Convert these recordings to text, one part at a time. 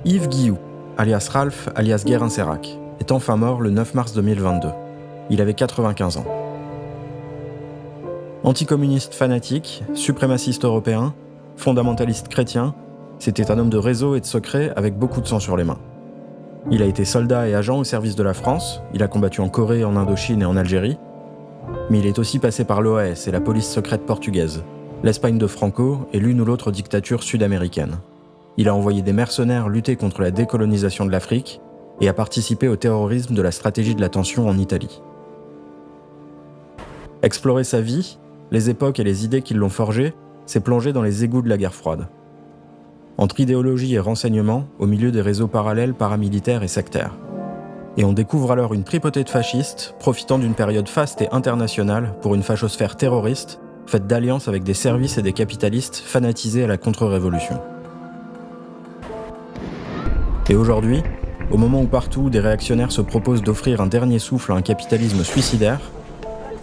Yves Guilloux, alias Ralph, alias Guérin-Sérac, est enfin mort le 9 mars 2022. Il avait 95 ans. Anticommuniste fanatique, suprémaciste européen, fondamentaliste chrétien, c'était un homme de réseau et de secret avec beaucoup de sang sur les mains. Il a été soldat et agent au service de la France, il a combattu en Corée, en Indochine et en Algérie, mais il est aussi passé par l'OAS et la police secrète portugaise, l'Espagne de Franco et l'une ou l'autre dictature sud-américaine. Il a envoyé des mercenaires lutter contre la décolonisation de l'Afrique et a participé au terrorisme de la stratégie de l'attention en Italie. Explorer sa vie, les époques et les idées qui l'ont forgé, c'est plonger dans les égouts de la guerre froide. Entre idéologie et renseignement, au milieu des réseaux parallèles paramilitaires et sectaires. Et on découvre alors une tripotée de fascistes, profitant d'une période faste et internationale pour une fachosphère terroriste, faite d'alliances avec des services et des capitalistes fanatisés à la contre-révolution. Et aujourd'hui, au moment où partout des réactionnaires se proposent d'offrir un dernier souffle à un capitalisme suicidaire,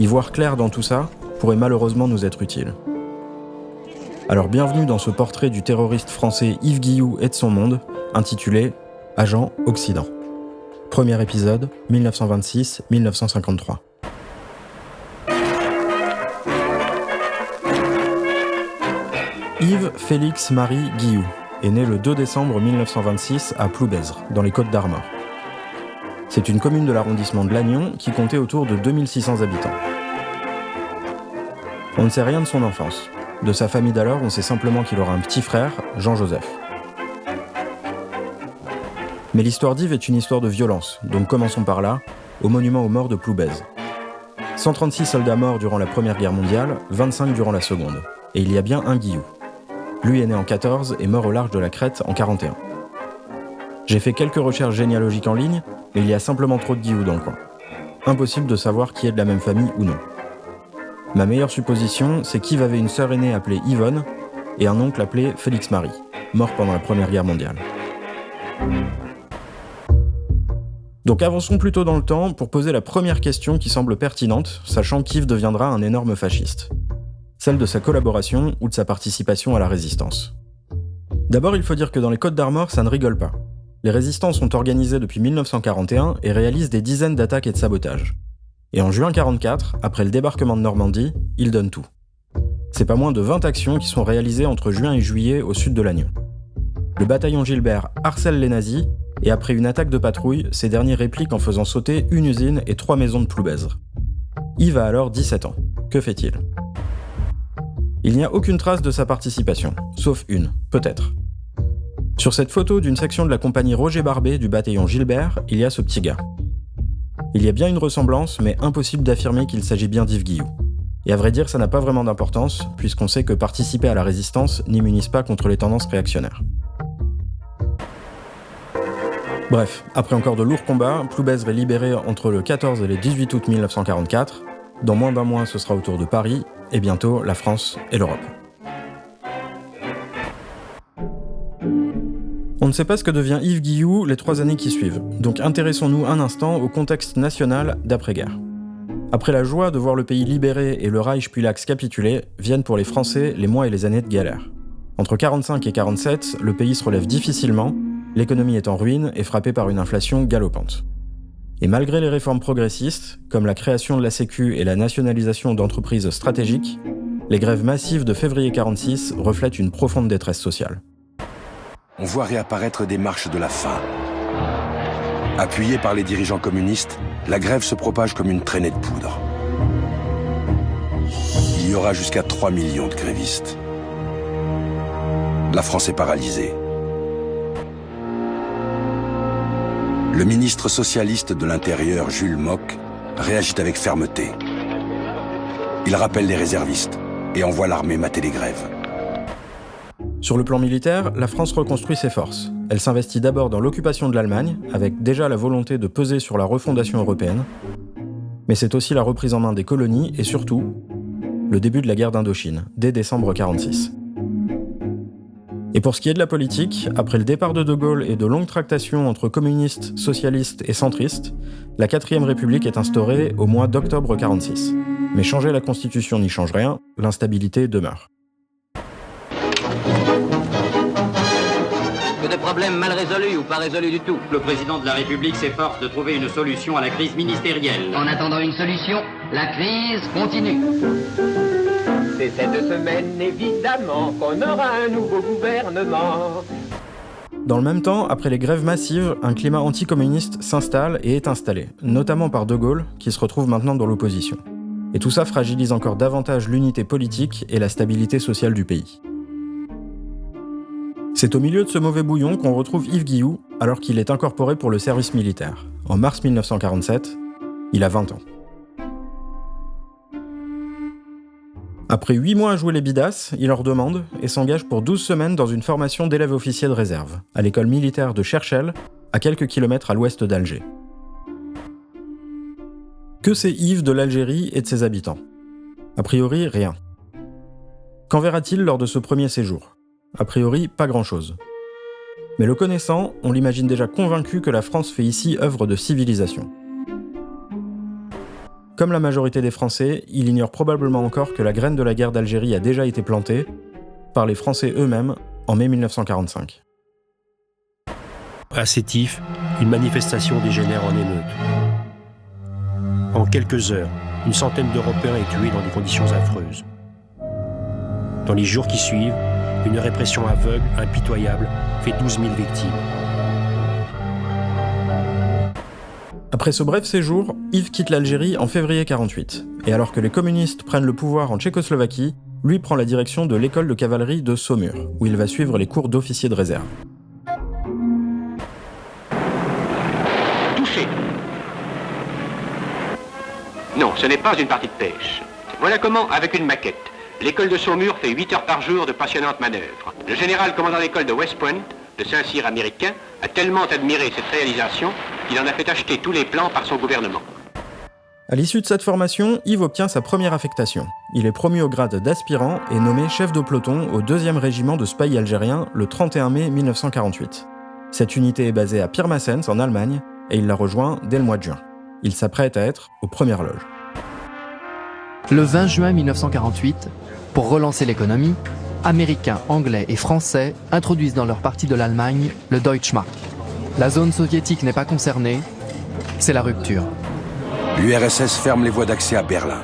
y voir clair dans tout ça pourrait malheureusement nous être utile. Alors bienvenue dans ce portrait du terroriste français Yves Guilloux et de son monde, intitulé « Agent Occident ». Premier épisode, 1926-1953. Yves Félix Marie Guilloux est né le 2 décembre 1926 à Ploubezre, dans les Côtes-d'Armor. C'est une commune de l'arrondissement de Lannion qui comptait autour de 2600 habitants. On ne sait rien de son enfance. De sa famille d'alors, on sait simplement qu'il aura un petit frère, Jean-Joseph. Mais l'histoire d'Yves est une histoire de violence, donc commençons par là, au monument aux morts de Ploubezre. 136 soldats morts durant la Première Guerre mondiale, 25 durant la Seconde. Et il y a bien un Guilloux. Lui est né en 14 et mort au large de la Crète en 41. J'ai fait quelques recherches généalogiques en ligne, mais il y a simplement trop de Guilloux dans le coin. Impossible de savoir qui est de la même famille ou non. Ma meilleure supposition, c'est qu'Yves avait une sœur aînée appelée Yvonne et un oncle appelé Félix Marie, mort pendant la Première Guerre mondiale. Donc avançons plutôt dans le temps pour poser la première question qui semble pertinente, sachant qu'Yves deviendra un énorme fasciste. Celle de sa collaboration ou de sa participation à la résistance. D'abord, il faut dire que dans les Côtes-d'Armor, ça ne rigole pas. Les résistants sont organisés depuis 1941 et réalisent des dizaines d'attaques et de sabotages. Et en juin 1944, après le débarquement de Normandie, ils donnent tout. C'est pas moins de 20 actions qui sont réalisées entre juin et juillet au sud de Lannion. Le bataillon Gilbert harcèle les nazis, et après une attaque de patrouille, ces derniers répliquent en faisant sauter une usine et 3 maisons de Ploubezre. Yves a alors 17 ans. Que fait-il ? Il n'y a aucune trace de sa participation, sauf une, peut-être. Sur cette photo d'une section de la compagnie Roger Barbé du bataillon Gilbert, il y a ce petit gars. Il y a bien une ressemblance, mais impossible d'affirmer qu'il s'agit bien d'Yves Guilloux. Et à vrai dire, ça n'a pas vraiment d'importance, puisqu'on sait que participer à la résistance n'immunise pas contre les tendances réactionnaires. Bref, après encore de lourds combats, Ploubezre est libéré entre le 14 et le 18 août 1944. Dans moins d'un mois, ce sera au tour de Paris, et bientôt la France et l'Europe. On ne sait pas ce que devient Yves Guilloux les 3 années qui suivent, donc intéressons-nous un instant au contexte national d'après-guerre. Après la joie de voir le pays libéré et le Reich puis l'Axe capituler, viennent pour les Français les mois et les années de galère. Entre 1945 et 1947, le pays se relève difficilement, l'économie est en ruine et frappée par une inflation galopante. Et malgré les réformes progressistes, comme la création de la Sécu et la nationalisation d'entreprises stratégiques, les grèves massives de février 1946 reflètent une profonde détresse sociale. On voit réapparaître des marches de la faim. Appuyée par les dirigeants communistes, la grève se propage comme une traînée de poudre. Il y aura jusqu'à 3 millions de grévistes. La France est paralysée. Le ministre socialiste de l'Intérieur, Jules Mock, réagit avec fermeté. Il rappelle les réservistes et envoie l'armée mater les grèves. Sur le plan militaire, la France reconstruit ses forces. Elle s'investit d'abord dans l'occupation de l'Allemagne, avec déjà la volonté de peser sur la refondation européenne. Mais c'est aussi la reprise en main des colonies et surtout, le début de la guerre d'Indochine, dès décembre 1946. Et pour ce qui est de la politique, après le départ de Gaulle et de longues tractations entre communistes, socialistes et centristes, la 4ème République est instaurée au mois d'octobre 1946. Mais changer la Constitution n'y change rien, l'instabilité demeure. que de problèmes mal résolus ou pas résolus du tout. Le président de la République s'efforce de trouver une solution à la crise ministérielle. En attendant une solution, la crise continue. C'est cette semaine, évidemment, qu'on aura un nouveau gouvernement. Dans le même temps, après les grèves massives, un climat anticommuniste s'installe et est installé, notamment par De Gaulle, qui se retrouve maintenant dans l'opposition. Et tout ça fragilise encore davantage l'unité politique et la stabilité sociale du pays. C'est au milieu de ce mauvais bouillon qu'on retrouve Yves Guilloux, alors qu'il est incorporé pour le service militaire. En mars 1947, il a 20 ans. Après 8 mois à jouer les bidasses, il leur demande et s'engage pour 12 semaines dans une formation d'élève officier de réserve, à l'école militaire de Cherchell, à quelques kilomètres à l'ouest d'Alger. Que sait Yves de l'Algérie et de ses habitants ? A priori, rien. Qu'en verra-t-il lors de ce premier séjour ? A priori, pas grand-chose. Mais le connaissant, on l'imagine déjà convaincu que la France fait ici œuvre de civilisation. Comme la majorité des Français, il ignore probablement encore que la graine de la guerre d'Algérie a déjà été plantée par les Français eux-mêmes en mai 1945. À Sétif, une manifestation dégénère en émeute. En quelques heures, une centaine d'Européens est tuée dans des conditions affreuses. Dans les jours qui suivent, une répression aveugle, impitoyable, fait 12 000 victimes. Après ce bref séjour, Yves quitte l'Algérie en février 1948, et alors que les communistes prennent le pouvoir en Tchécoslovaquie, lui prend la direction de l'école de cavalerie de Saumur, où il va suivre les cours d'officier de réserve. Touché. Non, ce n'est pas une partie de pêche. Voilà comment, avec une maquette, l'école de Saumur fait 8 heures par jour de passionnantes manœuvres. Le général commandant l'école de West Point, le Saint-Cyr américain, a tellement admiré cette réalisation qu'il en a fait acheter tous les plans par son gouvernement. À l'issue de cette formation, Yves obtient sa première affectation. Il est promu au grade d'aspirant et nommé chef de peloton au 2e régiment de Spey algérien le 31 mai 1948. Cette unité est basée à Pirmasens en Allemagne et il la rejoint dès le mois de juin. Il s'apprête à être aux premières loges. Le 20 juin 1948, pour relancer l'économie, Américains, Anglais et Français introduisent dans leur partie de l'Allemagne le Deutschmark. La zone soviétique n'est pas concernée, c'est la rupture. L'URSS ferme les voies d'accès à Berlin.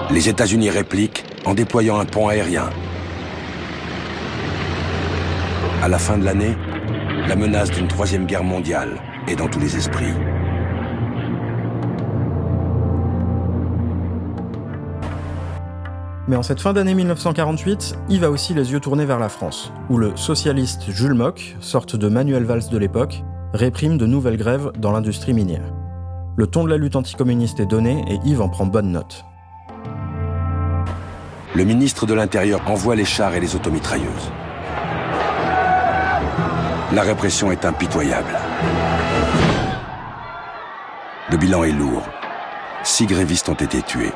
Les États-Unis répliquent en déployant un pont aérien. À la fin de l'année, la menace d'une 3e guerre mondiale est dans tous les esprits. Mais en cette fin d'année 1948, Yves a aussi les yeux tournés vers la France, où le socialiste Jules Mock, sorte de Manuel Valls de l'époque, réprime de nouvelles grèves dans l'industrie minière. Le ton de la lutte anticommuniste est donné et Yves en prend bonne note. Le ministre de l'Intérieur envoie les chars et les automitrailleuses. La répression est impitoyable. Le bilan est lourd. 6 grévistes ont été tués.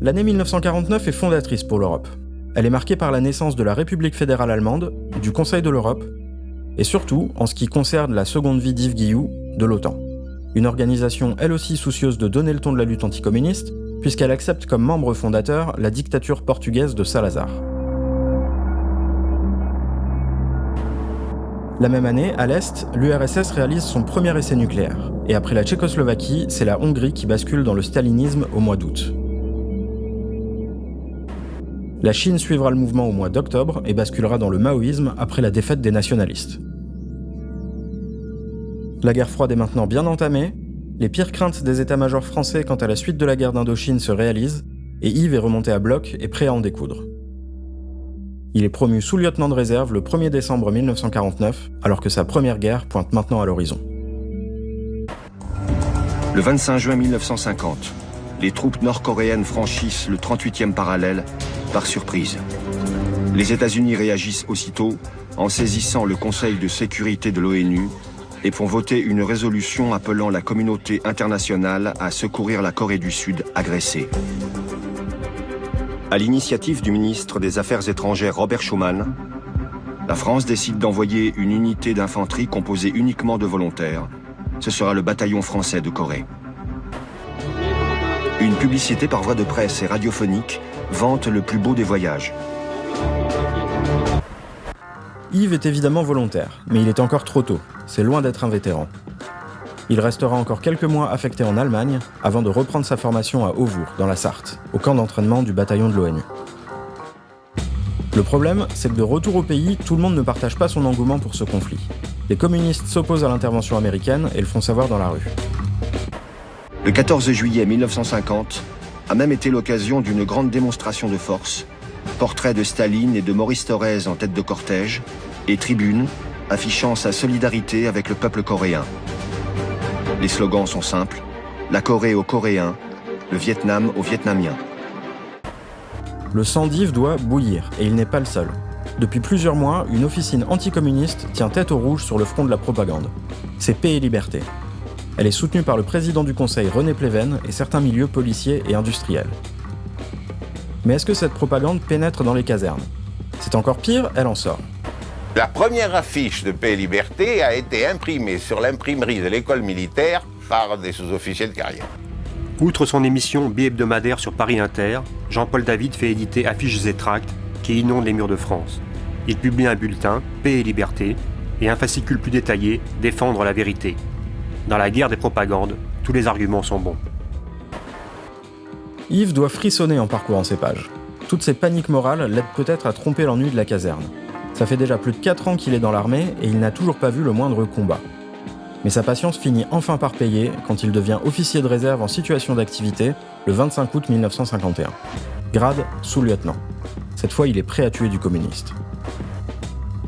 L'année 1949 est fondatrice pour l'Europe. Elle est marquée par la naissance de la République fédérale allemande, du Conseil de l'Europe, et surtout, en ce qui concerne la seconde vie d'Yves Guilloux, de l'OTAN. Une organisation elle aussi soucieuse de donner le ton de la lutte anticommuniste, puisqu'elle accepte comme membre fondateur la dictature portugaise de Salazar. La même année, à l'Est, l'URSS réalise son premier essai nucléaire, et après la Tchécoslovaquie, c'est la Hongrie qui bascule dans le stalinisme au mois d'août. La Chine suivra le mouvement au mois d'octobre et basculera dans le maoïsme après la défaite des nationalistes. La guerre froide est maintenant bien entamée, les pires craintes des états-majors français quant à la suite de la guerre d'Indochine se réalisent, et Yves est remonté à bloc et prêt à en découdre. Il est promu sous-lieutenant de réserve le 1er décembre 1949, alors que sa première guerre pointe maintenant à l'horizon. Le 25 juin 1950, les troupes nord-coréennes franchissent le 38e parallèle par surprise. Les États-Unis réagissent aussitôt en saisissant le Conseil de sécurité de l'ONU et font voter une résolution appelant la communauté internationale à secourir la Corée du Sud agressée. À l'initiative du ministre des Affaires étrangères Robert Schuman, La France décide d'envoyer une unité d'infanterie composée uniquement de volontaires. Ce sera le bataillon français de Corée. Une publicité par voie de presse et radiophonique vante le plus beau des voyages. Yves est évidemment volontaire, mais il est encore trop tôt. C'est loin d'être un vétéran. Il restera encore quelques mois affecté en Allemagne avant de reprendre sa formation à Auvour, dans la Sarthe, au camp d'entraînement du bataillon de l'ONU. Le problème, c'est que de retour au pays, tout le monde ne partage pas son engouement pour ce conflit. Les communistes s'opposent à l'intervention américaine et le font savoir dans la rue. Le 14 juillet 1950 a même été l'occasion d'une grande démonstration de force, portrait de Staline et de Maurice Thorez en tête de cortège, et tribune affichant sa solidarité avec le peuple coréen. Les slogans sont simples, la Corée aux Coréens, le Vietnam aux Vietnamiens. Le sang d'Yves doit bouillir, et il n'est pas le seul. Depuis plusieurs mois, une officine anticommuniste tient tête au rouge sur le front de la propagande. C'est Paix et Liberté. Elle est soutenue par le président du Conseil René Pleven et certains milieux policiers et industriels. Mais est-ce que cette propagande pénètre dans les casernes ? C'est encore pire, elle en sort. La première affiche de Paix et Liberté a été imprimée sur l'imprimerie de l'école militaire par des sous-officiers de carrière. Outre son émission bi-hebdomadaire sur Paris Inter, Jean-Paul David fait éditer Affiches et Tracts qui inondent les murs de France. Il publie un bulletin, Paix et Liberté, et un fascicule plus détaillé, Défendre la vérité. Dans la guerre des propagandes, tous les arguments sont bons. Yves doit frissonner en parcourant ces pages. Toutes ces paniques morales l'aident peut-être à tromper l'ennui de la caserne. Ça fait déjà plus de 4 ans qu'il est dans l'armée et il n'a toujours pas vu le moindre combat. Mais sa patience finit enfin par payer quand il devient officier de réserve en situation d'activité le 25 août 1951. Grade sous-lieutenant. Cette fois, il est prêt à tuer du communiste.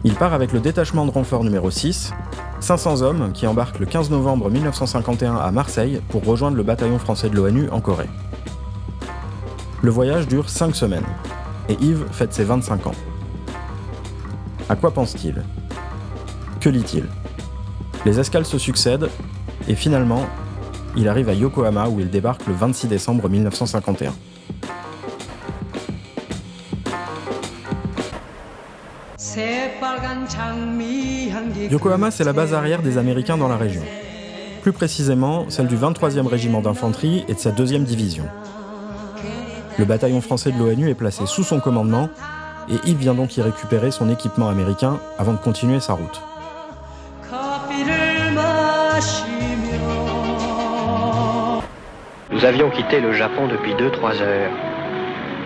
Il part avec le détachement de renfort numéro 6, 500 hommes qui embarquent le 15 novembre 1951 à Marseille pour rejoindre le bataillon français de l'ONU en Corée. Le voyage dure 5 semaines, et Yves fête ses 25 ans. À quoi pense-t-il ? Que lit-il ? Les escales se succèdent, et finalement, il arrive à Yokohama où il débarque le 26 décembre 1951. Yokohama, c'est la base arrière des Américains dans la région. Plus précisément, celle du 23e régiment d'infanterie et de sa 2e division. Le bataillon français de l'ONU est placé sous son commandement, et Yves vient donc y récupérer son équipement américain avant de continuer sa route. Nous avions quitté le Japon depuis 2-3 heures,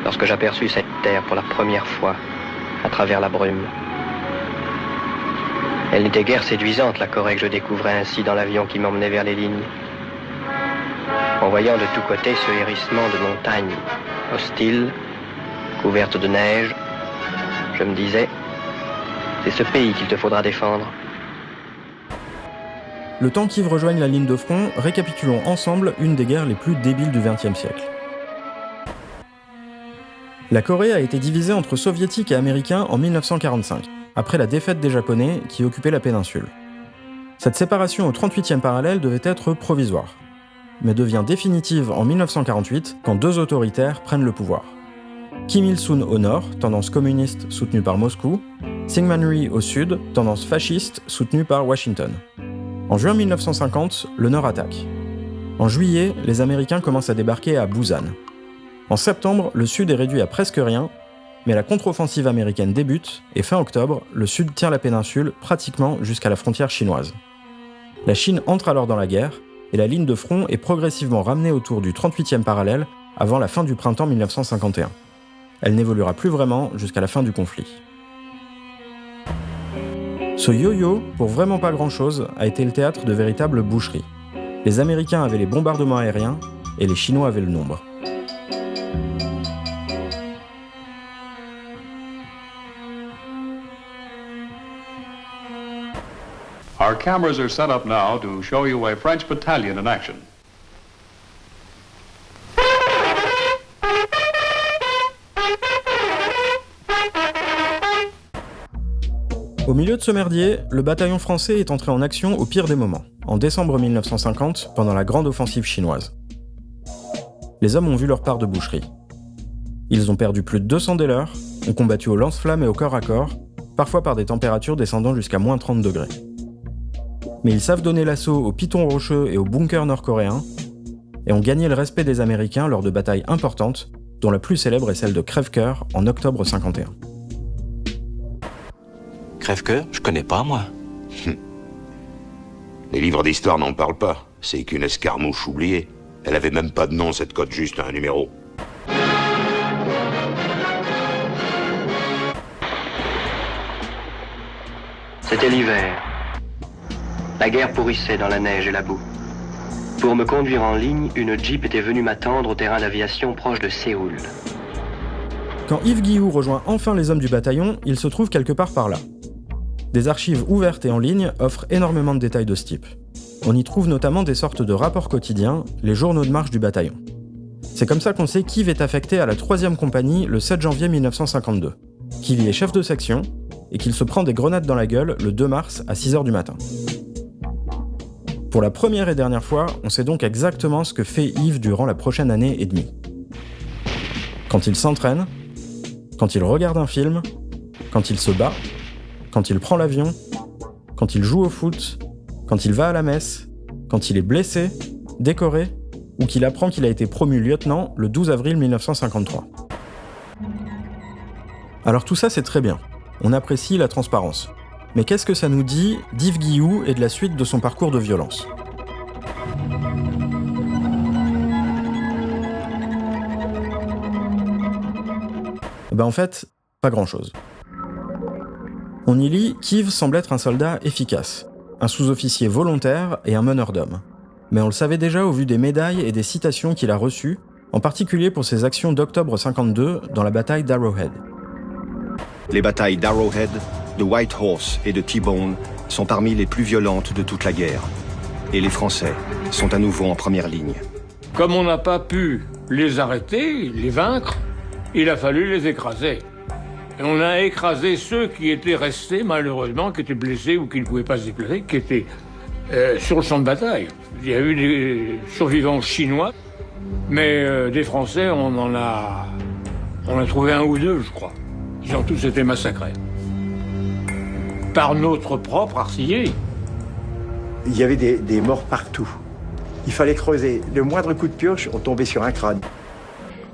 lorsque j'aperçus cette terre pour la première fois, à travers la brume. Elle n'était guère séduisante, la Corée que je découvrais ainsi dans l'avion qui m'emmenait vers les lignes. En voyant de tous côtés ce hérissement de montagnes, hostiles, couvertes de neige, je me disais, c'est ce pays qu'il te faudra défendre. Le temps qu'Yves rejoigne la ligne de front, récapitulons ensemble une des guerres les plus débiles du XXe siècle. La Corée a été divisée entre soviétiques et américains en 1945, après la défaite des Japonais qui occupaient la péninsule. Cette séparation au 38e parallèle devait être provisoire, mais devient définitive en 1948 quand 2 autoritaires prennent le pouvoir. Kim Il-sung au nord, tendance communiste soutenue par Moscou, Syngman Rhee au sud, tendance fasciste soutenue par Washington. En juin 1950, le Nord attaque. En juillet, les Américains commencent à débarquer à Busan. En septembre, le Sud est réduit à presque rien, mais la contre-offensive américaine débute, et fin octobre, le Sud tient la péninsule pratiquement jusqu'à la frontière chinoise. La Chine entre alors dans la guerre, et la ligne de front est progressivement ramenée autour du 38e parallèle avant la fin du printemps 1951. Elle n'évoluera plus vraiment jusqu'à la fin du conflit. Ce yo-yo, pour vraiment pas grand-chose, a été le théâtre de véritables boucheries. Les Américains avaient les bombardements aériens, et les Chinois avaient le nombre. Our cameras are set up now to show you a French battalion in action. Au milieu de ce merdier, le bataillon français est entré en action au pire des moments, en décembre 1950, pendant la grande offensive chinoise. Les hommes ont vu leur part de boucherie. Ils ont perdu plus de 200 des leurs, ont combattu au lance-flammes et au corps à corps, parfois par des températures descendant jusqu'à moins 30 degrés. Mais ils savent donner l'assaut aux pitons rocheux et aux bunkers nord-coréens, et ont gagné le respect des Américains lors de batailles importantes, dont la plus célèbre est celle de Crèvecoeur en octobre 51. Crèvecoeur, je connais pas, moi. Les livres d'histoire n'en parlent pas. C'est qu'une escarmouche oubliée. Elle avait même pas de nom, cette cote, juste un numéro. C'était l'hiver. La guerre pourrissait dans la neige et la boue. Pour me conduire en ligne, une Jeep était venue m'attendre au terrain d'aviation proche de Séoul. Quand Yves Guilloux rejoint enfin les hommes du bataillon, il se trouve quelque part par là. Des archives ouvertes et en ligne offrent énormément de détails de ce type. On y trouve notamment des sortes de rapports quotidiens, les journaux de marche du bataillon. C'est comme ça qu'on sait qu'Yves est affecté à la 3e compagnie le 7 janvier 1952, qu'il y est chef de section et qu'il se prend des grenades dans la gueule le 2 mars à 6h du matin. Pour la première et dernière fois, on sait donc exactement ce que fait Yves durant la prochaine année et demie. Quand il s'entraîne, quand il regarde un film, quand il se bat, quand il prend l'avion, quand il joue au foot, quand il va à la messe, quand il est blessé, décoré, ou qu'il apprend qu'il a été promu lieutenant le 12 avril 1953. Alors tout ça c'est très bien, on apprécie la transparence. Mais qu'est-ce que ça nous dit d'Yves Guilloux et de la suite de son parcours de violence ? En fait, pas grand-chose. On y lit qu'Yves semble être un soldat efficace, un sous-officier volontaire et un meneur d'hommes. Mais on le savait déjà au vu des médailles et des citations qu'il a reçues, en particulier pour ses actions d'octobre 52 dans la bataille d'Arrowhead. Les batailles d'Arrowhead, de White Horse et de T-Bone sont parmi les plus violentes de toute la guerre. Et les Français sont à nouveau en première ligne. Comme on n'a pas pu les arrêter, les vaincre, il a fallu les écraser. Et on a écrasé ceux qui étaient restés, malheureusement, qui étaient blessés ou qui ne pouvaient pas se déplacer, qui étaient sur le champ de bataille. Il y a eu des survivants chinois, mais des Français, on a trouvé un ou deux, je crois. Ils ont tous été massacrés. Par notre propre artillerie. Il y avait des morts partout. Il fallait creuser. Le moindre coup de pioche, on tombait sur un crâne.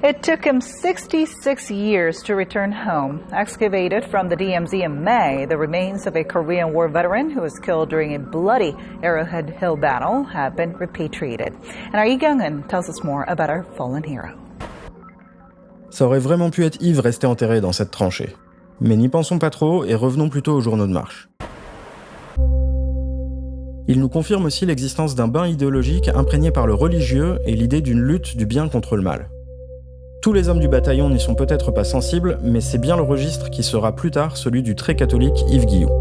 It took him 66 years to return home. Excavated from the DMZ in May, the remains of a Korean War veteran who was killed during a bloody Arrowhead Hill battle have been repatriated. And our Yi Kyung-eun tells us more about our fallen hero. Ça aurait vraiment pu être Yves resté enterré dans cette tranchée. Mais n'y pensons pas trop et revenons plutôt aux journaux de marche. Il nous confirme aussi l'existence d'un bain idéologique imprégné par le religieux et l'idée d'une lutte du bien contre le mal. Tous les hommes du bataillon n'y sont peut-être pas sensibles, mais c'est bien le registre qui sera plus tard celui du très catholique Yves Guilloux.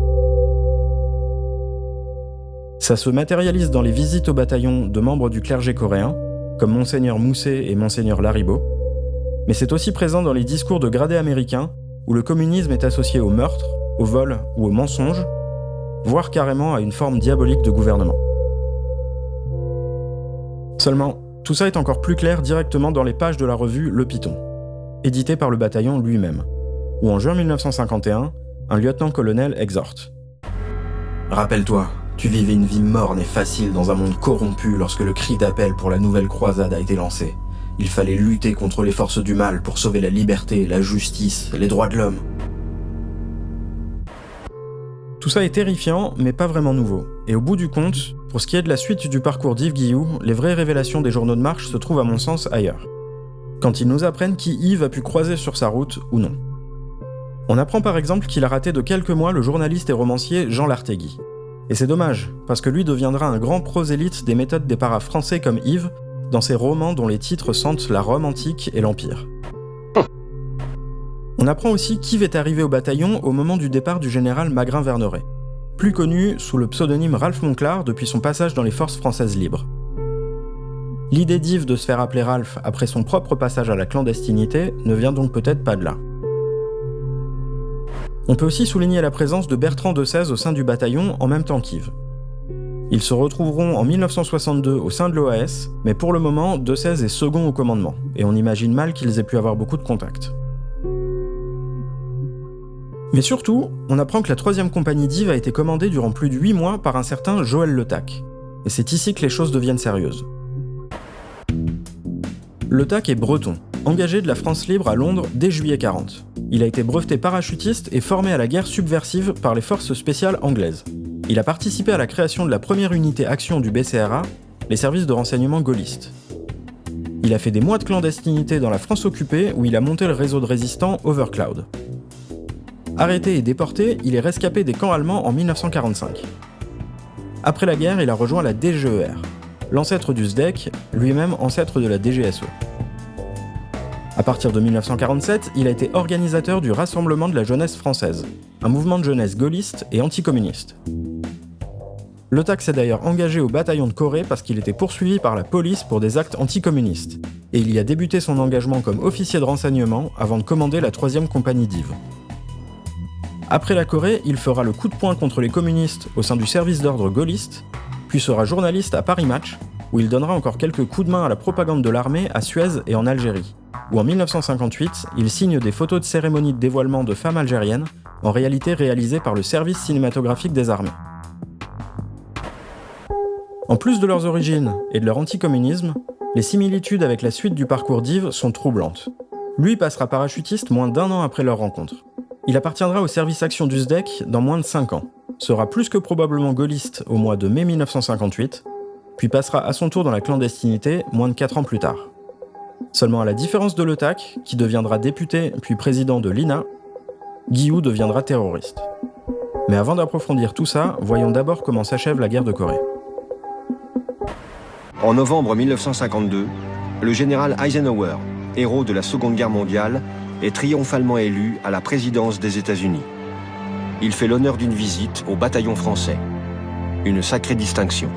Ça se matérialise dans les visites au bataillon de membres du clergé coréen, comme Monseigneur Mousset et Monseigneur Laribo, mais c'est aussi présent dans les discours de gradés américains, où le communisme est associé au meurtre, au vol ou au mensonge, voire carrément à une forme diabolique de gouvernement. Seulement, tout ça est encore plus clair directement dans les pages de la revue Le Piton, éditée par le bataillon lui-même, où en juin 1951, un lieutenant-colonel exhorte. « Rappelle-toi, tu vivais une vie morne et facile dans un monde corrompu lorsque le cri d'appel pour la nouvelle croisade a été lancé. Il fallait lutter contre les forces du mal pour sauver la liberté, la justice, les droits de l'homme. » Tout ça est terrifiant, mais pas vraiment nouveau. Et au bout du compte, pour ce qui est de la suite du parcours d'Yves Guilloux, les vraies révélations des journaux de marche se trouvent à mon sens ailleurs. Quand ils nous apprennent qui Yves a pu croiser sur sa route ou non. On apprend par exemple qu'il a raté de quelques mois le journaliste et romancier Jean Lartégui. Et c'est dommage, parce que lui deviendra un grand prosélyte des méthodes des paras français comme Yves, dans ses romans dont les titres sentent la Rome antique et l'Empire. On apprend aussi qu'Yves est arrivé au bataillon au moment du départ du général Magrin-Verneret, plus connu sous le pseudonyme Ralph Monclar depuis son passage dans les forces françaises libres. L'idée d'Yves de se faire appeler Ralph après son propre passage à la clandestinité ne vient donc peut-être pas de là. On peut aussi souligner la présence de Bertrand Dessèze au sein du bataillon en même temps qu'Yves. Ils se retrouveront en 1962 au sein de l'OAS, mais pour le moment, Dessèze est second au commandement, et on imagine mal qu'ils aient pu avoir beaucoup de contacts. Mais surtout, on apprend que la 3e compagnie d'Yves a été commandée durant plus de 8 mois par un certain Joël Le Tac. Et c'est ici que les choses deviennent sérieuses. Le Tac est breton, engagé de la France libre à Londres dès juillet 40. Il a été breveté parachutiste et formé à la guerre subversive par les forces spéciales anglaises. Il a participé à la création de la première unité action du BCRA, les services de renseignement gaullistes. Il a fait des mois de clandestinité dans la France occupée où il a monté le réseau de résistants Overcloud. Arrêté et déporté, il est rescapé des camps allemands en 1945. Après la guerre, il a rejoint la DGER, l'ancêtre du SDEC, lui-même ancêtre de la DGSE. À partir de 1947, il a été organisateur du Rassemblement de la jeunesse française, un mouvement de jeunesse gaulliste et anticommuniste. Le Tac s'est d'ailleurs engagé au bataillon de Corée parce qu'il était poursuivi par la police pour des actes anticommunistes, et il y a débuté son engagement comme officier de renseignement avant de commander la 3e compagnie d'Yves. Après la Corée, il fera le coup de poing contre les communistes au sein du service d'ordre gaulliste, puis sera journaliste à Paris Match, où il donnera encore quelques coups de main à la propagande de l'armée à Suez et en Algérie, où en 1958, il signe des photos de cérémonies de dévoilement de femmes algériennes, en réalité réalisées par le service cinématographique des armées. En plus de leurs origines et de leur anticommunisme, les similitudes avec la suite du parcours d'Yves sont troublantes. Lui passera parachutiste moins d'1 an après leur rencontre. Il appartiendra au service action du SDEC dans moins de 5 ans, sera plus que probablement gaulliste au mois de mai 1958, puis passera à son tour dans la clandestinité moins de 4 ans plus tard. Seulement à la différence de Le Tac, qui deviendra député puis président de l'INA, Guillou deviendra terroriste. Mais avant d'approfondir tout ça, voyons d'abord comment s'achève la guerre de Corée. En novembre 1952, le général Eisenhower, héros de la Seconde Guerre mondiale, est triomphalement élu à la présidence des États-Unis. Il fait l'honneur d'une visite au bataillon français. Une sacrée distinction.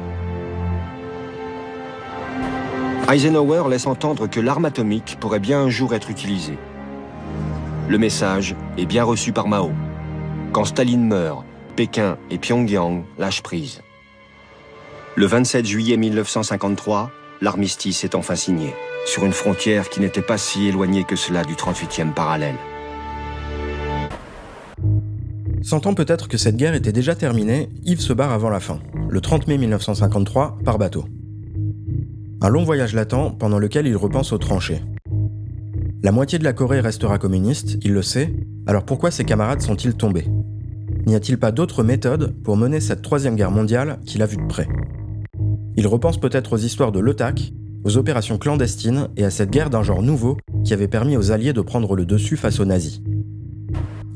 Eisenhower laisse entendre que l'arme atomique pourrait bien un jour être utilisée. Le message est bien reçu par Mao. Quand Staline meurt, Pékin et Pyongyang lâchent prise. Le 27 juillet 1953, l'armistice est enfin signé, sur une frontière qui n'était pas si éloignée que cela du 38e parallèle. Sentant peut-être que cette guerre était déjà terminée, Yves se barre avant la fin, le 30 mai 1953, par bateau. Un long voyage l'attend, pendant lequel il repense aux tranchées. La moitié de la Corée restera communiste, il le sait, alors pourquoi ses camarades sont-ils tombés ? N'y a-t-il pas d'autres méthodes pour mener cette 3e guerre mondiale qu'il a vue de près ? Il repense peut-être aux histoires de Le Tac, aux opérations clandestines et à cette guerre d'un genre nouveau qui avait permis aux Alliés de prendre le dessus face aux nazis.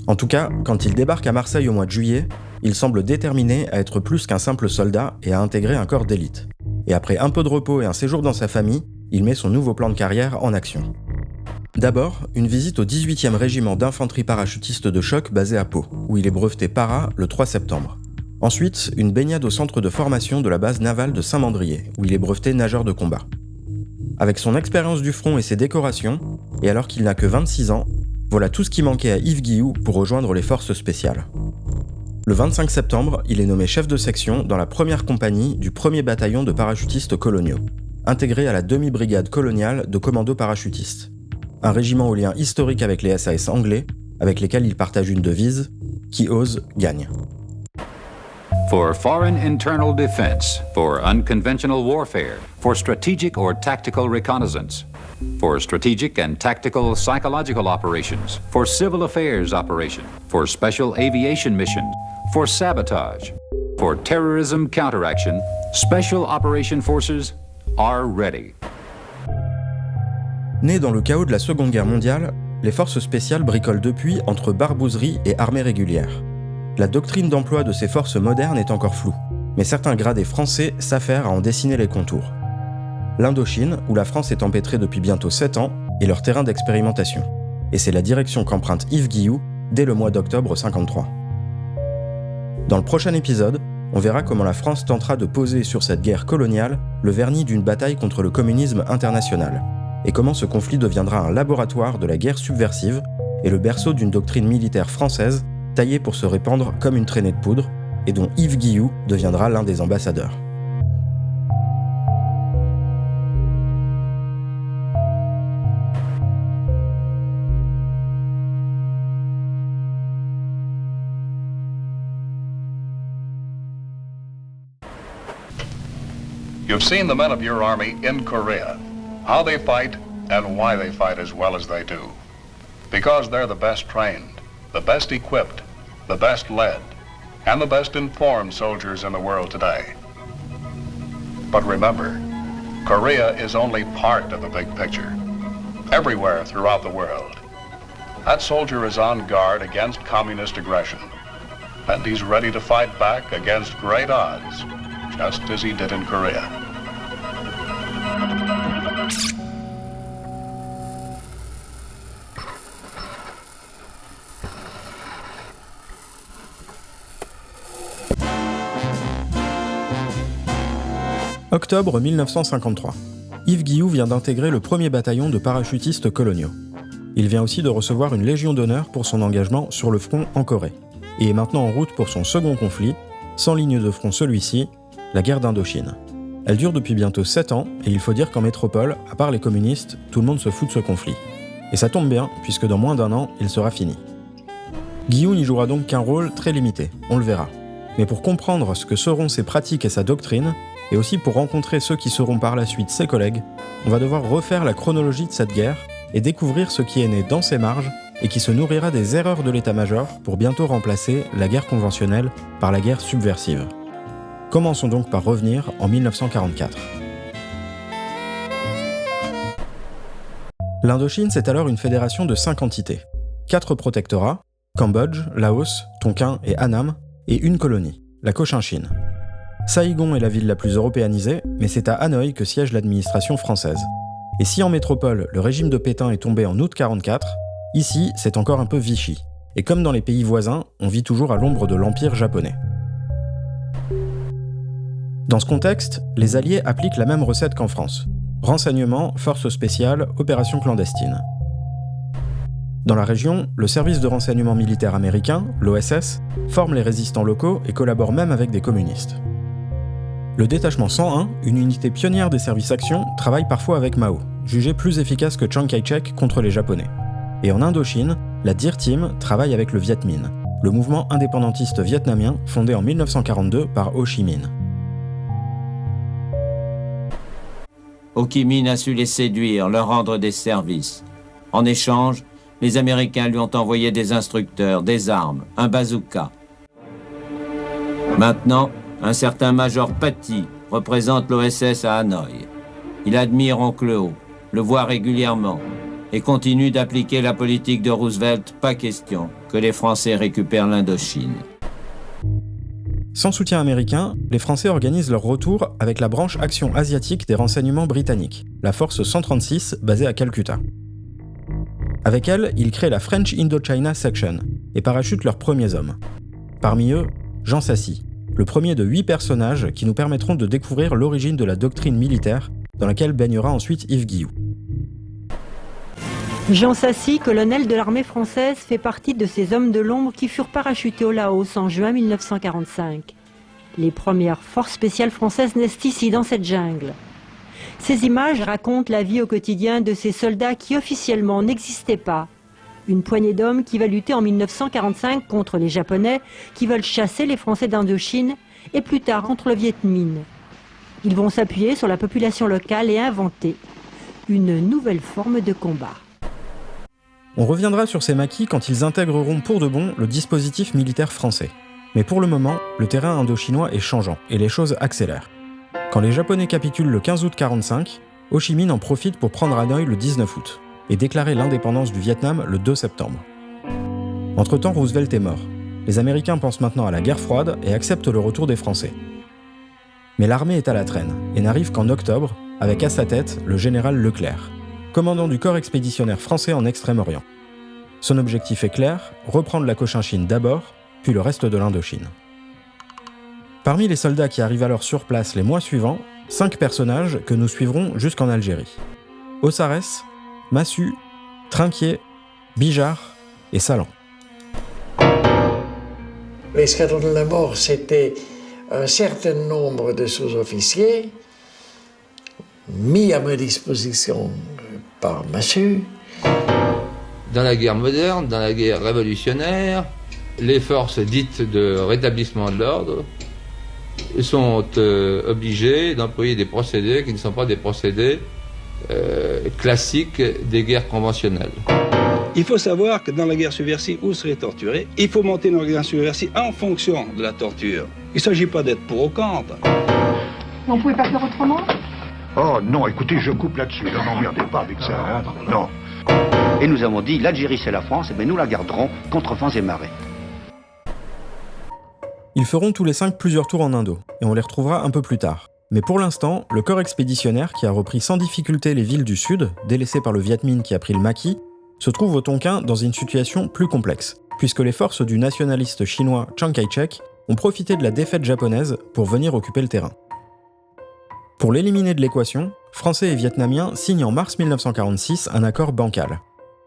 En tout cas, quand il débarque à Marseille au mois de juillet, il semble déterminé à être plus qu'un simple soldat et à intégrer un corps d'élite. Et après un peu de repos et un séjour dans sa famille, il met son nouveau plan de carrière en action. D'abord, une visite au 18e régiment d'infanterie parachutiste de choc basé à Pau, où il est breveté para le 3 septembre. Ensuite, une baignade au centre de formation de la base navale de Saint-Mandrier, où il est breveté nageur de combat. Avec son expérience du front et ses décorations, et alors qu'il n'a que 26 ans, voilà tout ce qui manquait à Yves Guillou pour rejoindre les forces spéciales. Le 25 septembre, il est nommé chef de section dans la première compagnie du 1er bataillon de parachutistes coloniaux, intégré à la demi-brigade coloniale de commandos parachutistes, un régiment au lien historique avec les SAS anglais, avec lesquels il partage une devise « Qui ose, gagne ». For foreign internal defense, for unconventional warfare, for strategic or tactical reconnaissance, for strategic and tactical psychological operations, for civil affairs operation, for special aviation missions, for sabotage, for terrorism counteraction, special operation forces are ready. Nées dans le chaos de la Seconde Guerre mondiale, les forces spéciales bricolent depuis entre barbouzerie et armée régulière. La doctrine d'emploi de ces forces modernes est encore floue, mais certains gradés français s'affairent à en dessiner les contours. L'Indochine, où la France est empêtrée depuis bientôt 7 ans, est leur terrain d'expérimentation. Et c'est la direction qu'emprunte Yves Guillou dès le mois d'octobre 1953. Dans le prochain épisode, on verra comment la France tentera de poser sur cette guerre coloniale le vernis d'une bataille contre le communisme international, et comment ce conflit deviendra un laboratoire de la guerre subversive et le berceau d'une doctrine militaire française taillée pour se répandre comme une traînée de poudre, et dont Yves Guillou deviendra l'un des ambassadeurs. You've seen the men of your army in Korea, how they fight and why they fight as well as they do. Because they're the best trained, the best equipped, the best led, and the best informed soldiers in the world today. But remember, Korea is only part of the big picture. Everywhere throughout the world, that soldier is on guard against communist aggression, and he's ready to fight back against great odds, just as he did in Korea. Octobre 1953. Yves Guilloux vient d'intégrer le premier bataillon de parachutistes coloniaux. Il vient aussi de recevoir une Légion d'honneur pour son engagement sur le front en Corée, et est maintenant en route pour son second conflit, sans ligne de front celui-ci, la guerre d'Indochine. Elle dure depuis bientôt 7 ans, et il faut dire qu'en métropole, à part les communistes, tout le monde se fout de ce conflit. Et ça tombe bien, puisque dans moins d'1 an, il sera fini. Guilloux n'y jouera donc qu'un rôle très limité, on le verra. Mais pour comprendre ce que seront ses pratiques et sa doctrine, et aussi pour rencontrer ceux qui seront par la suite ses collègues, on va devoir refaire la chronologie de cette guerre et découvrir ce qui est né dans ses marges et qui se nourrira des erreurs de l'état-major pour bientôt remplacer la guerre conventionnelle par la guerre subversive. Commençons donc par revenir en 1944. L'Indochine, c'est alors une fédération de 5 entités. 4 protectorats, Cambodge, Laos, Tonkin et Annam, et une colonie, la Cochinchine. Saïgon est la ville la plus européanisée, mais c'est à Hanoï que siège l'administration française. Et si en métropole, le régime de Pétain est tombé en août 1944, ici, c'est encore un peu Vichy. Et comme dans les pays voisins, on vit toujours à l'ombre de l'Empire japonais. Dans ce contexte, les Alliés appliquent la même recette qu'en France. Renseignement, forces spéciales, opérations clandestines. Dans la région, le service de renseignement militaire américain, l'OSS, forme les résistants locaux et collabore même avec des communistes. Le détachement 101, une unité pionnière des services actions, travaille parfois avec Mao, jugé plus efficace que Chiang Kai-shek contre les Japonais. Et en Indochine, la Deer Team travaille avec le Viet Minh, le mouvement indépendantiste vietnamien fondé en 1942 par Ho Chi Minh. Ho Chi Minh a su les séduire, leur rendre des services. En échange, les Américains lui ont envoyé des instructeurs, des armes, un bazooka. Maintenant, un certain Major Paty représente l'OSS à Hanoï. Il admire Oncle Ho, le voit régulièrement et continue d'appliquer la politique de Roosevelt, pas question que les Français récupèrent l'Indochine. Sans soutien américain, les Français organisent leur retour avec la branche Action asiatique des renseignements britanniques, la force 136 basée à Calcutta. Avec elle, ils créent la French Indochina Section et parachutent leurs premiers hommes. Parmi eux, Jean Sassy, le premier de 8 personnages qui nous permettront de découvrir l'origine de la doctrine militaire dans laquelle baignera ensuite Yves Guilloux. Jean Sassy, colonel de l'armée française, fait partie de ces hommes de l'ombre qui furent parachutés au Laos en juin 1945. Les premières forces spéciales françaises naissent ici, dans cette jungle. Ces images racontent la vie au quotidien de ces soldats qui officiellement n'existaient pas. Une poignée d'hommes qui va lutter en 1945 contre les Japonais qui veulent chasser les Français d'Indochine et plus tard contre le Viet Minh. Ils vont s'appuyer sur la population locale et inventer une nouvelle forme de combat. On reviendra sur ces maquis quand ils intégreront pour de bon le dispositif militaire français. Mais pour le moment, le terrain indochinois est changeant et les choses accélèrent. Quand les Japonais capitulent le 15 août 1945, Ho Chi Minh en profite pour prendre Hanoï le 19 août et déclarer l'indépendance du Vietnam le 2 septembre. Entre-temps, Roosevelt est mort. Les Américains pensent maintenant à la guerre froide et acceptent le retour des Français. Mais l'armée est à la traîne et n'arrive qu'en octobre, avec à sa tête le général Leclerc, commandant du corps expéditionnaire français en Extrême-Orient. Son objectif est clair, reprendre la Cochinchine d'abord, puis le reste de l'Indochine. Parmi les soldats qui arrivent alors sur place les mois suivants, 5 personnages que nous suivrons jusqu'en Algérie. Ossarès, Massu, Trinquier, Bijard et Salan. L'escadron de la mort, c'était un certain nombre de sous-officiers mis à ma disposition par Massu. Dans la guerre moderne, dans la guerre révolutionnaire, les forces dites de rétablissement de l'ordre Ils sont obligés d'employer des procédés qui ne sont pas des procédés classiques des guerres conventionnelles. Il faut savoir que dans la guerre subversive, vous serez torturé. Il faut monter dans la guerre subversive en fonction de la torture. Il ne s'agit pas d'être pour ou contre. On ne pouvait pas faire autrement? Oh non, écoutez, je coupe là-dessus. Ne m'emmerdez pas avec ça. Hein. Non. Et nous avons dit, l'Algérie c'est la France, mais nous la garderons contre vents et marées. Ils feront tous les 5 plusieurs tours en Indo, et on les retrouvera un peu plus tard. Mais pour l'instant, le corps expéditionnaire qui a repris sans difficulté les villes du sud, délaissées par le Viet Minh qui a pris le maquis, se trouve au Tonkin dans une situation plus complexe, puisque les forces du nationaliste chinois Chiang Kai-shek ont profité de la défaite japonaise pour venir occuper le terrain. Pour l'éliminer de l'équation, Français et Vietnamiens signent en mars 1946 un accord bancal.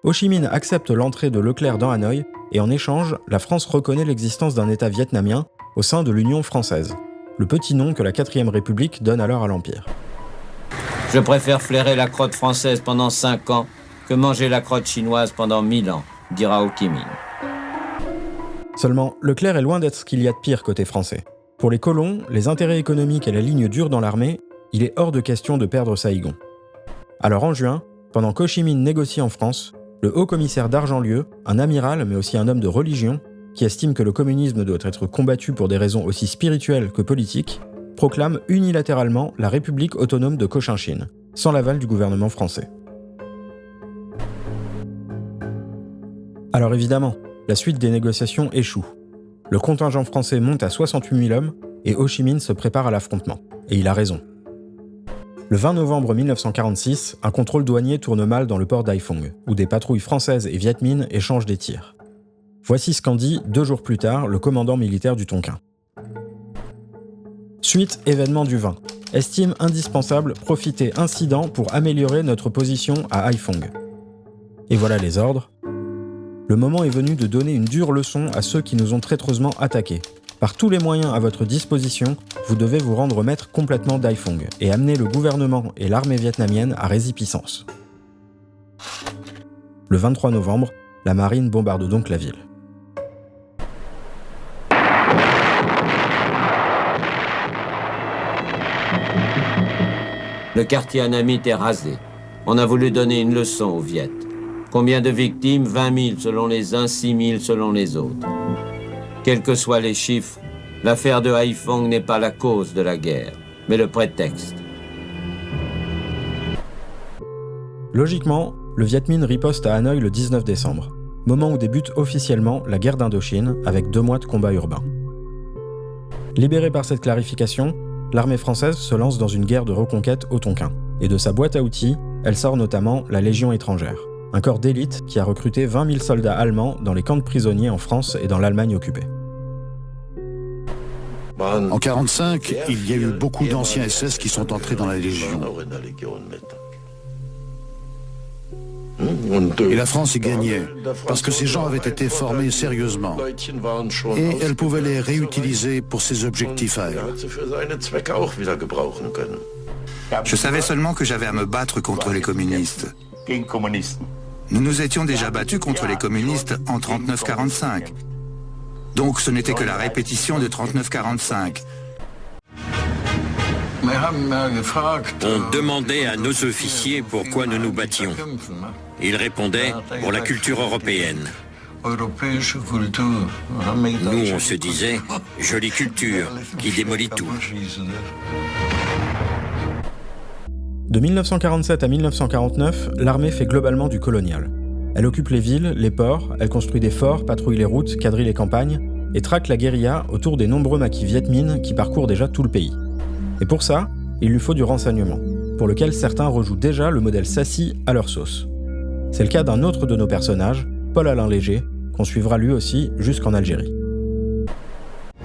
Ho Chi Minh accepte l'entrée de Leclerc dans Hanoï, et en échange, la France reconnaît l'existence d'un État vietnamien au sein de l'Union française, le petit nom que la 4e République donne alors à l'Empire. Je préfère flairer la crotte française pendant 5 ans que manger la crotte chinoise pendant 1000 ans, dira Ho Chi Minh. Seulement, Leclerc est loin d'être ce qu'il y a de pire côté français. Pour les colons, les intérêts économiques et la ligne dure dans l'armée, il est hors de question de perdre Saïgon. Alors en juin, pendant qu'Ho Chi Minh négocie en France, le haut commissaire d'Argentlieu, un amiral mais aussi un homme de religion, qui estime que le communisme doit être combattu pour des raisons aussi spirituelles que politiques, proclame unilatéralement la République autonome de Cochinchine, sans l'aval du gouvernement français. Alors évidemment, la suite des négociations échoue. Le contingent français monte à 68 000 hommes et Ho Chi Minh se prépare à l'affrontement. Et il a raison. Le 20 novembre 1946, un contrôle douanier tourne mal dans le port d'Haiphong, où des patrouilles françaises et Viet Minh échangent des tirs. Voici ce qu'en dit, 2 jours plus tard, le commandant militaire du Tonkin. Suite événement du 20. Estime indispensable profiter incident pour améliorer notre position à Haiphong. Et voilà les ordres. Le moment est venu de donner une dure leçon à ceux qui nous ont traîtreusement attaqués. Par tous les moyens à votre disposition, vous devez vous rendre maître complètement d'Haiphong et amener le gouvernement et l'armée vietnamienne à résipiscence. Le 23 novembre, la marine bombarde donc la ville. Le quartier annamite est rasé. On a voulu donner une leçon aux Viet. Combien de victimes? 20 000 selon les uns, 6 000 selon les autres. Quels que soient les chiffres, l'affaire de Haiphong n'est pas la cause de la guerre, mais le prétexte. Logiquement, le Viet Minh riposte à Hanoï le 19 décembre, moment où débute officiellement la guerre d'Indochine avec 2 mois de combat urbain. Libérée par cette clarification, l'armée française se lance dans une guerre de reconquête au Tonkin, et de sa boîte à outils, elle sort notamment la Légion étrangère, un corps d'élite qui a recruté 20 000 soldats allemands dans les camps de prisonniers en France et dans l'Allemagne occupée. En 1945, il y a eu beaucoup d'anciens SS qui sont entrés dans la Légion. Et la France y gagnait, parce que ces gens avaient été formés sérieusement. Et elle pouvait les réutiliser pour ses objectifs à elle. Je savais seulement que j'avais à me battre contre les communistes. Nous nous étions déjà battus contre les communistes en 39-45. Donc ce n'était que la répétition de 39-45. On demandait à nos officiers pourquoi nous nous battions. Ils répondaient pour la culture européenne. Nous, on se disait, jolie culture qui démolit tout. De 1947 à 1949, l'armée fait globalement du colonial. Elle occupe les villes, les ports, elle construit des forts, patrouille les routes, quadrille les campagnes et traque la guérilla autour des nombreux maquis Viet Minh qui parcourent déjà tout le pays. Et pour ça, il lui faut du renseignement, pour lequel certains rejouent déjà le modèle Sassy à leur sauce. C'est le cas d'un autre de nos personnages, Paul-Alain Léger, qu'on suivra lui aussi jusqu'en Algérie.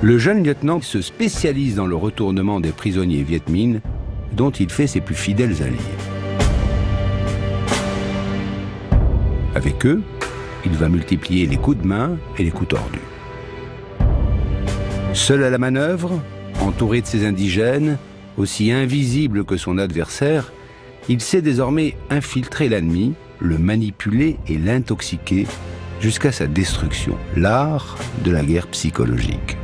Le jeune lieutenant se spécialise dans le retournement des prisonniers Viet Minh, dont il fait ses plus fidèles alliés. Avec eux, il va multiplier les coups de main et les coups tordus. Seul à la manœuvre, entouré de ses indigènes, aussi invisible que son adversaire, il sait désormais infiltrer l'ennemi, le manipuler et l'intoxiquer jusqu'à sa destruction. L'art de la guerre psychologique.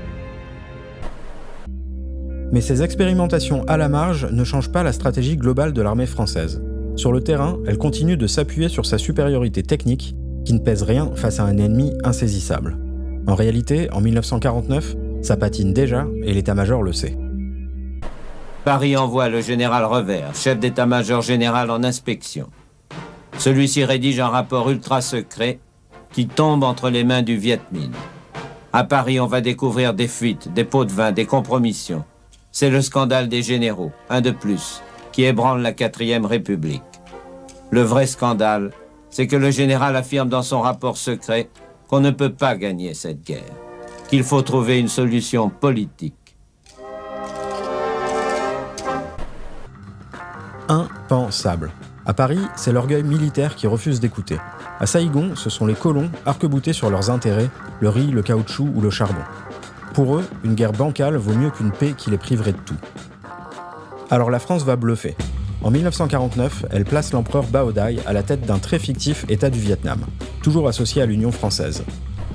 Mais ces expérimentations à la marge ne changent pas la stratégie globale de l'armée française. Sur le terrain, elle continue de s'appuyer sur sa supériorité technique, qui ne pèse rien face à un ennemi insaisissable. En réalité, en 1949, ça patine déjà et l'état-major le sait. Paris envoie le général Revers, chef d'état-major général en inspection. Celui-ci rédige un rapport ultra secret qui tombe entre les mains du Viet Minh. À Paris, on va découvrir des fuites, des pots de vin, des compromissions. C'est le scandale des généraux, un de plus, qui ébranle la 4e République. Le vrai scandale, c'est que le général affirme dans son rapport secret qu'on ne peut pas gagner cette guerre, qu'il faut trouver une solution politique. Impensable. À Paris, c'est l'orgueil militaire qui refuse d'écouter. À Saïgon, ce sont les colons, arc-boutés sur leurs intérêts, le riz, le caoutchouc ou le charbon. Pour eux, une guerre bancale vaut mieux qu'une paix qui les priverait de tout. Alors la France va bluffer. En 1949, elle place l'empereur Bao Dai à la tête d'un très fictif État du Vietnam, toujours associé à l'Union française.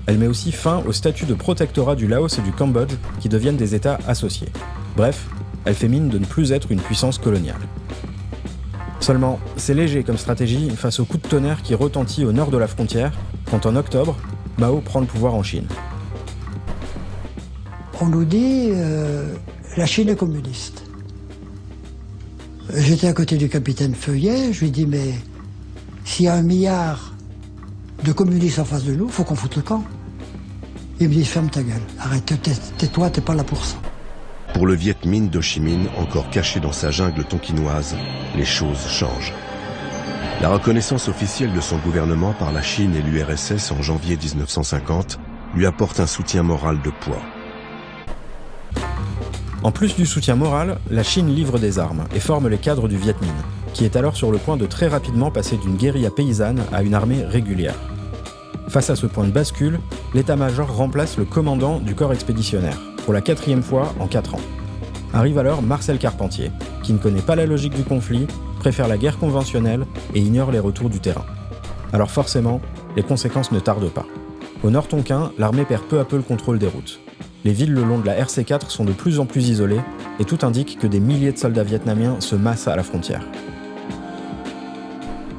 Elle met aussi fin au statut de protectorat du Laos et du Cambodge, qui deviennent des États associés. Bref, elle fait mine de ne plus être une puissance coloniale. Seulement, c'est léger comme stratégie face au coup de tonnerre qui retentit au nord de la frontière, quand en octobre, Mao prend le pouvoir en Chine. On nous dit la Chine est communiste. J'étais à côté du capitaine Feuillet, je lui dis mais s'il y a 1 milliard de communistes en face de nous, il faut qu'on foute le camp. Il me dit ferme ta gueule, arrête, tais-toi, t'es pas là pour ça. Pour le Viet Minh d'Ho Chi Minh, encore caché dans sa jungle tonkinoise, les choses changent. La reconnaissance officielle de son gouvernement par la Chine et l'URSS en janvier 1950 lui apporte un soutien moral de poids. En plus du soutien moral, la Chine livre des armes et forme les cadres du Viet Minh, qui est alors sur le point de très rapidement passer d'une guérilla paysanne à une armée régulière. Face à ce point de bascule, l'état-major remplace le commandant du corps expéditionnaire, pour la 4e fois en 4 ans. Arrive alors Marcel Carpentier, qui ne connaît pas la logique du conflit, préfère la guerre conventionnelle et ignore les retours du terrain. Alors forcément, les conséquences ne tardent pas. Au nord Tonkin, l'armée perd peu à peu le contrôle des routes. Les villes le long de la RC4 sont de plus en plus isolées et tout indique que des milliers de soldats vietnamiens se massent à la frontière.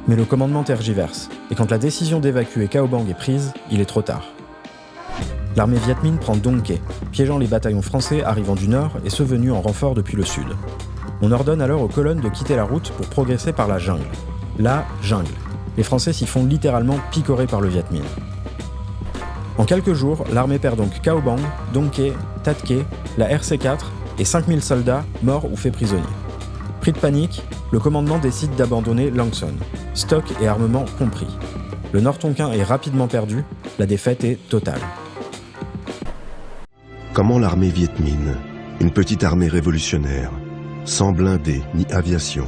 Mais le commandement tergiverse, et quand la décision d'évacuer Cao Bang est prise, il est trop tard. L'armée Viet Minh prend Dong Ke, piégeant les bataillons français arrivant du nord et ceux venus en renfort depuis le sud. On ordonne alors aux colonnes de quitter la route pour progresser par la jungle. La jungle. Les Français s'y font littéralement picorer par le Viet Minh. En quelques jours, l'armée perd donc Cao Bang, Dong Ke, Tat Ke, la RC4 et 5000 soldats morts ou faits prisonniers. Pris de panique, le commandement décide d'abandonner Lang Son, stock et armement compris. Le Nord Tonkin est rapidement perdu, la défaite est totale. Comment l'armée Viet Minh, une petite armée révolutionnaire, sans blindés ni aviation,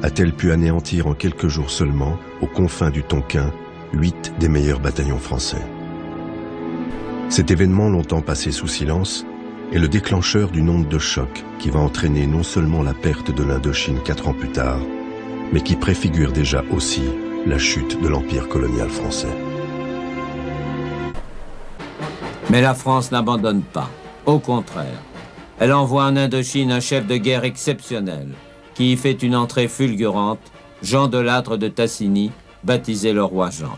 a-t-elle pu anéantir en quelques jours seulement, aux confins du Tonkin, 8 des meilleurs bataillons français? Cet événement, longtemps passé sous silence, est le déclencheur d'une onde de choc qui va entraîner non seulement la perte de l'Indochine 4 ans plus tard, mais qui préfigure déjà aussi la chute de l'empire colonial français. Mais la France n'abandonne pas. Au contraire, elle envoie en Indochine un chef de guerre exceptionnel qui y fait une entrée fulgurante, Jean de Lattre de Tassigny, baptisé le roi Jean.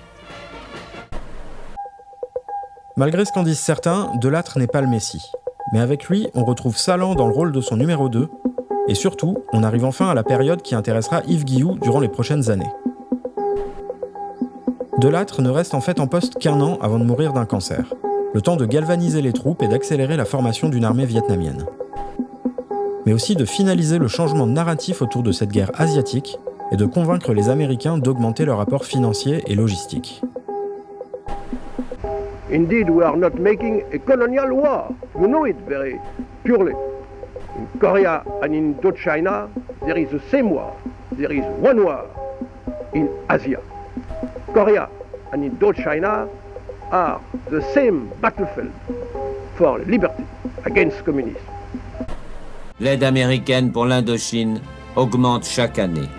Malgré ce qu'en disent certains, De Lattre n'est pas le Messie. Mais avec lui, on retrouve Salan dans le rôle de son numéro 2, et surtout, on arrive enfin à la période qui intéressera Yves Guilloux durant les prochaines années. De Lattre ne reste en fait en poste qu'1 an avant de mourir d'un cancer. Le temps de galvaniser les troupes et d'accélérer la formation d'une armée vietnamienne. Mais aussi de finaliser le changement de narratif autour de cette guerre asiatique et de convaincre les Américains d'augmenter leur apport financier et logistique. Indeed, we are not making a colonial war. You know it very purely. In Korea and in Indochina, there is the same war. There is one war in Asia. Korea and Indochina are the same battlefield for liberty against communism. L'aide américaine pour l'Indochine augmente chaque année.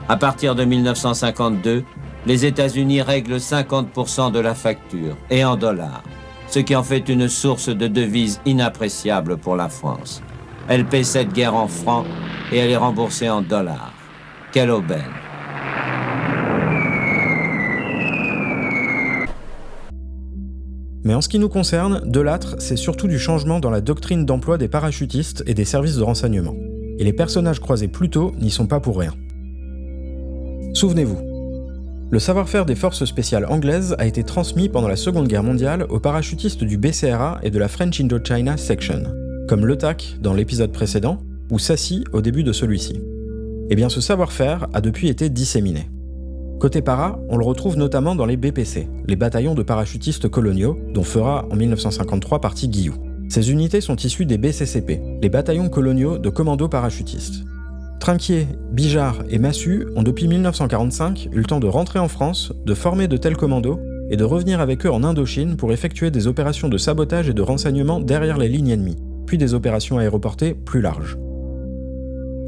À partir de 1952, les États-Unis règlent 50% de la facture, et en dollars, ce qui en fait une source de devises inappréciable pour la France. Elle paie cette guerre en francs et elle est remboursée en dollars. Quelle aubaine! Mais en ce qui nous concerne, Delattre, c'est surtout du changement dans la doctrine d'emploi des parachutistes et des services de renseignement. Et les personnages croisés plus tôt n'y sont pas pour rien. Souvenez-vous, le savoir-faire des forces spéciales anglaises a été transmis pendant la Seconde Guerre mondiale aux parachutistes du BCRA et de la French Indochina Section, comme Le TAC dans l'épisode précédent, ou SASI au début de celui-ci. Eh bien ce savoir-faire a depuis été disséminé. Côté para, on le retrouve notamment dans les BPC, les bataillons de parachutistes coloniaux, dont fera en 1953 partie Guillou. Ces unités sont issues des BCCP, les bataillons coloniaux de commandos parachutistes. Trinquier, Bijard et Massu ont depuis 1945 eu le temps de rentrer en France, de former de tels commandos et de revenir avec eux en Indochine pour effectuer des opérations de sabotage et de renseignement derrière les lignes ennemies, puis des opérations aéroportées plus larges.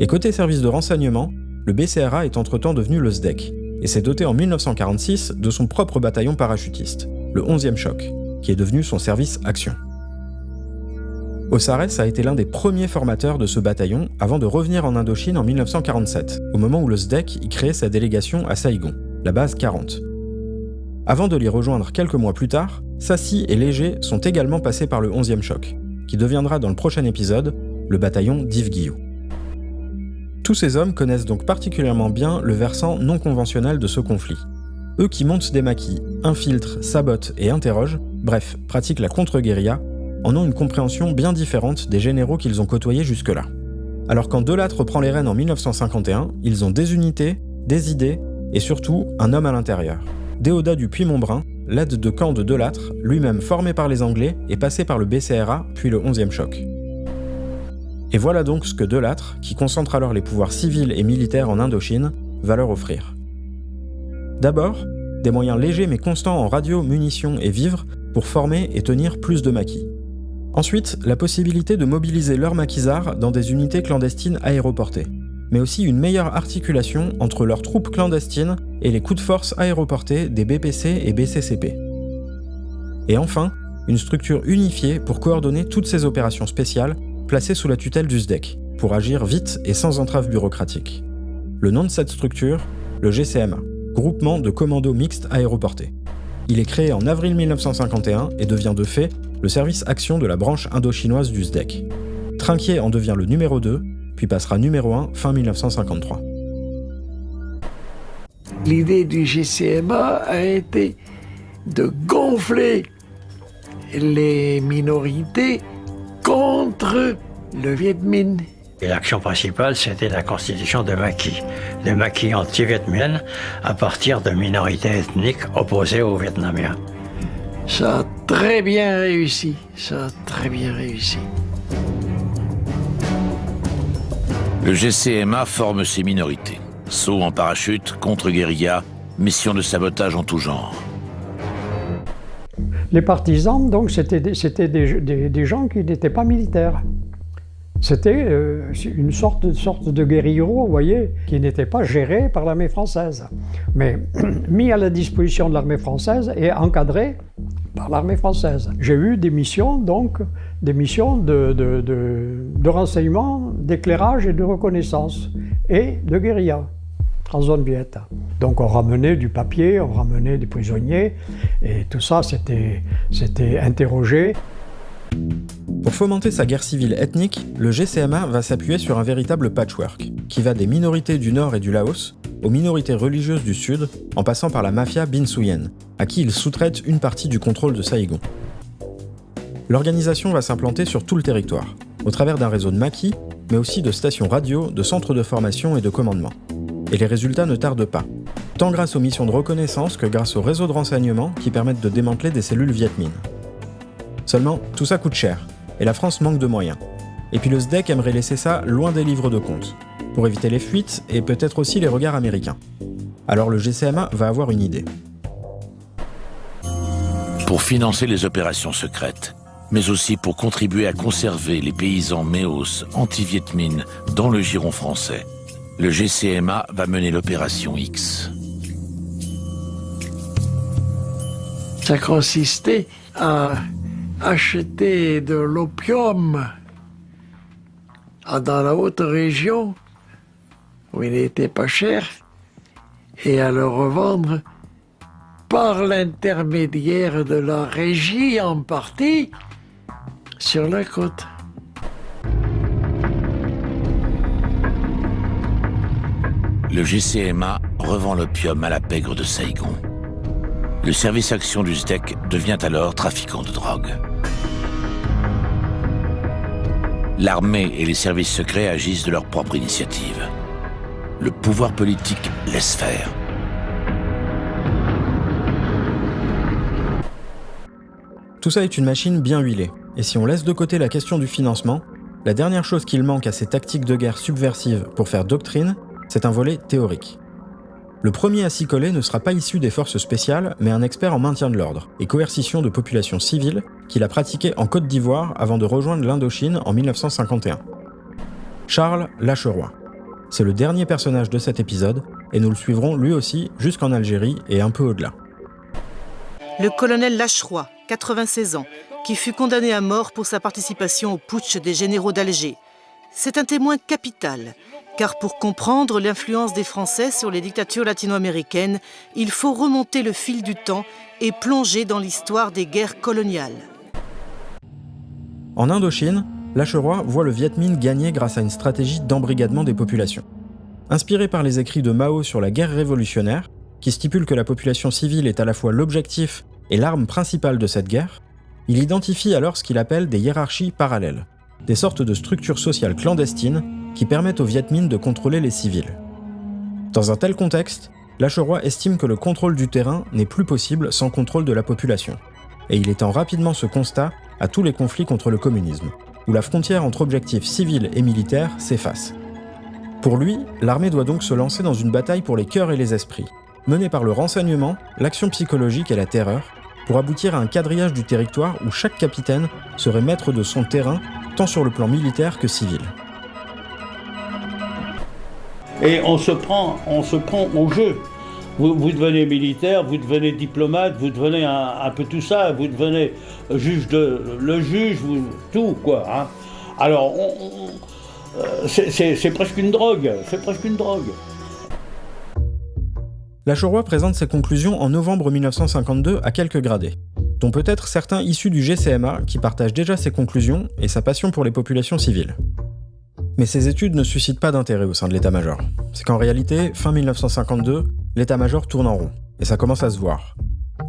Et côté service de renseignement, le BCRA est entre-temps devenu le SDEC, et s'est doté en 1946 de son propre bataillon parachutiste, le 11e Choc, qui est devenu son service action. Ossares a été l'un des premiers formateurs de ce bataillon avant de revenir en Indochine en 1947, au moment où le SDEC y créait sa délégation à Saïgon, la base 40. Avant de l'y rejoindre quelques mois plus tard, Sassy et Léger sont également passés par le 11e Choc, qui deviendra dans le prochain épisode le bataillon d'Yves Guillou. Tous ces hommes connaissent donc particulièrement bien le versant non conventionnel de ce conflit. Eux qui montent des maquis, infiltrent, sabotent et interrogent, bref, pratiquent la contre-guérilla, en ont une compréhension bien différente des généraux qu'ils ont côtoyés jusque-là. Alors quand Delattre reprend les rênes en 1951, ils ont des unités, des idées et surtout un homme à l'intérieur. Déodat du Puy-Montbrun, l'aide de camp de Delattre, lui-même formé par les Anglais et passé par le BCRA puis le 11e Choc. Et voilà donc ce que Delattre, qui concentre alors les pouvoirs civils et militaires en Indochine, va leur offrir. D'abord, des moyens légers mais constants en radio, munitions et vivres pour former et tenir plus de maquis. Ensuite, la possibilité de mobiliser leurs maquisards dans des unités clandestines aéroportées, mais aussi une meilleure articulation entre leurs troupes clandestines et les coups de force aéroportés des BPC et BCCP. Et enfin, une structure unifiée pour coordonner toutes ces opérations spéciales placées sous la tutelle du SDEC, pour agir vite et sans entrave bureaucratique. Le nom de cette structure, le GCMA, Groupement de Commandos Mixtes Aéroportés. Il est créé en avril 1951 et devient de fait le service action de la branche indo-chinoise du SDEC. Trinquier en devient le numéro 2, puis passera numéro 1 fin 1953. L'idée du GCMA a été de gonfler les minorités contre le Viet Minh. Et l'action principale, c'était la constitution de maquis. Des maquis anti-vietminhs à partir de minorités ethniques opposées aux Vietnamiens. Ça a très bien réussi. Ça a très bien réussi. Le GCMA forme ces minorités. Saut en parachute, contre-guérilla, mission de sabotage en tout genre. Les partisans, donc, c'était des gens qui n'étaient pas militaires. C'était une sorte de guérilleros, vous voyez, qui n'était pas géré par l'armée française, mais mis à la disposition de l'armée française et encadré par l'armée française. J'ai eu des missions, donc, des missions de renseignement, d'éclairage et de reconnaissance, et de guérilla en zone viette. Donc on ramenait du papier, on ramenait des prisonniers, et tout ça c'était interrogé. Pour fomenter sa guerre civile ethnique, le GCMA va s'appuyer sur un véritable patchwork, qui va des minorités du Nord et du Laos aux minorités religieuses du Sud, en passant par la mafia Bin Suyen, à qui il sous-traite une partie du contrôle de Saïgon. L'organisation va s'implanter sur tout le territoire, au travers d'un réseau de maquis, mais aussi de stations radio, de centres de formation et de commandement. Et les résultats ne tardent pas, tant grâce aux missions de reconnaissance que grâce aux réseaux de renseignement qui permettent de démanteler des cellules Viet Minh. Seulement, tout ça coûte cher, et la France manque de moyens. Et puis le SDEC aimerait laisser ça loin des livres de comptes, pour éviter les fuites et peut-être aussi les regards américains. Alors le GCMA va avoir une idée. Pour financer les opérations secrètes, mais aussi pour contribuer à conserver les paysans méos anti-Viet Minh dans le giron français, le GCMA va mener l'opération X. Ça consistait à acheter de l'opium dans la haute région, où il n'était pas cher, et à le revendre par l'intermédiaire de la régie en partie sur la côte. Le GCMA revend l'opium à la pègre de Saigon. Le service action du SDEC devient alors trafiquant de drogue. L'armée et les services secrets agissent de leur propre initiative. Le pouvoir politique laisse faire. Tout ça est une machine bien huilée, et si on laisse de côté la question du financement, la dernière chose qu'il manque à ces tactiques de guerre subversives pour faire doctrine, c'est un volet théorique. Le premier à s'y coller ne sera pas issu des forces spéciales, mais un expert en maintien de l'ordre et coercition de populations civiles qu'il a pratiqué en Côte d'Ivoire avant de rejoindre l'Indochine en 1951. Charles Lacheroy. C'est le dernier personnage de cet épisode, et nous le suivrons lui aussi jusqu'en Algérie et un peu au-delà. Le colonel Lacheroy, 96 ans, qui fut condamné à mort pour sa participation au putsch des généraux d'Alger. C'est un témoin capital, car pour comprendre l'influence des Français sur les dictatures latino-américaines, il faut remonter le fil du temps et plonger dans l'histoire des guerres coloniales. En Indochine, Lacheroy voit le Viet Minh gagner grâce à une stratégie d'embrigadement des populations. Inspiré par les écrits de Mao sur la guerre révolutionnaire, qui stipule que la population civile est à la fois l'objectif et l'arme principale de cette guerre, il identifie alors ce qu'il appelle des hiérarchies parallèles, des sortes de structures sociales clandestines qui permettent aux Viet Minh de contrôler les civils. Dans un tel contexte, Lacheroy estime que le contrôle du terrain n'est plus possible sans contrôle de la population, et il étend rapidement ce constat à tous les conflits contre le communisme, où la frontière entre objectifs civils et militaires s'efface. Pour lui, l'armée doit donc se lancer dans une bataille pour les cœurs et les esprits, menée par le renseignement, l'action psychologique et la terreur, pour aboutir à un quadrillage du territoire où chaque capitaine serait maître de son terrain, tant sur le plan militaire que civil. Et on se prend au jeu. Vous devenez militaire, vous devenez diplomate, vous devenez un peu tout ça, vous devenez le juge, tout quoi. Hein. Alors, c'est presque une drogue, Lacheroy présente ses conclusions en novembre 1952 à quelques gradés, dont peut-être certains issus du GCMA qui partagent déjà ses conclusions et sa passion pour les populations civiles. Mais ces études ne suscitent pas d'intérêt au sein de l'état-major. C'est qu'en réalité, fin 1952, l'état-major tourne en rond, et ça commence à se voir.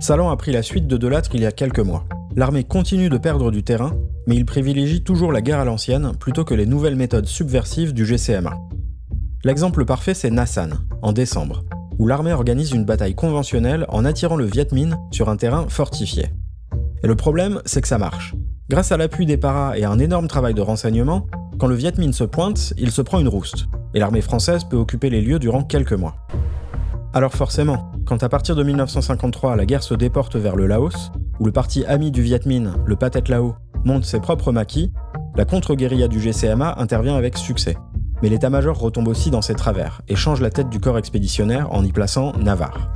Salan a pris la suite de Delattre il y a quelques mois. L'armée continue de perdre du terrain, mais il privilégie toujours la guerre à l'ancienne plutôt que les nouvelles méthodes subversives du GCMA. L'exemple parfait, c'est Nha San, en décembre, où l'armée organise une bataille conventionnelle en attirant le Viet Minh sur un terrain fortifié. Et le problème, c'est que ça marche. Grâce à l'appui des paras et à un énorme travail de renseignement, quand le Viet Minh se pointe, il se prend une rouste, et l'armée française peut occuper les lieux durant quelques mois. Alors forcément, quand à partir de 1953 la guerre se déporte vers le Laos, où le parti ami du Viet Minh, le Pathet Lao, monte ses propres maquis, la contre-guérilla du GCMA intervient avec succès. Mais l'état-major retombe aussi dans ses travers et change la tête du corps expéditionnaire en y plaçant Navarre,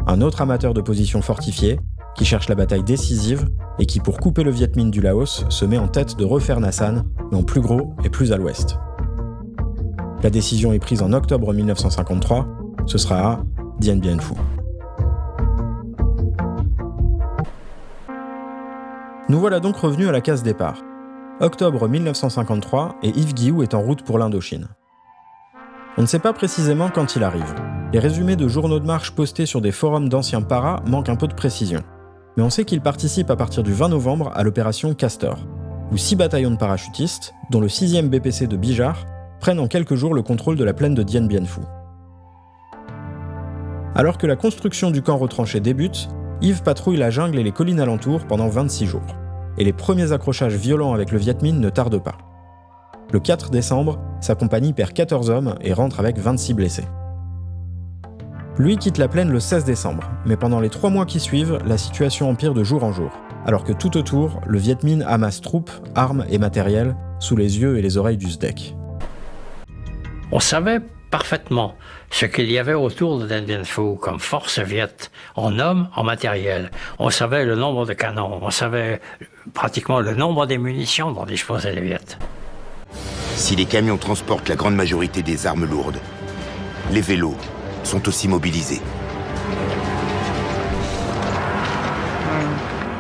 un autre amateur de positions fortifiées, qui cherche la bataille décisive et qui, pour couper le Viet Minh du Laos, se met en tête de refaire Nha San, mais en plus gros et plus à l'ouest. La décision est prise en octobre 1953, ce sera à Dien Bien Phu. Nous voilà donc revenus à la case départ. Octobre 1953 et Yves Guilloux est en route pour l'Indochine. On ne sait pas précisément quand il arrive. Les résumés de journaux de marche postés sur des forums d'anciens paras manquent un peu de précision. Mais on sait qu'il participe à partir du 20 novembre à l'opération Castor, où 6 bataillons de parachutistes, dont le 6e BPC de Bijar, prennent en quelques jours le contrôle de la plaine de Dien Bien Phu. Alors que la construction du camp retranché débute, Yves patrouille la jungle et les collines alentours pendant 26 jours. Et les premiers accrochages violents avec le Viet Minh ne tardent pas. Le 4 décembre, sa compagnie perd 14 hommes et rentre avec 26 blessés. Lui quitte la plaine le 16 décembre, mais pendant les 3 mois qui suivent, la situation empire de jour en jour, alors que tout autour, le Viet Minh amasse troupes, armes et matériel sous les yeux et les oreilles du SDEC. On savait parfaitement ce qu'il y avait autour de Dien Bien Phu comme force viette, en hommes, en matériel. On savait le nombre de canons, on savait pratiquement le nombre des munitions dont disposaient les Viettes. Si les camions transportent la grande majorité des armes lourdes, les vélos sont aussi mobilisés.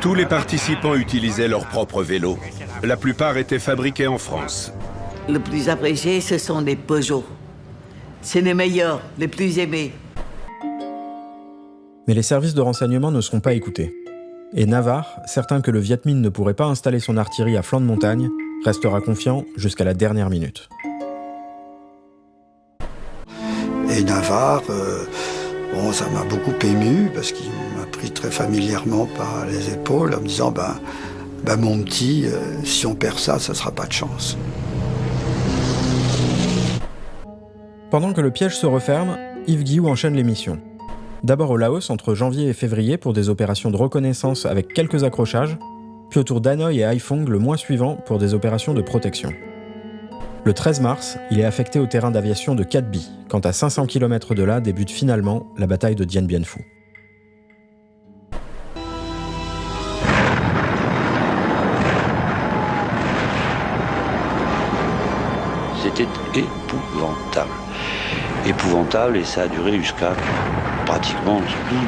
Tous les participants utilisaient leurs propres vélos. La plupart étaient fabriqués en France. Le plus apprécié, ce sont les Peugeot. C'est les meilleurs, les plus aimés. Mais les services de renseignement ne seront pas écoutés. Et Navarre, certain que le Viet Minh ne pourrait pas installer son artillerie à flanc de montagne, restera confiant jusqu'à la dernière minute. Et Navarre, ça m'a beaucoup ému parce qu'il m'a pris très familièrement par les épaules en me disant mon petit, si on perd ça sera pas de chance. Pendant que le piège se referme, Yves Guilloux enchaîne les missions. D'abord au Laos entre janvier et février pour des opérations de reconnaissance avec quelques accrochages, puis autour d'Hanoï et Haiphong le mois suivant pour des opérations de protection. Le 13 mars, il est affecté au terrain d'aviation de Cát Bi, quand à 500 km de là débute finalement la bataille de Dien Bien Phu. C'était épouvantable. Épouvantable, et ça a duré jusqu'à pratiquement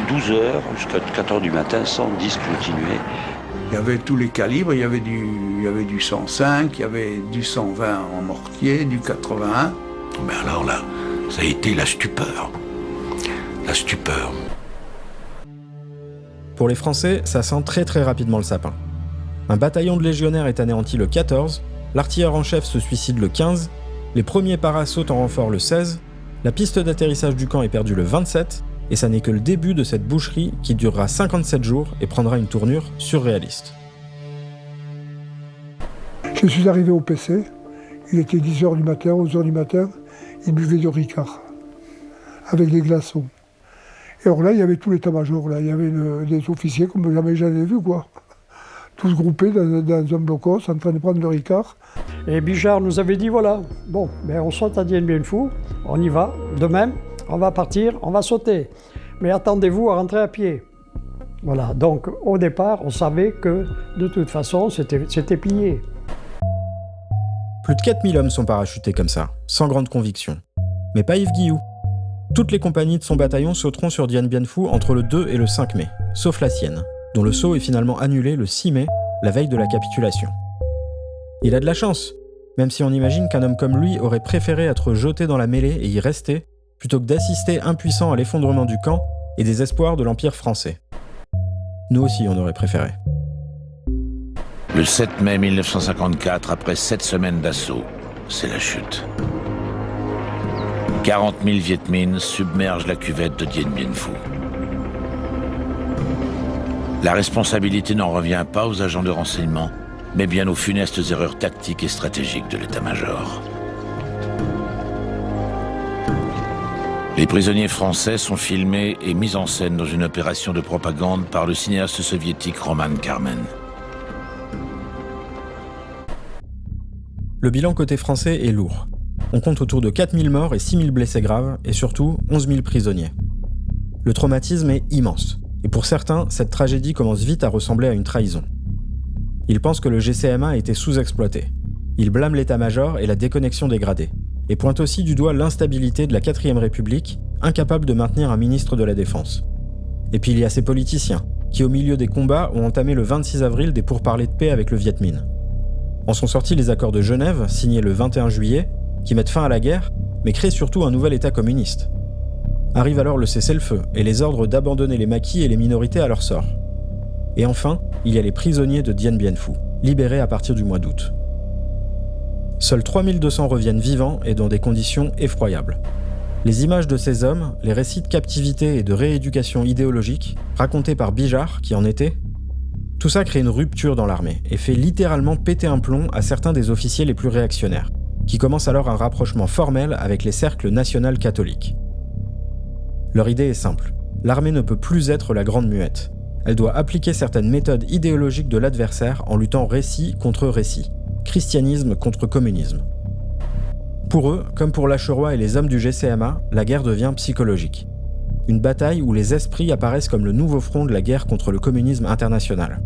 12 heures, jusqu'à 4 heures du matin, sans disque continuer. Il y avait tous les calibres, il y avait du 105, il y avait du 120 en mortier, du 81. Mais alors là, ça a été la stupeur. La stupeur. Pour les Français, ça sent très très rapidement le sapin. Un bataillon de légionnaires est anéanti le 14, l'artilleur en chef se suicide le 15, les premiers paras sautent en renfort le 16, la piste d'atterrissage du camp est perdue le 27, et ça n'est que le début de cette boucherie qui durera 57 jours et prendra une tournure surréaliste. Je suis arrivé au PC, il était 10h du matin, 11h du matin, il buvait du Ricard, avec des glaçons. Et alors là, il y avait tout l'état-major, là, il y avait des officiers comme jamais j'en ai vu, quoi. Tous groupés dans un blocos, en train de prendre le Ricard. Et Bijard nous avait dit, voilà, bon, on saute à Dien Bien Phu, on y va, demain, on va partir, on va sauter. Mais attendez-vous à rentrer à pied. Voilà, donc au départ, on savait que de toute façon, c'était plié. Plus de 4000 hommes sont parachutés comme ça, sans grande conviction. Mais pas Yves Guilloux. Toutes les compagnies de son bataillon sauteront sur Dien Bien Phu entre le 2 et le 5 mai, sauf la sienne, dont le saut est finalement annulé le 6 mai, la veille de la capitulation. Il a de la chance, même si on imagine qu'un homme comme lui aurait préféré être jeté dans la mêlée et y rester, plutôt que d'assister impuissant à l'effondrement du camp et des espoirs de l'Empire français. Nous aussi, on aurait préféré. Le 7 mai 1954, après 7 semaines d'assaut, c'est la chute. 40 000 Viet Minh submergent la cuvette de Dien Bien Phu. La responsabilité n'en revient pas aux agents de renseignement, mais bien aux funestes erreurs tactiques et stratégiques de l'état-major. Les prisonniers français sont filmés et mis en scène dans une opération de propagande par le cinéaste soviétique Roman Karmen. Le bilan côté français est lourd. On compte autour de 4000 morts et 6000 blessés graves, et surtout 11 000 prisonniers. Le traumatisme est immense, et pour certains, cette tragédie commence vite à ressembler à une trahison. Ils pensent que le GCMA a été sous-exploité. Ils blâment l'état-major et la déconnexion des gradés, et pointent aussi du doigt l'instabilité de la 4ème République, incapable de maintenir un ministre de la Défense. Et puis il y a ces politiciens, qui au milieu des combats ont entamé le 26 avril des pourparlers de paix avec le Viet Minh. En sont sortis les accords de Genève, signés le 21 juillet, qui mettent fin à la guerre, mais créent surtout un nouvel État communiste. Arrive alors le cessez-le-feu et les ordres d'abandonner les maquis et les minorités à leur sort. Et enfin, il y a les prisonniers de Dien Bien Phu, libérés à partir du mois d'août. Seuls 3200 reviennent vivants et dans des conditions effroyables. Les images de ces hommes, les récits de captivité et de rééducation idéologique, racontés par Bijard, qui en était, tout ça crée une rupture dans l'armée et fait littéralement péter un plomb à certains des officiers les plus réactionnaires, qui commencent alors un rapprochement formel avec les cercles national-catholiques. Leur idée est simple, l'armée ne peut plus être la grande muette. Elle doit appliquer certaines méthodes idéologiques de l'adversaire en luttant récit contre récit, christianisme contre communisme. Pour eux, comme pour Lacheroy et les hommes du GCMA, la guerre devient psychologique. Une bataille où les esprits apparaissent comme le nouveau front de la guerre contre le communisme international.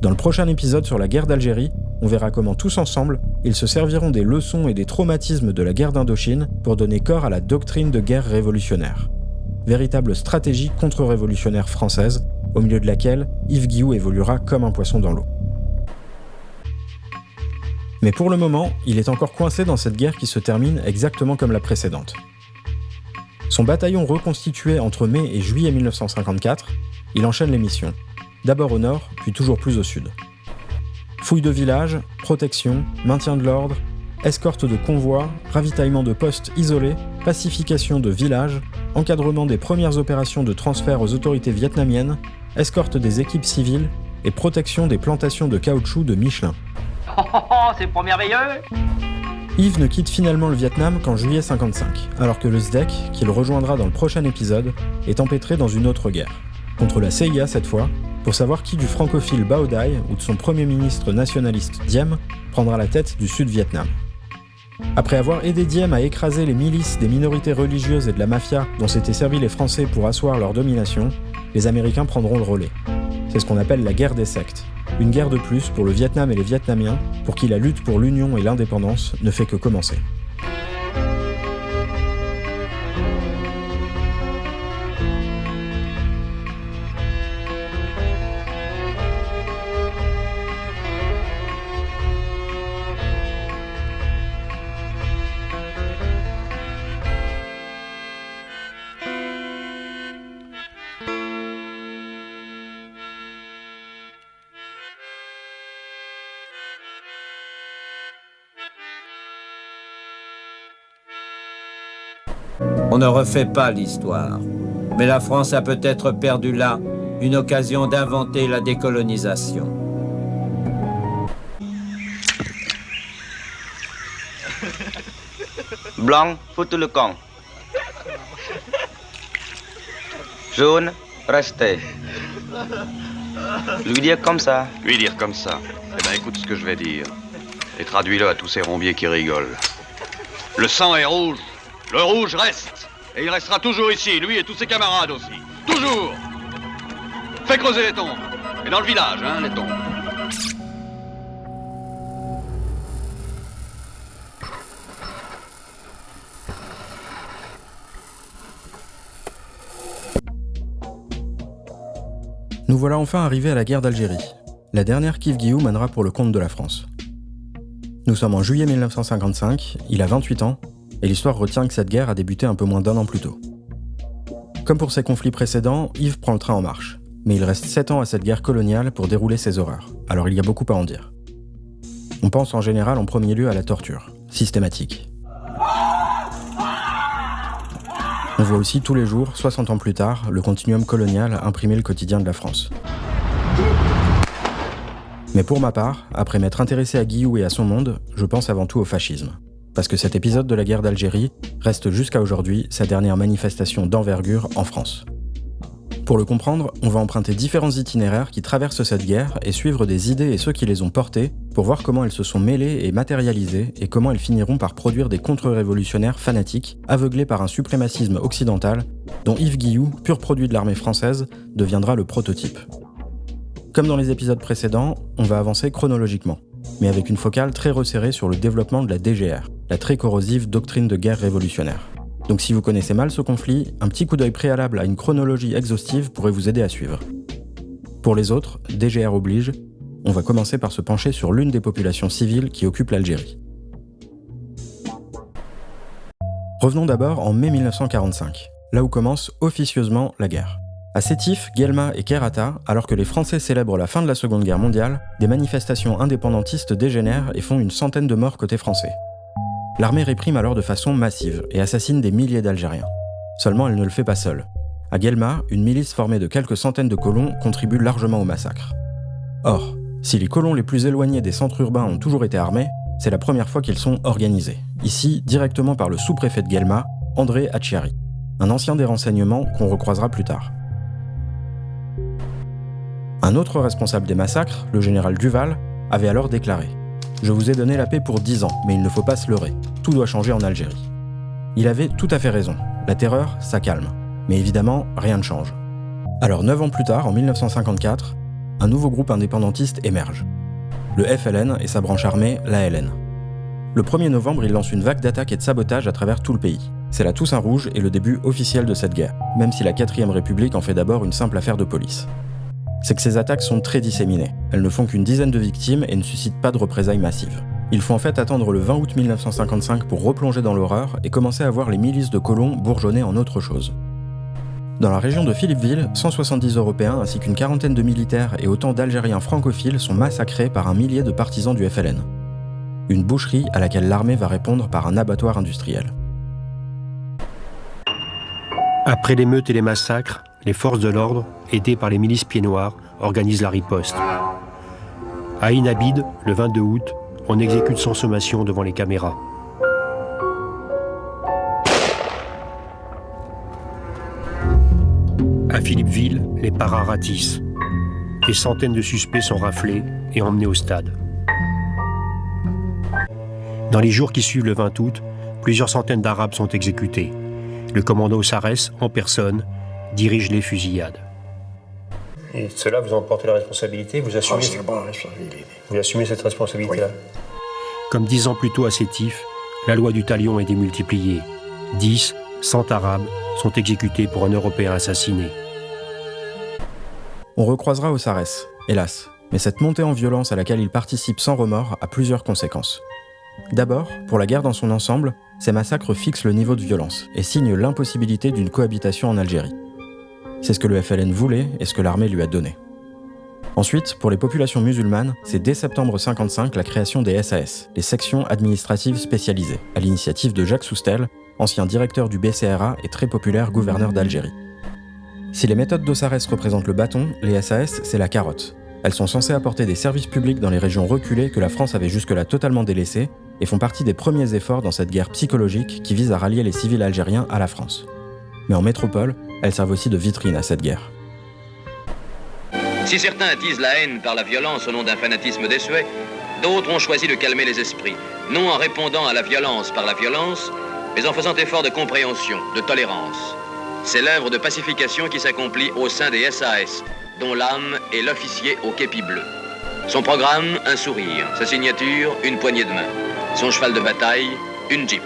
Dans le prochain épisode sur la guerre d'Algérie, on verra comment tous ensemble, ils se serviront des leçons et des traumatismes de la guerre d'Indochine pour donner corps à la doctrine de guerre révolutionnaire. Véritable stratégie contre-révolutionnaire française, au milieu de laquelle Yves Guilloux évoluera comme un poisson dans l'eau. Mais pour le moment, il est encore coincé dans cette guerre qui se termine exactement comme la précédente. Son bataillon reconstitué entre mai et juillet 1954, il enchaîne les missions, d'abord au nord, puis toujours plus au sud. Fouille de villages, protection, maintien de l'ordre, escorte de convois, ravitaillement de postes isolés, pacification de villages, encadrement des premières opérations de transfert aux autorités vietnamiennes, escorte des équipes civiles et protection des plantations de caoutchouc de Michelin. C'est pas merveilleux! Yves ne quitte finalement le Vietnam qu'en juillet 55, alors que le SDEC, qui le rejoindra dans le prochain épisode, est empêtré dans une autre guerre. Contre la CIA cette fois, pour savoir qui du francophile Bao Dai ou de son premier ministre nationaliste Diem prendra la tête du Sud-Vietnam. Après avoir aidé Diem à écraser les milices des minorités religieuses et de la mafia dont s'étaient servis les Français pour asseoir leur domination, les Américains prendront le relais. C'est ce qu'on appelle la guerre des sectes. Une guerre de plus pour le Vietnam et les Vietnamiens, pour qui la lutte pour l'union et l'indépendance ne fait que commencer. On ne refait pas l'histoire, mais la France a peut-être perdu là une occasion d'inventer la décolonisation. Blanc, foutez le camp. Jaune, restez. Lui dire comme ça. Lui dire comme ça. Eh ben écoute ce que je vais dire. Et traduis-le à tous ces rombiers qui rigolent. Le sang est rouge. Le rouge reste. Et il restera toujours ici, lui et tous ses camarades aussi. Toujours. Fais creuser les tombes. Et dans le village, hein, les tombes. Nous voilà enfin arrivés à la guerre d'Algérie, la dernière qu'Yves Guilloux mènera pour le compte de la France. Nous sommes en juillet 1955, il a 28 ans, et l'histoire retient que cette guerre a débuté un peu moins d'1 an plus tôt. Comme pour ses conflits précédents, Yves prend le train en marche, mais il reste 7 ans à cette guerre coloniale pour dérouler ses horreurs, alors il y a beaucoup à en dire. On pense en général en premier lieu à la torture, systématique. On voit aussi tous les jours, 60 ans plus tard, le continuum colonial imprimer le quotidien de la France. Mais pour ma part, après m'être intéressé à Guilloux et à son monde, je pense avant tout au fascisme. Parce que cet épisode de la guerre d'Algérie reste jusqu'à aujourd'hui sa dernière manifestation d'envergure en France. Pour le comprendre, on va emprunter différents itinéraires qui traversent cette guerre et suivre des idées et ceux qui les ont portées pour voir comment elles se sont mêlées et matérialisées et comment elles finiront par produire des contre-révolutionnaires fanatiques aveuglés par un suprémacisme occidental dont Yves Guilloux, pur produit de l'armée française, deviendra le prototype. Comme dans les épisodes précédents, on va avancer chronologiquement, mais avec une focale très resserrée sur le développement de la DGR, la très corrosive doctrine de guerre révolutionnaire. Donc si vous connaissez mal ce conflit, un petit coup d'œil préalable à une chronologie exhaustive pourrait vous aider à suivre. Pour les autres, DGR oblige, on va commencer par se pencher sur l'une des populations civiles qui occupent l'Algérie. Revenons d'abord en mai 1945, là où commence officieusement la guerre. À Sétif, Guelma et Kherrata, alors que les Français célèbrent la fin de la Seconde Guerre mondiale, des manifestations indépendantistes dégénèrent et font une centaine de morts côté français. L'armée réprime alors de façon massive et assassine des milliers d'Algériens. Seulement, elle ne le fait pas seule. À Guelma, une milice formée de quelques centaines de colons contribue largement au massacre. Or, si les colons les plus éloignés des centres urbains ont toujours été armés, c'est la première fois qu'ils sont organisés. Ici, directement par le sous-préfet de Guelma, André Hachiari, un ancien des renseignements qu'on recroisera plus tard. Un autre responsable des massacres, le général Duval, avait alors déclaré « Je vous ai donné la paix pour 10 ans, mais il ne faut pas se leurrer. Tout doit changer en Algérie. » Il avait tout à fait raison. La terreur, ça calme. Mais évidemment, rien ne change. Alors 9 ans plus tard, en 1954, un nouveau groupe indépendantiste émerge. le FLN et sa branche armée, l'ALN. Le 1er novembre, il lance une vague d'attaques et de sabotage à travers tout le pays. C'est la Toussaint Rouge et le début officiel de cette guerre, même si la 4e République en fait d'abord une simple affaire de police. C'est que ces attaques sont très disséminées. Elles ne font qu'une dizaine de victimes et ne suscitent pas de représailles massives. Il faut en fait attendre le 20 août 1955 pour replonger dans l'horreur et commencer à voir les milices de colons bourgeonner en autre chose. Dans la région de Philippeville, 170 Européens ainsi qu'une quarantaine de militaires et autant d'Algériens francophiles sont massacrés par un millier de partisans du FLN. Une boucherie à laquelle l'armée va répondre par un abattoir industriel. Après l'émeute et les massacres, les forces de l'ordre, aidées par les milices pieds noirs, organisent la riposte. À Ain Abid, le 22 août, on exécute sans sommation devant les caméras. À Philippeville, les paras ratissent. Des centaines de suspects sont raflés et emmenés au stade. Dans les jours qui suivent le 20 août, plusieurs centaines d'Arabes sont exécutés. Le commando Sarès, en personne, dirige les fusillades. Et cela, vous en portez la responsabilité, vous assumez, vous assumez cette responsabilité-là. Oui. Comme 10 ans plus tôt à Sétif, la loi du talion est démultipliée. 10, 100 Arabes sont exécutés pour un Européen assassiné. On recroisera au Sarès, hélas, mais cette montée en violence à laquelle il participe sans remords a plusieurs conséquences. D'abord, pour la guerre dans son ensemble, ces massacres fixent le niveau de violence et signent l'impossibilité d'une cohabitation en Algérie. C'est ce que le FLN voulait et ce que l'armée lui a donné. Ensuite, pour les populations musulmanes, c'est dès septembre 1955 la création des SAS, les sections administratives spécialisées, à l'initiative de Jacques Soustel, ancien directeur du BCRA et très populaire gouverneur d'Algérie. Si les méthodes d'Osarès représentent le bâton, les SAS, c'est la carotte. Elles sont censées apporter des services publics dans les régions reculées que la France avait jusque-là totalement délaissées et font partie des premiers efforts dans cette guerre psychologique qui vise à rallier les civils algériens à la France. Mais en métropole, elles servent aussi de vitrine à cette guerre. Si certains attisent la haine par la violence au nom d'un fanatisme désuet, d'autres ont choisi de calmer les esprits, non en répondant à la violence par la violence, mais en faisant effort de compréhension, de tolérance. C'est l'œuvre de pacification qui s'accomplit au sein des SAS, dont l'âme est l'officier au képi bleu. Son programme, un sourire. Sa signature, une poignée de main. Son cheval de bataille, une Jeep.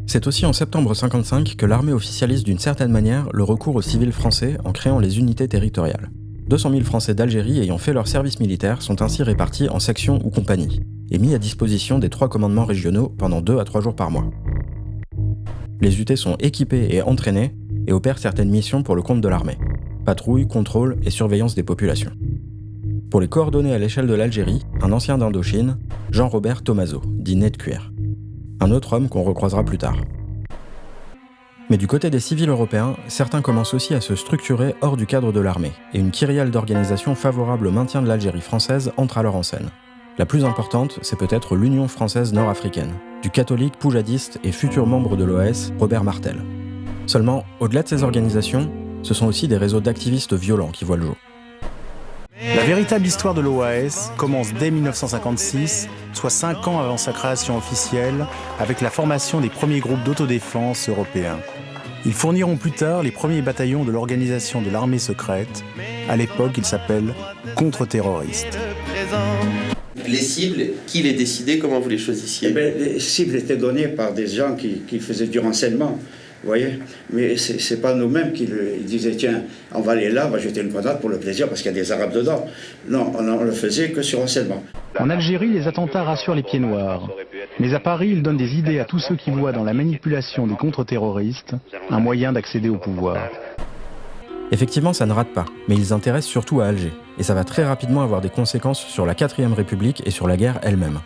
C'est aussi en septembre 1955 que l'armée officialise d'une certaine manière le recours aux civils français en créant les unités territoriales. 200 000 Français d'Algérie ayant fait leur service militaire sont ainsi répartis en sections ou compagnies et mis à disposition des 3 commandements régionaux pendant 2 à 3 jours par mois. Les UT sont équipés et entraînés et opèrent certaines missions pour le compte de l'armée. Patrouille, contrôle et surveillance des populations. Pour les coordonner à l'échelle de l'Algérie, un ancien d'Indochine, Jean-Robert Thomazeau, dit Nez de Cuir. Un autre homme qu'on recroisera plus tard. Mais du côté des civils européens, certains commencent aussi à se structurer hors du cadre de l'armée, et une kyrielle d'organisations favorables au maintien de l'Algérie française entre alors en scène. La plus importante, c'est peut-être l'Union française nord-africaine, du catholique poujadiste et futur membre de l'OAS, Robert Martel. Seulement, au-delà de ces organisations, ce sont aussi des réseaux d'activistes violents qui voient le jour. La véritable histoire de l'OAS commence dès 1956, soit 5 ans avant sa création officielle, avec la formation des premiers groupes d'autodéfense européens. Ils fourniront plus tard les premiers bataillons de l'organisation de l'armée secrète. À l'époque, ils s'appellent contre-terroristes. Les cibles, qui les décidait, comment vous les choisissiez? Les cibles étaient données par des gens qui faisaient du renseignement. Vous voyez, mais c'est pas nous-mêmes qui disaient tiens, on va aller là, on va jeter une grenade pour le plaisir parce qu'il y a des Arabes dedans. Non, on le faisait que sur renseignement. En Algérie, les attentats rassurent les pieds noirs. Mais à Paris, ils donnent des idées à tous ceux qui voient dans la manipulation des contre-terroristes un moyen d'accéder au pouvoir. Effectivement, ça ne rate pas, mais ils intéressent surtout à Alger. Et ça va très rapidement avoir des conséquences sur la 4e République et sur la guerre elle-même.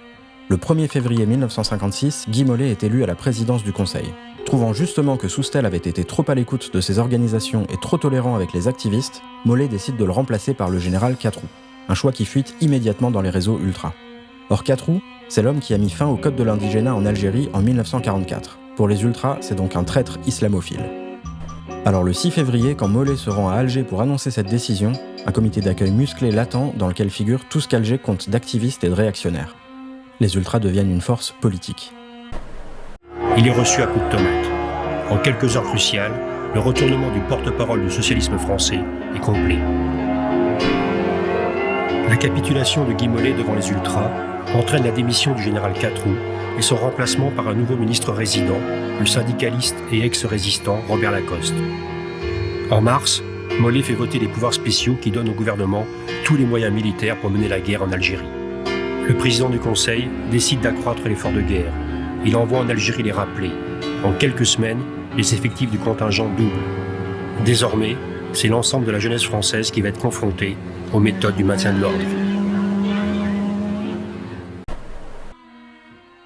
Le 1er février 1956, Guy Mollet est élu à la présidence du Conseil. Trouvant justement que Soustel avait été trop à l'écoute de ces organisations et trop tolérant avec les activistes, Mollet décide de le remplacer par le général Quatroux, un choix qui fuite immédiatement dans les réseaux ultras. Or Quatroux, c'est l'homme qui a mis fin au code de l'indigénat en Algérie en 1944. Pour les ultras, c'est donc un traître islamophile. Alors le 6 février, quand Mollet se rend à Alger pour annoncer cette décision, un comité d'accueil musclé l'attend dans lequel figure tout ce qu'Alger compte d'activistes et de réactionnaires. Les ultras deviennent une force politique. Il est reçu à coups de tomate. En quelques heures cruciales, le retournement du porte-parole du socialisme français est complet. La capitulation de Guy Mollet devant les ultras entraîne la démission du général Catroux et son remplacement par un nouveau ministre résident, le syndicaliste et ex-résistant Robert Lacoste. En mars, Mollet fait voter les pouvoirs spéciaux qui donnent au gouvernement tous les moyens militaires pour mener la guerre en Algérie. Le président du Conseil décide d'accroître l'effort de guerre. Il envoie en Algérie les rappelés. En quelques semaines, les effectifs du contingent doublent. Désormais, c'est l'ensemble de la jeunesse française qui va être confrontée aux méthodes du maintien de l'ordre.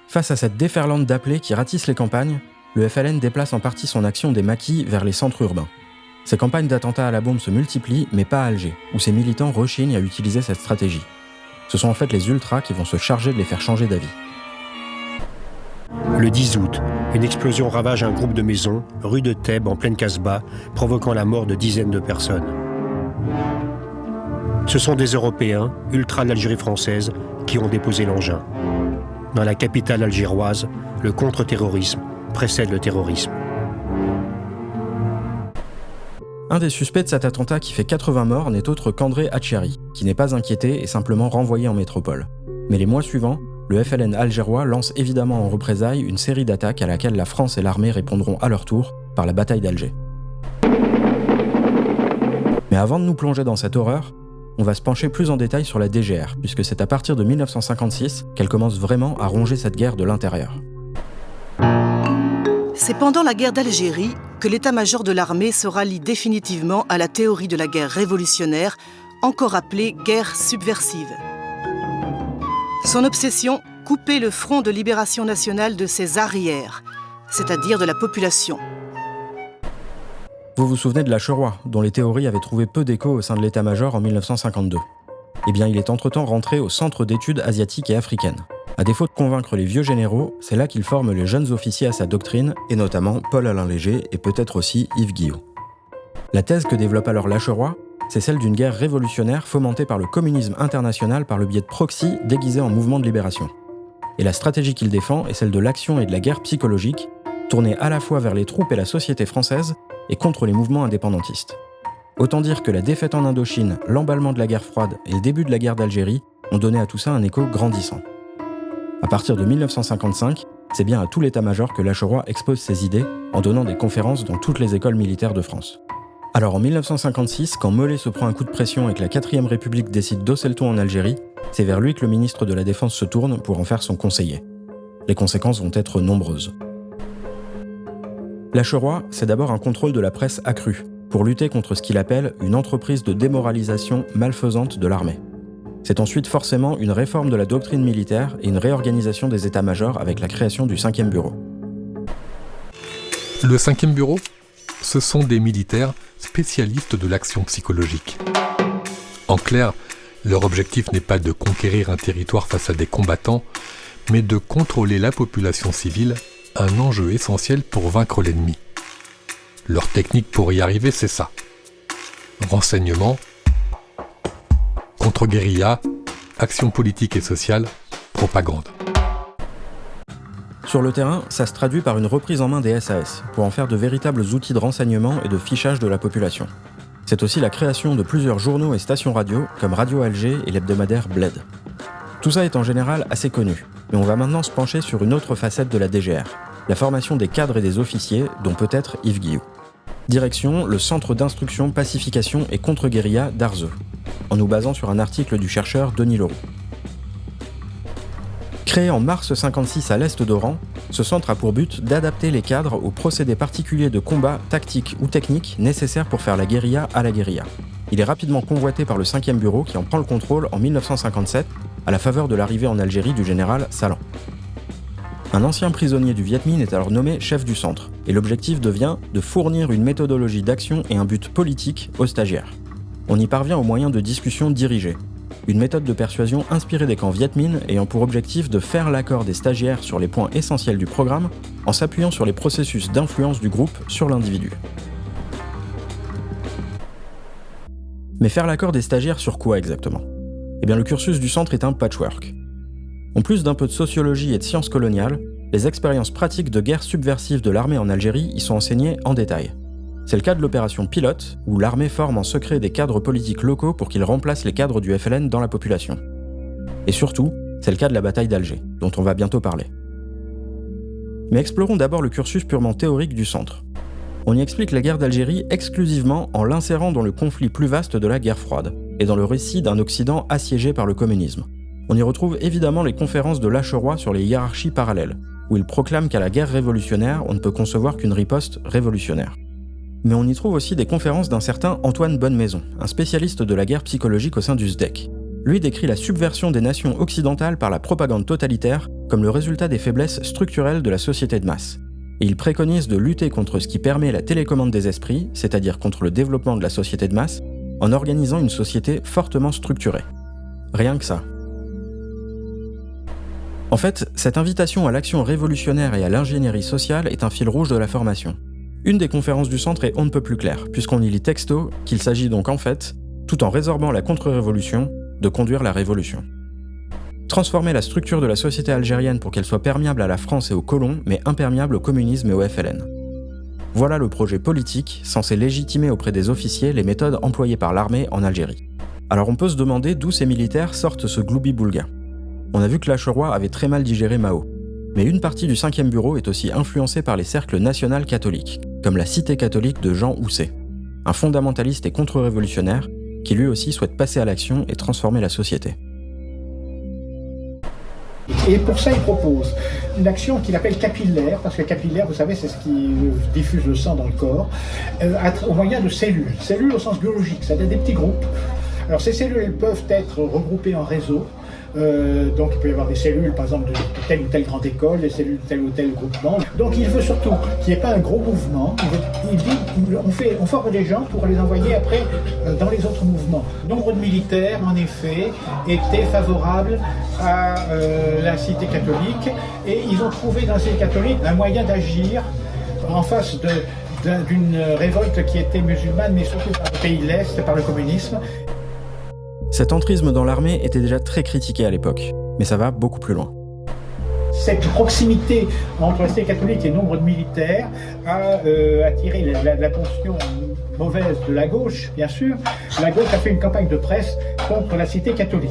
Face à cette déferlante d'appelés qui ratissent les campagnes, le FLN déplace en partie son action des maquis vers les centres urbains. Ces campagnes d'attentats à la bombe se multiplient, mais pas à Alger, où ces militants rechignent à utiliser cette stratégie. Ce sont en fait les ultras qui vont se charger de les faire changer d'avis. Le 10 août, une explosion ravage un groupe de maisons, rue de Thèbes, en pleine Casbah, provoquant la mort de dizaines de personnes. Ce sont des Européens, ultras de l'Algérie française, qui ont déposé l'engin. Dans la capitale algéroise, le contre-terrorisme précède le terrorisme. Un des suspects de cet attentat qui fait 80 morts n'est autre qu'André Hatchiari, qui n'est pas inquiété et simplement renvoyé en métropole. Mais les mois suivants, le FLN algérois lance évidemment en représailles une série d'attaques à laquelle la France et l'armée répondront à leur tour par la bataille d'Alger. Mais avant de nous plonger dans cette horreur, on va se pencher plus en détail sur la DGR, puisque c'est à partir de 1956 qu'elle commence vraiment à ronger cette guerre de l'intérieur. C'est pendant la guerre d'Algérie que l'état-major de l'armée se rallie définitivement à la théorie de la guerre révolutionnaire, encore appelée guerre subversive. Son obsession, couper le front de libération nationale de ses arrières, c'est-à-dire de la population. Vous vous souvenez de Lacheroy, dont les théories avaient trouvé peu d'écho au sein de l'état-major en 1952. Eh bien, il est entre-temps rentré au Centre d'études asiatiques et africaines. À défaut de convaincre les vieux généraux, c'est là qu'il forme les jeunes officiers à sa doctrine, et notamment Paul-Alain Léger et peut-être aussi Yves Guillot. La thèse que développe alors Lacheroy, c'est celle d'une guerre révolutionnaire fomentée par le communisme international par le biais de proxys déguisés en mouvement de libération. Et la stratégie qu'il défend est celle de l'action et de la guerre psychologique, tournée à la fois vers les troupes et la société française, et contre les mouvements indépendantistes. Autant dire que la défaite en Indochine, l'emballement de la guerre froide et le début de la guerre d'Algérie ont donné à tout ça un écho grandissant. À partir de 1955, c'est bien à tout l'état-major que Lacheroy expose ses idées en donnant des conférences dans toutes les écoles militaires de France. Alors en 1956, quand Mollet se prend un coup de pression et que la 4ème République décide d'hausser le ton en Algérie, c'est vers lui que le ministre de la Défense se tourne pour en faire son conseiller. Les conséquences vont être nombreuses. Lacheroy, c'est d'abord un contrôle de la presse accru, pour lutter contre ce qu'il appelle une entreprise de démoralisation malfaisante de l'armée. C'est ensuite forcément une réforme de la doctrine militaire et une réorganisation des états-majors avec la création du 5e bureau. Le 5e bureau, ce sont des militaires spécialistes de l'action psychologique. En clair, leur objectif n'est pas de conquérir un territoire face à des combattants, mais de contrôler la population civile, un enjeu essentiel pour vaincre l'ennemi. Leur technique pour y arriver, c'est ça. Renseignement, contre-guérilla, action politique et sociale, propagande. Sur le terrain, ça se traduit par une reprise en main des SAS, pour en faire de véritables outils de renseignement et de fichage de la population. C'est aussi la création de plusieurs journaux et stations radio, comme Radio Alger et l'hebdomadaire Bled. Tout ça est en général assez connu, mais on va maintenant se pencher sur une autre facette de la DGR, la formation des cadres et des officiers, dont peut-être Yves Guillot. Direction, le Centre d'instruction, pacification et contre-guérilla d'Arzeux, en nous basant sur un article du chercheur Denis Leroux. Créé en mars 1956 à l'est d'Oran, ce centre a pour but d'adapter les cadres aux procédés particuliers de combat, tactiques ou techniques nécessaires pour faire la guérilla à la guérilla. Il est rapidement convoité par le 5e bureau qui en prend le contrôle en 1957 à la faveur de l'arrivée en Algérie du général Salan. Un ancien prisonnier du Viet Minh est alors nommé chef du centre, et l'objectif devient de fournir une méthodologie d'action et un but politique aux stagiaires. On y parvient au moyen de discussions dirigées, une méthode de persuasion inspirée des camps Viet Minh ayant pour objectif de faire l'accord des stagiaires sur les points essentiels du programme en s'appuyant sur les processus d'influence du groupe sur l'individu. Mais faire l'accord des stagiaires sur quoi exactement ? Eh bien le cursus du centre est un patchwork. En plus d'un peu de sociologie et de sciences coloniales, les expériences pratiques de guerre subversive de l'armée en Algérie y sont enseignées en détail. C'est le cas de l'opération Pilote, où l'armée forme en secret des cadres politiques locaux pour qu'ils remplacent les cadres du FLN dans la population. Et surtout, c'est le cas de la bataille d'Alger, dont on va bientôt parler. Mais explorons d'abord le cursus purement théorique du centre. On y explique la guerre d'Algérie exclusivement en l'insérant dans le conflit plus vaste de la guerre froide, et dans le récit d'un Occident assiégé par le communisme. On y retrouve évidemment les conférences de Lacheroy sur les hiérarchies parallèles, où il proclame qu'à la guerre révolutionnaire, on ne peut concevoir qu'une riposte révolutionnaire. Mais on y trouve aussi des conférences d'un certain Antoine Bonnemaison, un spécialiste de la guerre psychologique au sein du SDEC. Lui décrit la subversion des nations occidentales par la propagande totalitaire comme le résultat des faiblesses structurelles de la société de masse. Et il préconise de lutter contre ce qui permet la télécommande des esprits, c'est-à-dire contre le développement de la société de masse, en organisant une société fortement structurée. Rien que ça. En fait, cette invitation à l'action révolutionnaire et à l'ingénierie sociale est un fil rouge de la formation. Une des conférences du centre est on ne peut plus claire, puisqu'on y lit texto qu'il s'agit donc en fait, tout en résorbant la contre-révolution, de conduire la révolution. Transformer la structure de la société algérienne pour qu'elle soit perméable à la France et aux colons, mais imperméable au communisme et au FLN. Voilà le projet politique censé légitimer auprès des officiers les méthodes employées par l'armée en Algérie. Alors on peut se demander d'où ces militaires sortent ce gloubi-boulga. On a vu que Lacheroy avait très mal digéré Mao. Mais une partie du 5e bureau est aussi influencée par les cercles national catholiques, comme la Cité catholique de Jean Housset, un fondamentaliste et contre-révolutionnaire qui lui aussi souhaite passer à l'action et transformer la société. Et pour ça, il propose une action qu'il appelle capillaire, parce que capillaire, vous savez, c'est ce qui diffuse le sang dans le corps, au moyen de cellules. Cellules au sens biologique, c'est-à-dire des petits groupes. Alors ces cellules, elles peuvent être regroupées en réseaux. Donc il peut y avoir des cellules, par exemple, de telle ou telle grande école, des cellules de tel ou tel groupement. Donc il veut surtout qu'il n'y ait pas un gros mouvement. Il dit, on forme des gens pour les envoyer après dans les autres mouvements. Nombre de militaires, en effet, étaient favorables à la cité catholique, et ils ont trouvé dans la cité catholique un moyen d'agir en face d'une révolte qui était musulmane, mais surtout par le pays de l'Est, par le communisme. Cet entrisme dans l'armée était déjà très critiqué à l'époque, mais ça va beaucoup plus loin. Cette proximité entre la cité catholique et nombre de militaires a attiré l'attention mauvaise de la gauche, bien sûr. La gauche a fait une campagne de presse contre la cité catholique.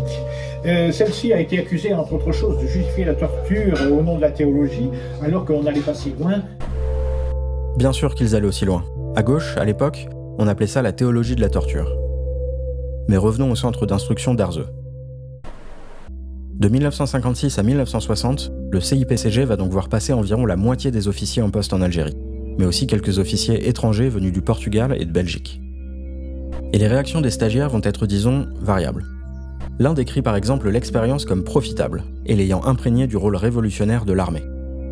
Celle-ci a été accusée, entre autres choses, de justifier la torture au nom de la théologie, alors qu'on n'allait pas si loin. Bien sûr qu'ils allaient aussi loin. À gauche, à l'époque, on appelait ça la théologie de la torture. Mais revenons au centre d'instruction d'Arzeux. De 1956 à 1960, le CIPCG va donc voir passer environ la moitié des officiers en poste en Algérie, mais aussi quelques officiers étrangers venus du Portugal et de Belgique. Et les réactions des stagiaires vont être, disons, variables. L'un décrit par exemple l'expérience comme profitable, et l'ayant imprégné du rôle révolutionnaire de l'armée.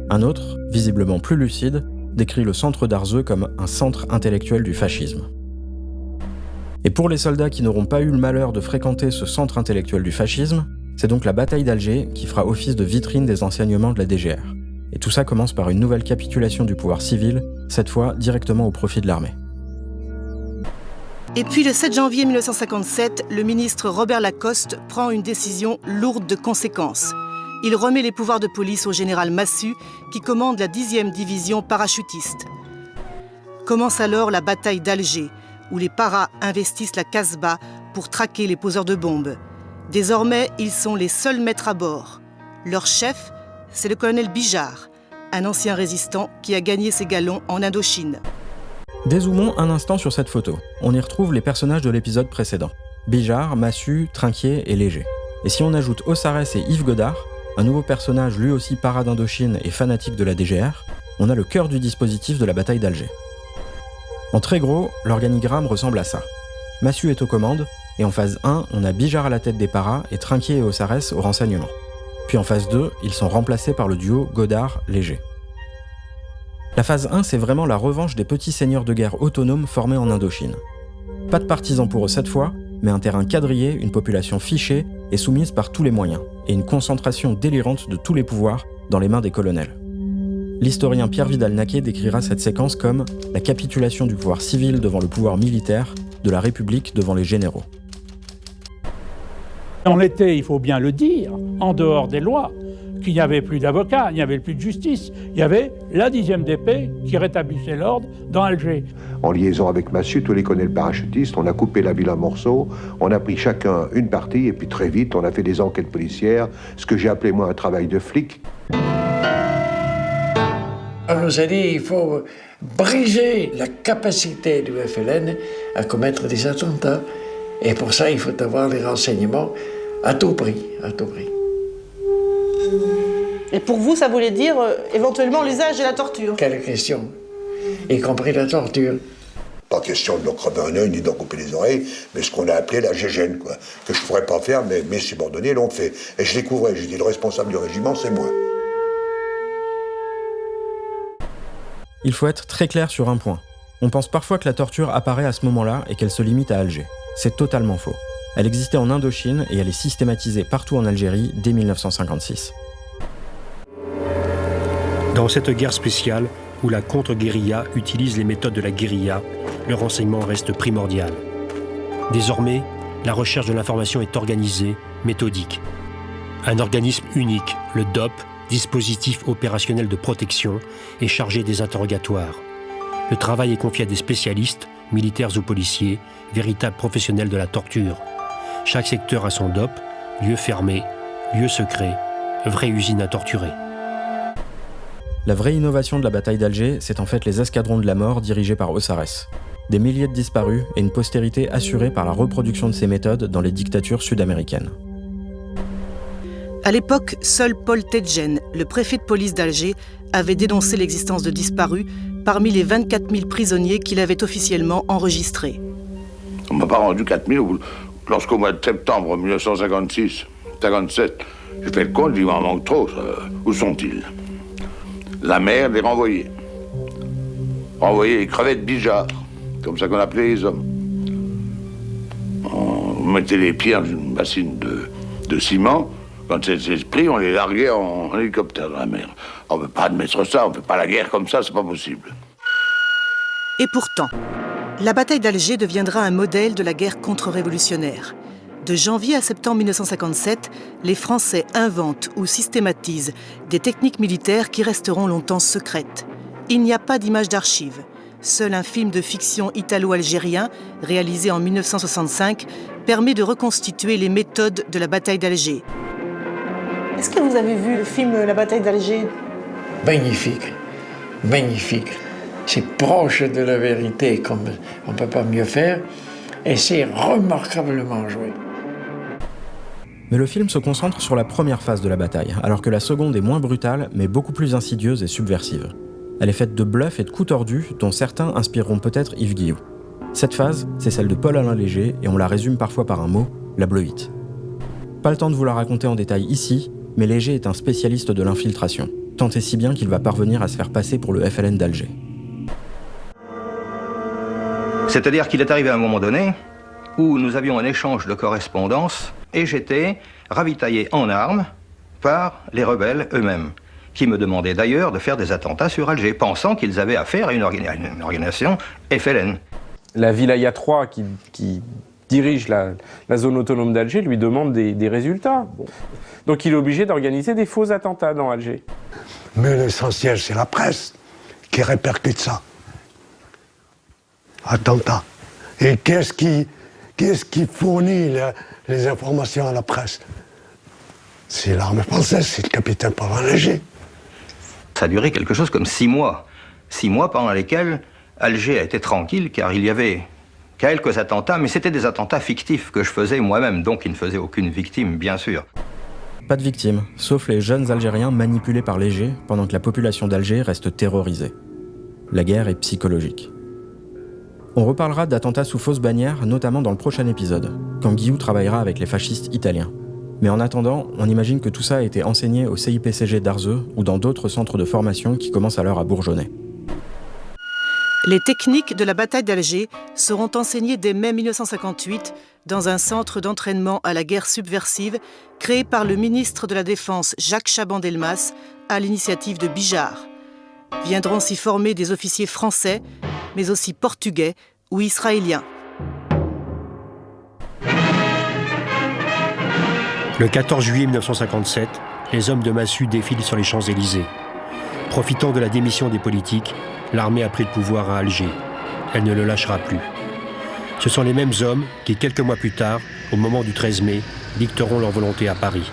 Un autre, visiblement plus lucide, décrit le centre d'Arzeux comme un centre intellectuel du fascisme. Et pour les soldats qui n'auront pas eu le malheur de fréquenter ce centre intellectuel du fascisme, c'est donc la bataille d'Alger qui fera office de vitrine des enseignements de la DGR. Et tout ça commence par une nouvelle capitulation du pouvoir civil, cette fois directement au profit de l'armée. Et puis le 7 janvier 1957, le ministre Robert Lacoste prend une décision lourde de conséquences. Il remet les pouvoirs de police au général Massu, qui commande la 10e division parachutiste. Commence alors la bataille d'Alger, où les paras investissent la Casbah pour traquer les poseurs de bombes. Désormais, ils sont les seuls maîtres à bord. Leur chef, c'est le colonel Bijard, un ancien résistant qui a gagné ses galons en Indochine. Dézoomons un instant sur cette photo. On y retrouve les personnages de l'épisode précédent. Bijard, Massu, Trinquier et Léger. Et si on ajoute Ossarès et Yves Godard, un nouveau personnage lui aussi para d'Indochine et fanatique de la DGR, on a le cœur du dispositif de la bataille d'Alger. En très gros, l'organigramme ressemble à ça. Massu est aux commandes, et en phase 1, on a Bijard à la tête des paras et Trinquier et Ossarès au renseignement. Puis en phase 2, ils sont remplacés par le duo Godard-Léger. La phase 1, c'est vraiment la revanche des petits seigneurs de guerre autonomes formés en Indochine. Pas de partisans pour eux cette fois, mais un terrain quadrillé, une population fichée et soumise par tous les moyens, et une concentration délirante de tous les pouvoirs dans les mains des colonels. L'historien Pierre Vidal-Naquet décrira cette séquence comme la capitulation du pouvoir civil devant le pouvoir militaire, de la République devant les généraux. On était, il faut bien le dire, en dehors des lois. qu'il n'y avait plus d'avocats, il n'y avait plus de justice. Il y avait la 10e DP qui rétablissait l'ordre dans Alger. En liaison avec Massu, tous les connaît le parachutiste, on a coupé la ville en morceaux, on a pris chacun une partie et puis très vite on a fait des enquêtes policières, ce que j'ai appelé moi un travail de flic. On nous a dit qu'il faut briser la capacité du FLN à commettre des attentats. Et pour ça, il faut avoir les renseignements à tout prix, à tout prix. Et pour vous, ça voulait dire éventuellement l'usage de la torture? Quelle question, y compris la torture. Pas question de leur crever un œil ni d'en couper les oreilles, mais ce qu'on a appelé la gégène, quoi. Que je ne pourrais pas faire, mais mes subordonnés l'ont fait. Et je découvrais, je dis le responsable du régiment, c'est moi. Il faut être très clair sur un point. On pense parfois que la torture apparaît à ce moment-là et qu'elle se limite à Alger. C'est totalement faux. Elle existait en Indochine et elle est systématisée partout en Algérie dès 1956. Dans cette guerre spéciale, où la contre-guérilla utilise les méthodes de la guérilla, le renseignement reste primordial. Désormais, la recherche de l'information est organisée, méthodique. Un organisme unique, le DOP, dispositif opérationnel de protection, est chargé des interrogatoires. Le travail est confié à des spécialistes, militaires ou policiers, véritables professionnels de la torture. Chaque secteur a son DOP, lieu fermé, lieu secret, vraie usine à torturer. La vraie innovation de la bataille d'Alger, c'est en fait les escadrons de la mort dirigés par Ossarès. Des milliers de disparus et une postérité assurée par la reproduction de ces méthodes dans les dictatures sud-américaines. À l'époque, seul Paul Tedjen, le préfet de police d'Alger, avait dénoncé l'existence de disparus parmi les 24 000 prisonniers qu'il avait officiellement enregistrés. On ne m'a pas rendu 4 000 lorsqu'au mois de septembre 1956, 57, j'ai fait le compte, il m'en manque trop. Où sont-ils? La mère les renvoyait. Renvoyait les crevettes Bijard, comme ça qu'on appelait les hommes. On mettait les pieds dans une bassine de ciment. Quand c'était pris, on les larguait en hélicoptère dans la mer. On ne peut pas admettre ça, on ne fait pas la guerre comme ça, c'est pas possible. Et pourtant, la bataille d'Alger deviendra un modèle de la guerre contre-révolutionnaire. De janvier à septembre 1957, les Français inventent ou systématisent des techniques militaires qui resteront longtemps secrètes. Il n'y a pas d'image d'archives. Seul un film de fiction italo-algérien, réalisé en 1965, permet de reconstituer les méthodes de la bataille d'Alger. Est-ce que vous avez vu le film La bataille d'Alger? Magnifique, magnifique. C'est proche de la vérité, comme on ne peut pas mieux faire, et c'est remarquablement joué. Mais le film se concentre sur la première phase de la bataille, alors que la seconde est moins brutale, mais beaucoup plus insidieuse et subversive. Elle est faite de bluffs et de coups tordus, dont certains inspireront peut-être Yves Guillou. Cette phase, c'est celle de Paul-Alain Léger, et on la résume parfois par un mot, la bleuite. Pas le temps de vous la raconter en détail ici, mais Léger est un spécialiste de l'infiltration, tant et si bien qu'il va parvenir à se faire passer pour le FLN d'Alger. C'est-à-dire qu'il est arrivé à un moment donné où nous avions un échange de correspondance et j'étais ravitaillé en armes par les rebelles eux-mêmes, qui me demandaient d'ailleurs de faire des attentats sur Alger, pensant qu'ils avaient affaire à une organisation FLN. La Wilaya 3 qui dirige la zone autonome d'Alger lui demande des résultats. Bon. Donc il est obligé d'organiser des faux attentats dans Alger. Mais l'essentiel, c'est la presse qui répercute ça. Attentat. Et qu'est-ce qui fournit les informations à la presse? C'est l'armée française, c'est le capitaine Paul-Alain Léger. Ça a duré quelque chose comme 6 mois. 6 mois pendant lesquels Alger a été tranquille, car il y avait quelques attentats, mais c'était des attentats fictifs que je faisais moi-même, donc il ne faisait aucune victime, bien sûr. Pas de victimes, sauf les jeunes Algériens manipulés par Léger, pendant que la population d'Alger reste terrorisée. La guerre est psychologique. On reparlera d'attentats sous fausse bannière, notamment dans le prochain épisode, quand Guillou travaillera avec les fascistes italiens. Mais en attendant, on imagine que tout ça a été enseigné au CIPCG d'Arzeux ou dans d'autres centres de formation qui commencent alors à bourgeonner. Les techniques de la bataille d'Alger seront enseignées dès mai 1958 dans un centre d'entraînement à la guerre subversive créé par le ministre de la Défense Jacques Chaban-Delmas à l'initiative de Bijard. Viendront s'y former des officiers français, mais aussi portugais ou israéliens. Le 14 juillet 1957, les hommes de massue défilent sur les Champs-Élysées. Profitant de la démission des politiques, l'armée a pris le pouvoir à Alger. Elle ne le lâchera plus. Ce sont les mêmes hommes qui, quelques mois plus tard, au moment du 13 mai, dicteront leur volonté à Paris.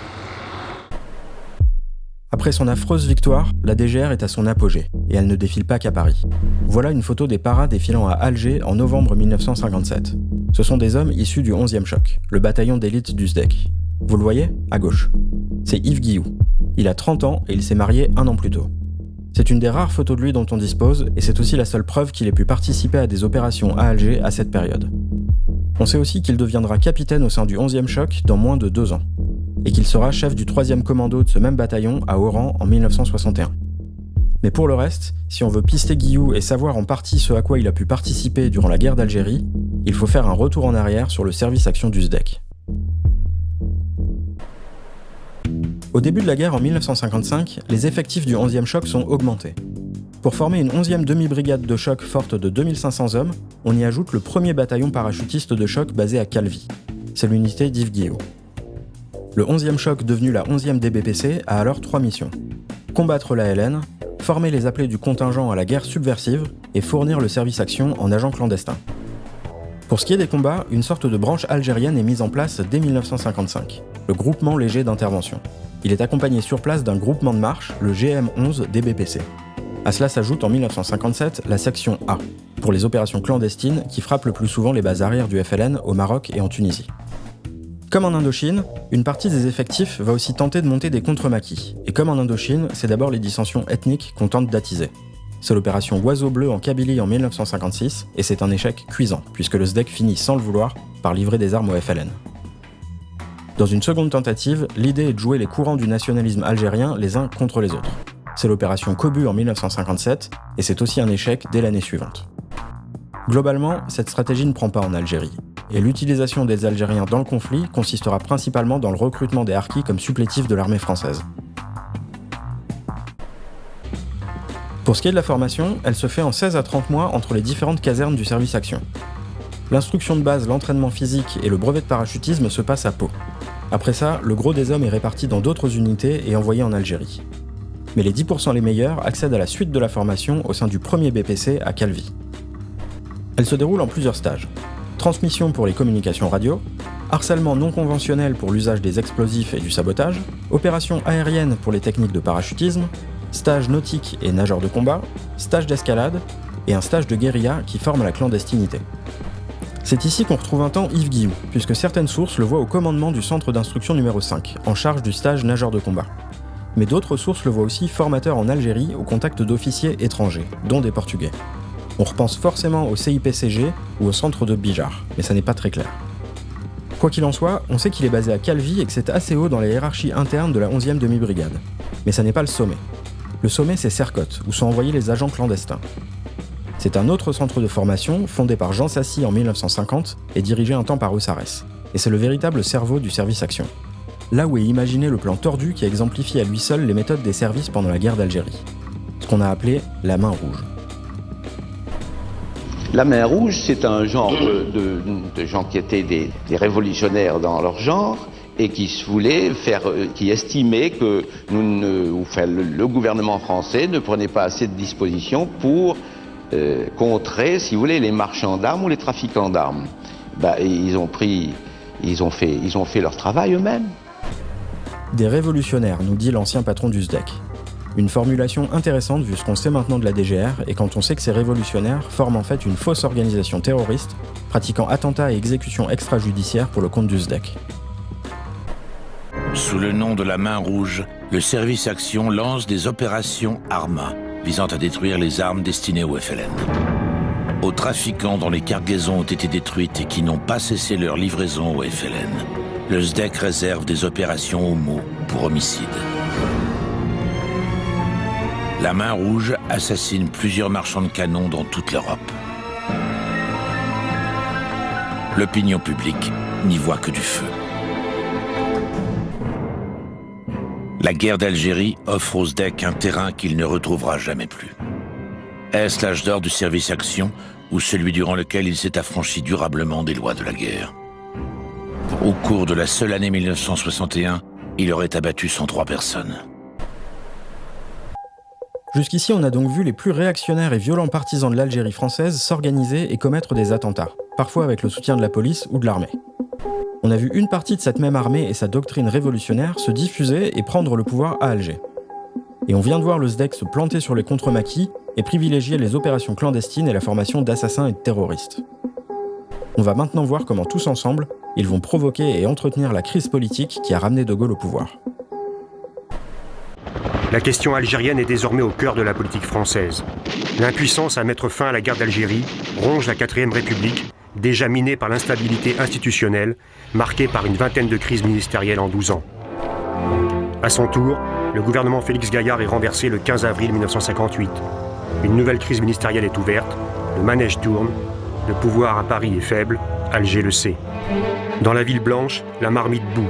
Après son affreuse victoire, la DGR est à son apogée, et elle ne défile pas qu'à Paris. Voilà une photo des paras défilant à Alger en novembre 1957. Ce sont des hommes issus du 11e choc, le bataillon d'élite du SDEC. Vous le voyez, à gauche. C'est Yves Guilloux. Il a 30 ans et il s'est marié 1 an plus tôt. C'est une des rares photos de lui dont on dispose, et c'est aussi la seule preuve qu'il ait pu participer à des opérations à Alger à cette période. On sait aussi qu'il deviendra capitaine au sein du 11e choc dans moins de 2 ans, et qu'il sera chef du 3e commando de ce même bataillon à Oran en 1961. Mais pour le reste, si on veut pister Guilloux et savoir en partie ce à quoi il a pu participer durant la guerre d'Algérie, il faut faire un retour en arrière sur le service action du SDEC. Au début de la guerre en 1955, les effectifs du 11e choc sont augmentés. Pour former une 11e demi-brigade de choc forte de 2500 hommes, on y ajoute le premier bataillon parachutiste de choc basé à Calvi. C'est l'unité d'Yves Guilloux. Le 11e choc, devenu la 11e DBPC, a alors 3 missions. Combattre la LN, former les appelés du contingent à la guerre subversive et fournir le service action en agents clandestins. Pour ce qui est des combats, une sorte de branche algérienne est mise en place dès 1955, le groupement léger d'intervention. Il est accompagné sur place d'un groupement de marche, le GM11 DBPC. À cela s'ajoute en 1957 la section A, pour les opérations clandestines qui frappent le plus souvent les bases arrières du FLN au Maroc et en Tunisie. Comme en Indochine, une partie des effectifs va aussi tenter de monter des contre-maquis. Et comme en Indochine, c'est d'abord les dissensions ethniques qu'on tente d'attiser. C'est l'opération Oiseau Bleu en Kabylie en 1956, et c'est un échec cuisant, puisque le SDEC finit sans le vouloir par livrer des armes au FLN. Dans une seconde tentative, l'idée est de jouer les courants du nationalisme algérien les uns contre les autres. C'est l'opération Cobu en 1957, et c'est aussi un échec dès l'année suivante. Globalement, cette stratégie ne prend pas en Algérie, et l'utilisation des Algériens dans le conflit consistera principalement dans le recrutement des harkis comme supplétifs de l'armée française. Pour ce qui est de la formation, elle se fait en 16 à 30 mois entre les différentes casernes du service action. L'instruction de base, l'entraînement physique et le brevet de parachutisme se passent à Pau. Après ça, le gros des hommes est réparti dans d'autres unités et envoyé en Algérie. Mais les 10% les meilleurs accèdent à la suite de la formation au sein du premier BPC à Calvi. Elle se déroule en plusieurs stages. Transmission pour les communications radio, harcèlement non conventionnel pour l'usage des explosifs et du sabotage, opération aérienne pour les techniques de parachutisme, stage nautique et nageur de combat, stage d'escalade et un stage de guérilla qui forme la clandestinité. C'est ici qu'on retrouve un temps Yves Guilloux, puisque certaines sources le voient au commandement du centre d'instruction numéro 5, en charge du stage nageur de combat. Mais d'autres sources le voient aussi formateur en Algérie au contact d'officiers étrangers, dont des Portugais. On repense forcément au CIPCG ou au centre de Bijar, mais ça n'est pas très clair. Quoi qu'il en soit, on sait qu'il est basé à Calvi et que c'est assez haut dans la hiérarchie interne de la 11e demi-brigade. Mais ça n'est pas le sommet. Le sommet, c'est Sercotte, où sont envoyés les agents clandestins. C'est un autre centre de formation, fondé par Jean Sassy en 1950 et dirigé un temps par Ossarès. Et c'est le véritable cerveau du service action. Là où est imaginé le plan tordu qui exemplifie à lui seul les méthodes des services pendant la guerre d'Algérie. Ce qu'on a appelé la main rouge. La main rouge, c'est un genre de gens qui étaient des révolutionnaires dans leur genre et qui voulaient faire, qui estimaient que le gouvernement français ne prenait pas assez de dispositions pour contrer, si vous voulez, les marchands d'armes ou les trafiquants d'armes. Ils ont fait leur travail eux-mêmes. Des révolutionnaires, nous dit l'ancien patron du SDEC. Une formulation intéressante vu ce qu'on sait maintenant de la DGR et quand on sait que ces révolutionnaires forment en fait une fausse organisation terroriste pratiquant attentats et exécutions extrajudiciaires pour le compte du SDEC. Sous le nom de la Main Rouge, le service action lance des opérations Arma visant à détruire les armes destinées au FLN. Aux trafiquants dont les cargaisons ont été détruites et qui n'ont pas cessé leur livraison au FLN, le SDEC réserve des opérations homo pour homicide. La Main Rouge assassine plusieurs marchands de canons dans toute l'Europe. L'opinion publique n'y voit que du feu. La guerre d'Algérie offre au SDEC un terrain qu'il ne retrouvera jamais plus. Est-ce l'âge d'or du service action ou celui durant lequel il s'est affranchi durablement des lois de la guerre? Au cours de la seule année 1961, il aurait abattu 103 personnes. Jusqu'ici, on a donc vu les plus réactionnaires et violents partisans de l'Algérie française s'organiser et commettre des attentats, parfois avec le soutien de la police ou de l'armée. On a vu une partie de cette même armée et sa doctrine révolutionnaire se diffuser et prendre le pouvoir à Alger. Et on vient de voir le SDEC se planter sur les contremaquis et privilégier les opérations clandestines et la formation d'assassins et de terroristes. On va maintenant voir comment tous ensemble, ils vont provoquer et entretenir la crise politique qui a ramené De Gaulle au pouvoir. La question algérienne est désormais au cœur de la politique française. L'impuissance à mettre fin à la guerre d'Algérie ronge la 4ème République, déjà minée par l'instabilité institutionnelle, marquée par une vingtaine de crises ministérielles en 12 ans. À son tour, le gouvernement Félix Gaillard est renversé le 15 avril 1958. Une nouvelle crise ministérielle est ouverte, le manège tourne, le pouvoir à Paris est faible, Alger le sait. Dans la ville blanche, la marmite bout.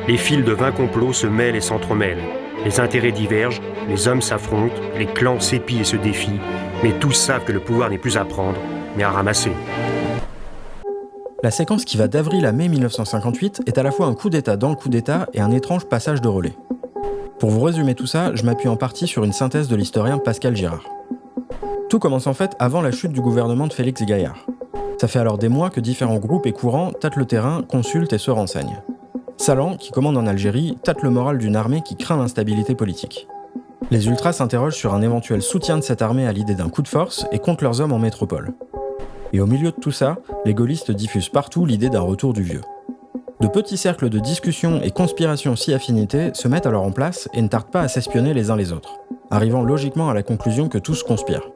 Les fils de 20 complots se mêlent et s'entremêlent. Les intérêts divergent, les hommes s'affrontent, les clans s'épient et se défient, mais tous savent que le pouvoir n'est plus à prendre, mais à ramasser. La séquence qui va d'avril à mai 1958 est à la fois un coup d'État dans le coup d'État et un étrange passage de relais. Pour vous résumer tout ça, je m'appuie en partie sur une synthèse de l'historien Pascal Girard. Tout commence en fait avant la chute du gouvernement de Félix Gaillard. Ça fait alors des mois que différents groupes et courants tâtent le terrain, consultent et se renseignent. Salan, qui commande en Algérie, tâte le moral d'une armée qui craint l'instabilité politique. Les ultras s'interrogent sur un éventuel soutien de cette armée à l'idée d'un coup de force et comptent leurs hommes en métropole. Et au milieu de tout ça, les gaullistes diffusent partout l'idée d'un retour du vieux. De petits cercles de discussion et conspiration si affinités se mettent alors en place et ne tardent pas à s'espionner les uns les autres, arrivant logiquement à la conclusion que tous conspirent.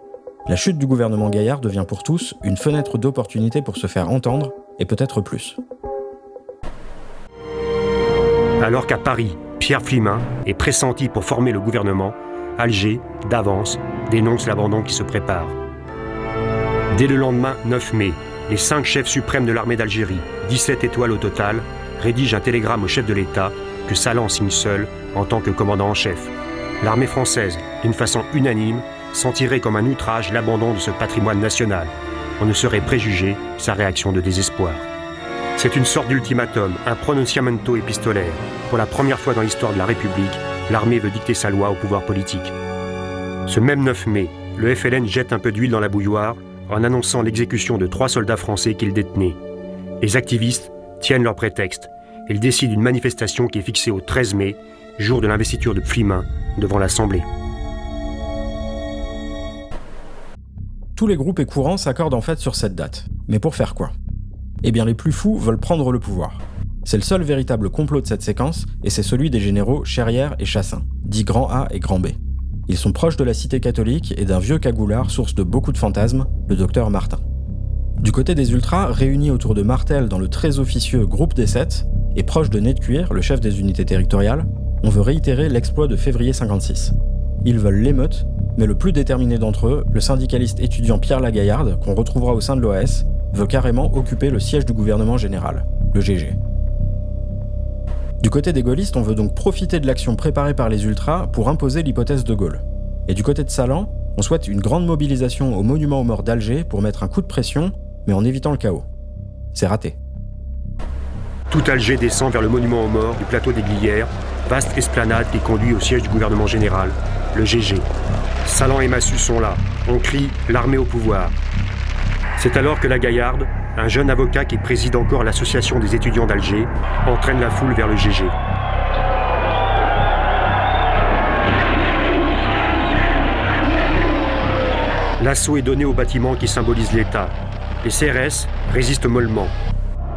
La chute du gouvernement Gaillard devient pour tous une fenêtre d'opportunité pour se faire entendre, et peut-être plus. Alors qu'à Paris, Pierre Flimin est pressenti pour former le gouvernement, Alger, d'avance, dénonce l'abandon qui se prépare. Dès le lendemain, 9 mai, les 5 chefs suprêmes de l'armée d'Algérie, 17 étoiles au total, rédigent un télégramme au chef de l'État que Salan signe seul en tant que commandant en chef. L'armée française, d'une façon unanime, sentirait comme un outrage l'abandon de ce patrimoine national. On ne saurait préjuger sa réaction de désespoir. C'est une sorte d'ultimatum, un pronunciamento épistolaire. Pour la première fois dans l'histoire de la République, l'armée veut dicter sa loi au pouvoir politique. Ce même 9 mai, le FLN jette un peu d'huile dans la bouilloire en annonçant l'exécution de 3 soldats français qu'il détenait. Les activistes tiennent leur prétexte. Ils décident une manifestation qui est fixée au 13 mai, jour de l'investiture de Flimin, devant l'Assemblée. Tous les groupes et courants s'accordent en fait sur cette date. Mais pour faire quoi ? Eh bien, les plus fous veulent prendre le pouvoir. C'est le seul véritable complot de cette séquence, et c'est celui des généraux Cherrière et Chassin, dits Grand A et Grand B. Ils sont proches de la cité catholique et d'un vieux cagoulard, source de beaucoup de fantasmes, le docteur Martin. Du côté des ultras, réunis autour de Martel dans le très officieux groupe des 7, et proche de Nez de Cuir, le chef des unités territoriales, on veut réitérer l'exploit de février 56. Ils veulent l'émeute, mais le plus déterminé d'entre eux, le syndicaliste étudiant Pierre Lagaillarde, qu'on retrouvera au sein de l'OAS, veut carrément occuper le siège du gouvernement général, le GG. Du côté des gaullistes, on veut donc profiter de l'action préparée par les ultras pour imposer l'hypothèse de Gaulle. Et du côté de Salan, on souhaite une grande mobilisation au monument aux morts d'Alger pour mettre un coup de pression, mais en évitant le chaos. C'est raté. Tout Alger descend vers le monument aux morts du plateau des Glières, vaste esplanade qui conduit au siège du gouvernement général, le GG. Salan et Massu sont là. On crie « l'armée au pouvoir ». C'est alors que Lagaillarde, un jeune avocat qui préside encore l'association des étudiants d'Alger, entraîne la foule vers le GG. L'assaut est donné au bâtiment qui symbolise l'État. Les CRS résistent mollement.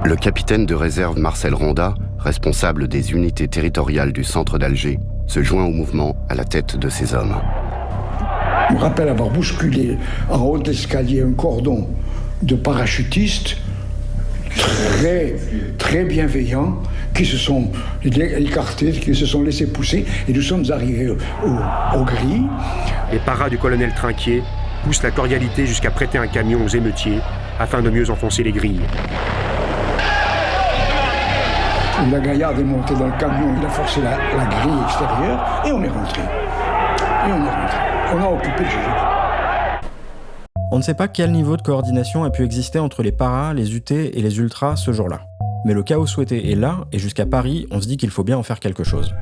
Le capitaine de réserve Marcel Ronda, responsable des unités territoriales du centre d'Alger, se joint au mouvement à la tête de ses hommes. Je me rappelle avoir bousculé en haut de l'escalier un cordon de parachutistes très bienveillants qui se sont écartés, qui se sont laissés pousser, et nous sommes arrivés au gris. Les paras du colonel Trinquier poussent la cordialité jusqu'à prêter un camion aux émeutiers afin de mieux enfoncer les grilles. Lagaillarde est monté dans le camion, il a forcé la grille extérieure, et on est rentré. On a occupé le GG. On ne sait pas quel niveau de coordination a pu exister entre les paras, les UT et les ultras ce jour-là. Mais le chaos souhaité est là, et jusqu'à Paris, on se dit qu'il faut bien en faire quelque chose.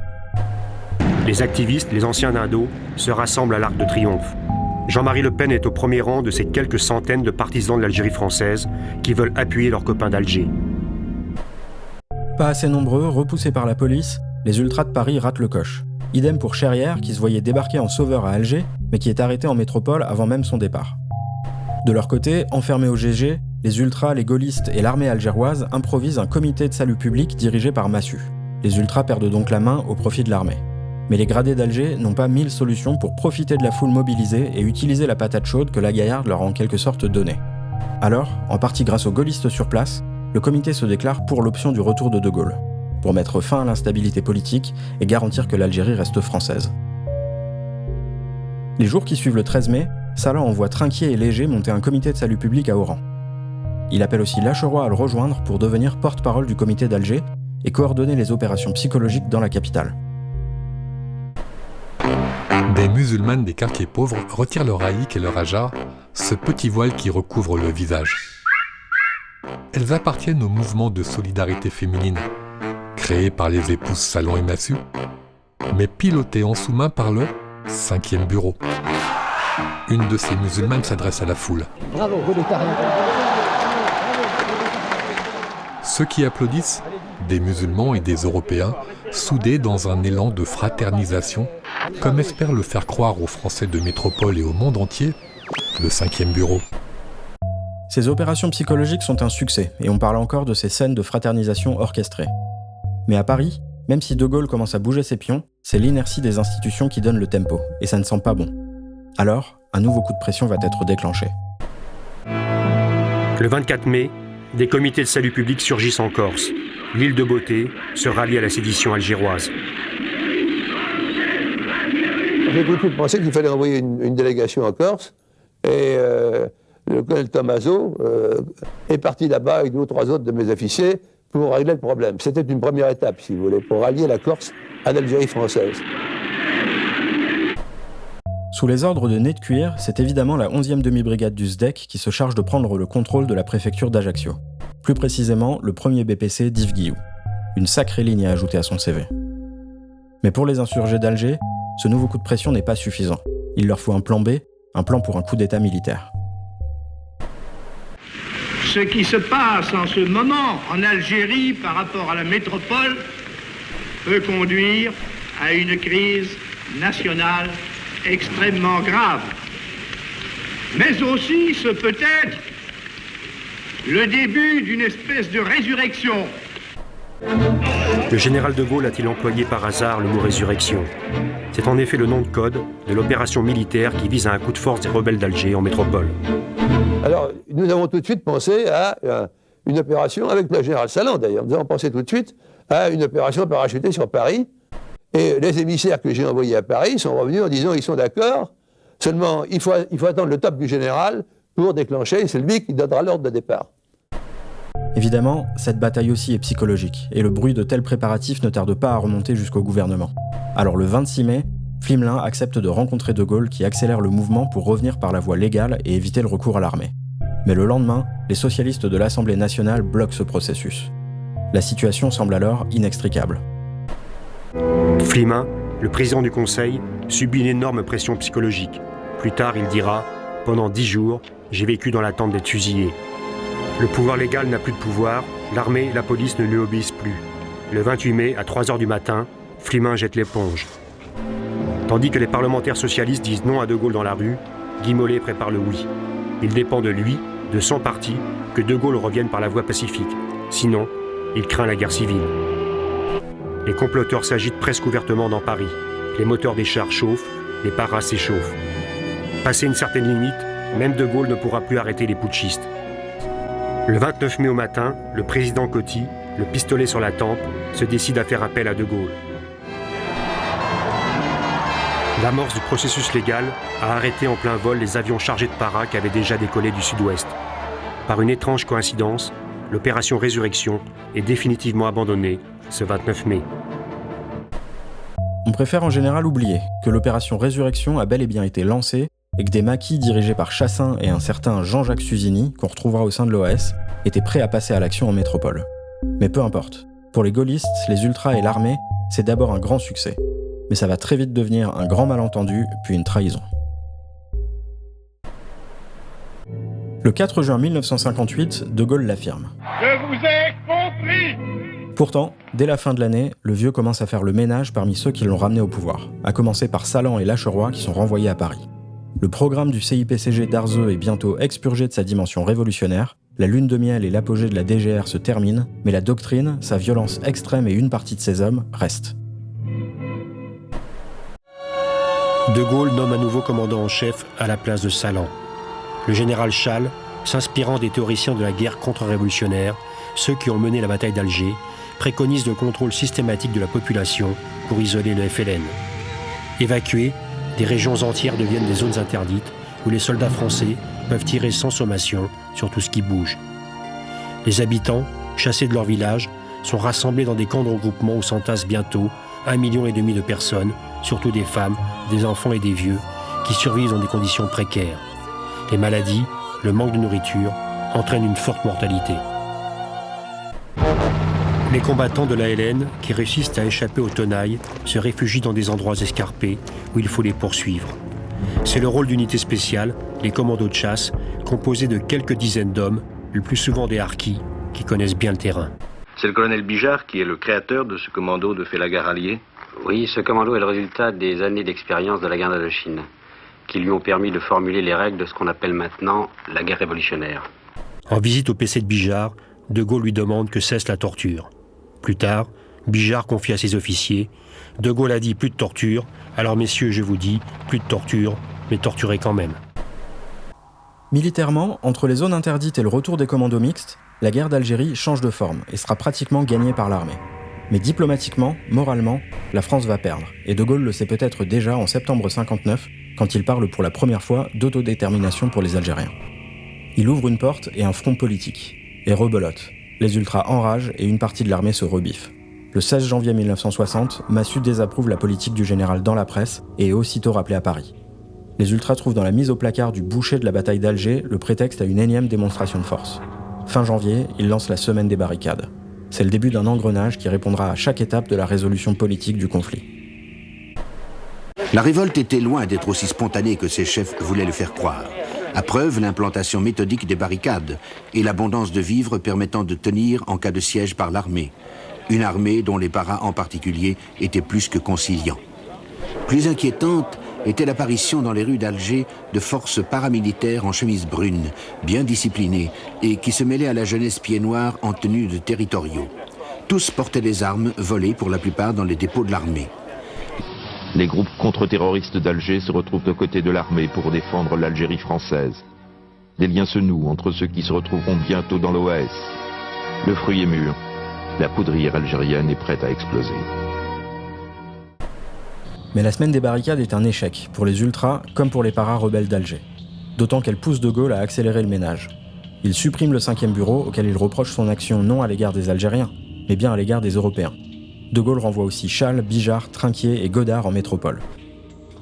Les activistes, les anciens d'Indo, se rassemblent à l'Arc de Triomphe. Jean-Marie Le Pen est au premier rang de ces quelques centaines de partisans de l'Algérie française qui veulent appuyer leurs copains d'Alger. Pas assez nombreux, repoussés par la police, les ultras de Paris ratent le coche. Idem pour Cherrière, qui se voyait débarquer en sauveur à Alger, mais qui est arrêté en métropole avant même son départ. De leur côté, enfermés au GG, les ultras, les gaullistes et l'armée algéroise improvisent un comité de salut public dirigé par Massu. Les ultras perdent donc la main au profit de l'armée. Mais les gradés d'Alger n'ont pas 1000 solutions pour profiter de la foule mobilisée et utiliser la patate chaude que la Gaillarde leur a en quelque sorte donnée. Alors, en partie grâce aux gaullistes sur place, le comité se déclare pour l'option du retour de De Gaulle, pour mettre fin à l'instabilité politique et garantir que l'Algérie reste française. Les jours qui suivent le 13 mai, Salah envoie Trinquier et Léger monter un comité de salut public à Oran. Il appelle aussi Lacheroy à le rejoindre pour devenir porte-parole du comité d'Alger et coordonner les opérations psychologiques dans la capitale. Des musulmanes des quartiers pauvres retirent leur haïk et leur hajar, ce petit voile qui recouvre le visage. Elles appartiennent au mouvement de solidarité féminine, créé par les épouses Salon et Massu, mais piloté en sous-main par le 5e bureau. Une de ces musulmanes s'adresse à la foule. Bravo, vous n'êtes rien. Ceux qui applaudissent, des musulmans et des Européens, soudés dans un élan de fraternisation, comme espère le faire croire aux Français de métropole et au monde entier, le 5e bureau. Ces opérations psychologiques sont un succès, et on parle encore de ces scènes de fraternisation orchestrées. Mais à Paris, même si De Gaulle commence à bouger ses pions, c'est l'inertie des institutions qui donne le tempo, et ça ne sent pas bon. Alors, un nouveau coup de pression va être déclenché. Le 24 mai, des comités de salut public surgissent en Corse. L'île de Beauté se rallie à la sédition algéroise. J'ai tout de suite pensé qu'il fallait envoyer une délégation en Corse, et le colonel Tomaso est parti là-bas avec 2 ou 3 autres de mes officiers pour régler le problème. C'était une première étape, si vous voulez, pour rallier la Corse à l'Algérie française. Sous les ordres de Nez de Cuir, c'est évidemment la 11e demi-brigade du SDEC qui se charge de prendre le contrôle de la préfecture d'Ajaccio. Plus précisément, le 1er BPC d'Yves Guillou. Une sacrée ligne à ajouter à son CV. Mais pour les insurgés d'Alger, ce nouveau coup de pression n'est pas suffisant. Il leur faut un plan B, un plan pour un coup d'état militaire. Ce qui se passe en ce moment en Algérie par rapport à la métropole peut conduire à une crise nationale extrêmement grave. Mais aussi, ce peut être le début d'une espèce de résurrection. Le général de Gaulle a-t-il employé par hasard le mot résurrection? C'est en effet le nom de code de l'opération militaire qui vise à un coup de force des rebelles d'Alger en métropole. Alors, nous avons tout de suite pensé à une opération, avec le général Salan d'ailleurs, nous avons pensé tout de suite à une opération parachutée sur Paris. Et les émissaires que j'ai envoyés à Paris sont revenus en disant ils sont d'accord, seulement il faut attendre le top du général pour déclencher, et c'est lui qui donnera l'ordre de départ. Évidemment, cette bataille aussi est psychologique, et le bruit de tels préparatifs ne tarde pas à remonter jusqu'au gouvernement. Alors le 26 mai, Flimelin accepte de rencontrer De Gaulle qui accélère le mouvement pour revenir par la voie légale et éviter le recours à l'armée. Mais le lendemain, les socialistes de l'Assemblée nationale bloquent ce processus. La situation semble alors inextricable. Flimin, le président du Conseil, subit une énorme pression psychologique. Plus tard, il dira « Pendant 10 jours, j'ai vécu dans l'attente d'être fusillé. Le pouvoir légal n'a plus de pouvoir, l'armée et la police ne lui obéissent plus. Le 28 mai, à 3h du matin, Flimin jette l'éponge. Tandis que les parlementaires socialistes disent non à De Gaulle dans la rue, Guy Mollet prépare le oui. Il dépend de lui, de son parti, que De Gaulle revienne par la voie pacifique. Sinon, il craint la guerre civile. Les comploteurs s'agitent presque ouvertement dans Paris. Les moteurs des chars chauffent, les paras s'échauffent. Passé une certaine limite, même De Gaulle ne pourra plus arrêter les putschistes. Le 29 mai au matin, le président Coty, le pistolet sur la tempe, se décide à faire appel à De Gaulle. L'amorce du processus légal a arrêté en plein vol les avions chargés de paras qui avaient déjà décollé du sud-ouest. Par une étrange coïncidence, l'opération Résurrection est définitivement abandonnée ce 29 mai. On préfère en général oublier que l'opération Résurrection a bel et bien été lancée et que des maquis dirigés par Chassin et un certain Jean-Jacques Susini, qu'on retrouvera au sein de l'OAS, étaient prêts à passer à l'action en métropole. Mais peu importe. Pour les gaullistes, les ultras et l'armée, c'est d'abord un grand succès. Mais ça va très vite devenir un grand malentendu, puis une trahison. Le 4 juin 1958, De Gaulle l'affirme. Je vous ai compris! Pourtant, dès la fin de l'année, le vieux commence à faire le ménage parmi ceux qui l'ont ramené au pouvoir, à commencer par Salan et Lacheroy qui sont renvoyés à Paris. Le programme du CIPCG d'Arzeux est bientôt expurgé de sa dimension révolutionnaire, la lune de miel et l'apogée de la DGR se terminent, mais la doctrine, sa violence extrême et une partie de ses hommes restent. De Gaulle nomme un nouveau commandant en chef à la place de Salan. Le général Schall, s'inspirant des théoriciens de la guerre contre-révolutionnaire, ceux qui ont mené la bataille d'Alger, préconise le contrôle systématique de la population pour isoler le FLN. Évacués, des régions entières deviennent des zones interdites où les soldats français peuvent tirer sans sommation sur tout ce qui bouge. Les habitants, chassés de leur village, sont rassemblés dans des camps de regroupement où s'entassent bientôt 1,5 million de personnes, surtout des femmes, des enfants et des vieux, qui survivent dans des conditions précaires. Les maladies, le manque de nourriture entraînent une forte mortalité. Les combattants de l'ALN, qui réussissent à échapper aux tenailles, se réfugient dans des endroits escarpés où il faut les poursuivre. C'est le rôle d'unités spéciales, les commandos de chasse, composés de quelques dizaines d'hommes, le plus souvent des harkis, qui connaissent bien le terrain. C'est le colonel Bijard qui est le créateur de ce commando de Félagar-Allier. Oui, ce commando est le résultat des années d'expérience de la guerre d'Indochine, qui lui ont permis de formuler les règles de ce qu'on appelle maintenant la guerre révolutionnaire. En visite au PC de Bijard, De Gaulle lui demande que cesse la torture. Plus tard, Bijard confie à ses officiers « De Gaulle a dit plus de torture, alors messieurs, je vous dis, plus de torture, mais torturez quand même. » Militairement, entre les zones interdites et le retour des commandos mixtes, la guerre d'Algérie change de forme et sera pratiquement gagnée par l'armée. Mais diplomatiquement, moralement, la France va perdre, et De Gaulle le sait peut-être déjà en septembre 1959, quand il parle pour la première fois d'autodétermination pour les Algériens. Il ouvre une porte et un front politique, et rebelote. Les ultras enragent et une partie de l'armée se rebiffe. Le 16 janvier 1960, Massu désapprouve la politique du général dans la presse et est aussitôt rappelé à Paris. Les ultras trouvent dans la mise au placard du boucher de la bataille d'Alger le prétexte à une énième démonstration de force. Fin janvier, ils lancent la semaine des barricades. C'est le début d'un engrenage qui répondra à chaque étape de la résolution politique du conflit. La révolte était loin d'être aussi spontanée que ses chefs voulaient le faire croire. À preuve, l'implantation méthodique des barricades et l'abondance de vivres permettant de tenir en cas de siège par l'armée. Une armée dont les paras en particulier étaient plus que conciliants. Plus inquiétante était l'apparition dans les rues d'Alger de forces paramilitaires en chemise brune, bien disciplinées, et qui se mêlaient à la jeunesse pied-noir en tenue de territoriaux. Tous portaient des armes volées pour la plupart dans les dépôts de l'armée. Les groupes contre-terroristes d'Alger se retrouvent aux côtés de l'armée pour défendre l'Algérie française. Des liens se nouent entre ceux qui se retrouveront bientôt dans l'OAS. Le fruit est mûr. La poudrière algérienne est prête à exploser. Mais la semaine des barricades est un échec, pour les ultras comme pour les paras-rebelles d'Alger. D'autant qu'elle pousse De Gaulle à accélérer le ménage. Il supprime le 5e bureau, auquel il reproche son action non à l'égard des Algériens, mais bien à l'égard des Européens. De Gaulle renvoie aussi Schall, Bijard, Trinquier et Godard en métropole.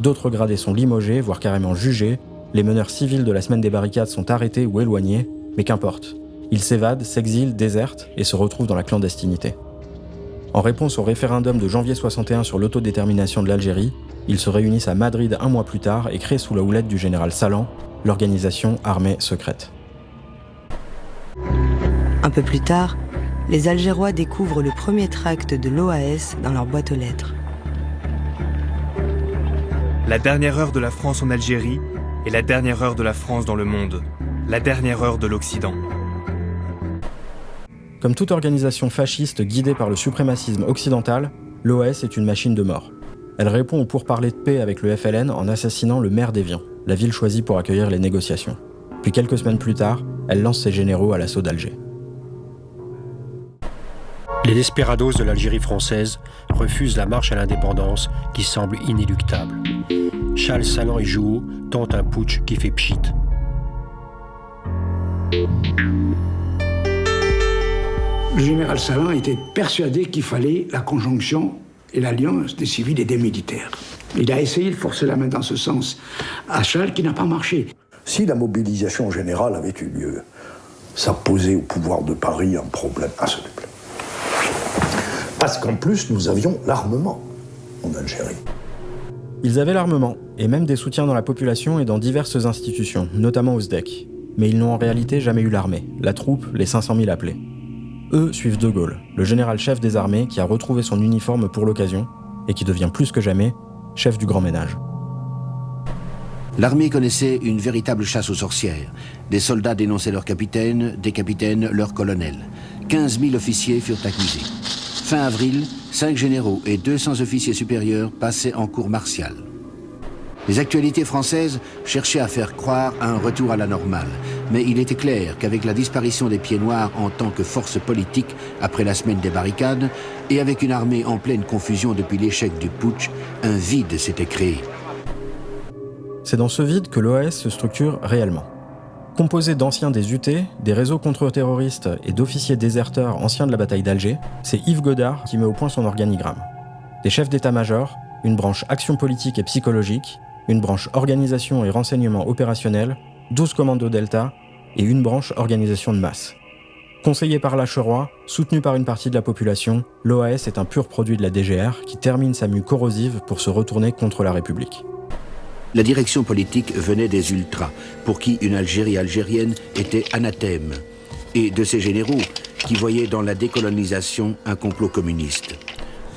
D'autres gradés sont limogés, voire carrément jugés. Les meneurs civils de la semaine des barricades sont arrêtés ou éloignés, mais qu'importe. Ils s'évadent, s'exilent, désertent et se retrouvent dans la clandestinité. En réponse au référendum de janvier 61 sur l'autodétermination de l'Algérie, ils se réunissent à Madrid un mois plus tard et créent sous la houlette du général Salan l'organisation Armée secrète. Un peu plus tard, les Algérois découvrent le premier tract de l'OAS dans leur boîte aux lettres. La dernière heure de la France en Algérie est la dernière heure de la France dans le monde, la dernière heure de l'Occident. Comme toute organisation fasciste guidée par le suprémacisme occidental, l'OAS est une machine de mort. Elle répond aux pourparlers de paix avec le FLN en assassinant le maire d'Évian, la ville choisie pour accueillir les négociations. Puis quelques semaines plus tard, elle lance ses généraux à l'assaut d'Alger. Les desperados de l'Algérie française refusent la marche à l'indépendance qui semble inéluctable. Schall, Salan et Jouot tentent un putsch qui fait pchit. Le général Salan était persuadé qu'il fallait la conjonction et l'alliance des civils et des militaires. Il a essayé de forcer la main dans ce sens à Schall qui n'a pas marché. Si la mobilisation générale avait eu lieu, ça posait au pouvoir de Paris un problème insoluble. Parce qu'en plus, nous avions l'armement en Algérie. Ils avaient l'armement, et même des soutiens dans la population et dans diverses institutions, notamment au SDEC. Mais ils n'ont en réalité jamais eu l'armée, la troupe, les 500 000 appelés. Eux suivent De Gaulle, le général-chef des armées qui a retrouvé son uniforme pour l'occasion, et qui devient plus que jamais chef du grand ménage. L'armée connaissait une véritable chasse aux sorcières. Des soldats dénonçaient leurs capitaines, des capitaines leurs colonels. 15 000 officiers furent accusés. Fin avril, 5 généraux et 200 officiers supérieurs passaient en cour martiale. Les actualités françaises cherchaient à faire croire à un retour à la normale, mais il était clair qu'avec la disparition des Pieds Noirs en tant que force politique après la semaine des barricades, et avec une armée en pleine confusion depuis l'échec du putsch, un vide s'était créé. C'est dans ce vide que l'OAS se structure réellement. Composé d'anciens des UT, des réseaux contre-terroristes et d'officiers déserteurs anciens de la bataille d'Alger, c'est Yves Godard qui met au point son organigramme. Des chefs d'état-major, une branche action politique et psychologique, une branche organisation et renseignement opérationnel, 12 commandos Delta et une branche organisation de masse. Conseillé par Lacheroy, soutenu par une partie de la population, l'OAS est un pur produit de la DGR qui termine sa mue corrosive pour se retourner contre la République. La direction politique venait des ultras, pour qui une Algérie algérienne était anathème, et de ces généraux qui voyaient dans la décolonisation un complot communiste.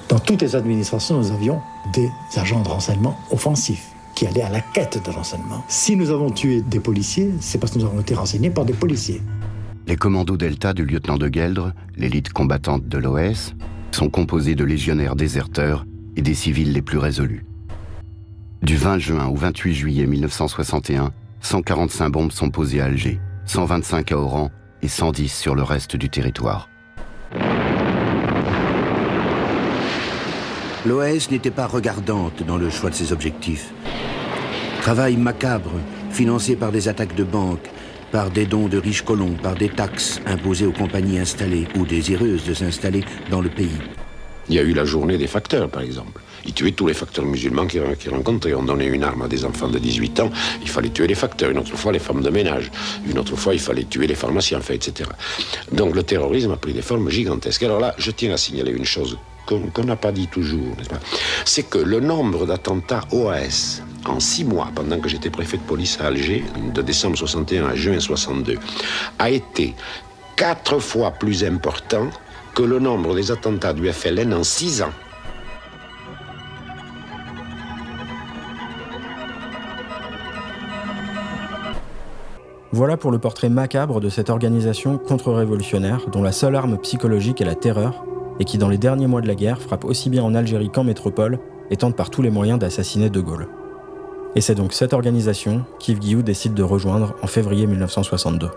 Dans toutes les administrations, nous avions des agents de renseignement offensifs qui allaient à la quête de renseignement. Si nous avons tué des policiers, c'est parce que nous avons été renseignés par des policiers. Les commandos Delta du lieutenant de Gueldre, l'élite combattante de l'OAS, sont composés de légionnaires déserteurs et des civils les plus résolus. Du 20 juin au 28 juillet 1961, 145 bombes sont posées à Alger, 125 à Oran et 110 sur le reste du territoire. L'OAS n'était pas regardante dans le choix de ses objectifs. Travail macabre, financé par des attaques de banques, par des dons de riches colons, par des taxes imposées aux compagnies installées ou désireuses de s'installer dans le pays. Il y a eu la journée des facteurs, par exemple. Ils tuaient tous les facteurs musulmans qu'ils rencontraient. On donnait une arme à des enfants de 18 ans, il fallait tuer les facteurs. Une autre fois, les femmes de ménage. Une autre fois, il fallait tuer les pharmaciens, etc. Donc le terrorisme a pris des formes gigantesques. Alors là, je tiens à signaler une chose qu'on n'a pas dit toujours, n'est-ce pas ? C'est que le nombre d'attentats OAS en 6 mois, pendant que j'étais préfet de police à Alger, de décembre 61 à juin 62, a été 4 fois plus important que le nombre des attentats du FLN en 6 ans. Voilà pour le portrait macabre de cette organisation contre-révolutionnaire dont la seule arme psychologique est la terreur et qui dans les derniers mois de la guerre frappe aussi bien en Algérie qu'en métropole et tente par tous les moyens d'assassiner De Gaulle. Et c'est donc cette organisation qu'Yves Guilloux décide de rejoindre en février 1962.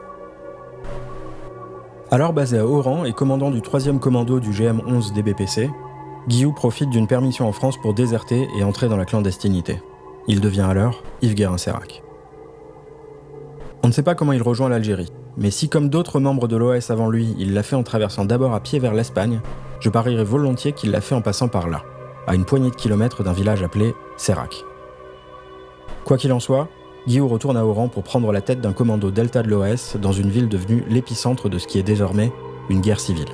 Alors basé à Oran et commandant du 3e commando du GM11 DBPC, Guilloux profite d'une permission en France pour déserter et entrer dans la clandestinité. Il devient alors Yves Guérin-Sérac. On ne sait pas comment il rejoint l'Algérie, mais si comme d'autres membres de l'OAS avant lui, il l'a fait en traversant d'abord à pied vers l'Espagne, je parierais volontiers qu'il l'a fait en passant par là, à une poignée de kilomètres d'un village appelé Sérac. Quoi qu'il en soit, Guilloux retourne à Oran pour prendre la tête d'un commando Delta de l'OAS dans une ville devenue l'épicentre de ce qui est désormais une guerre civile.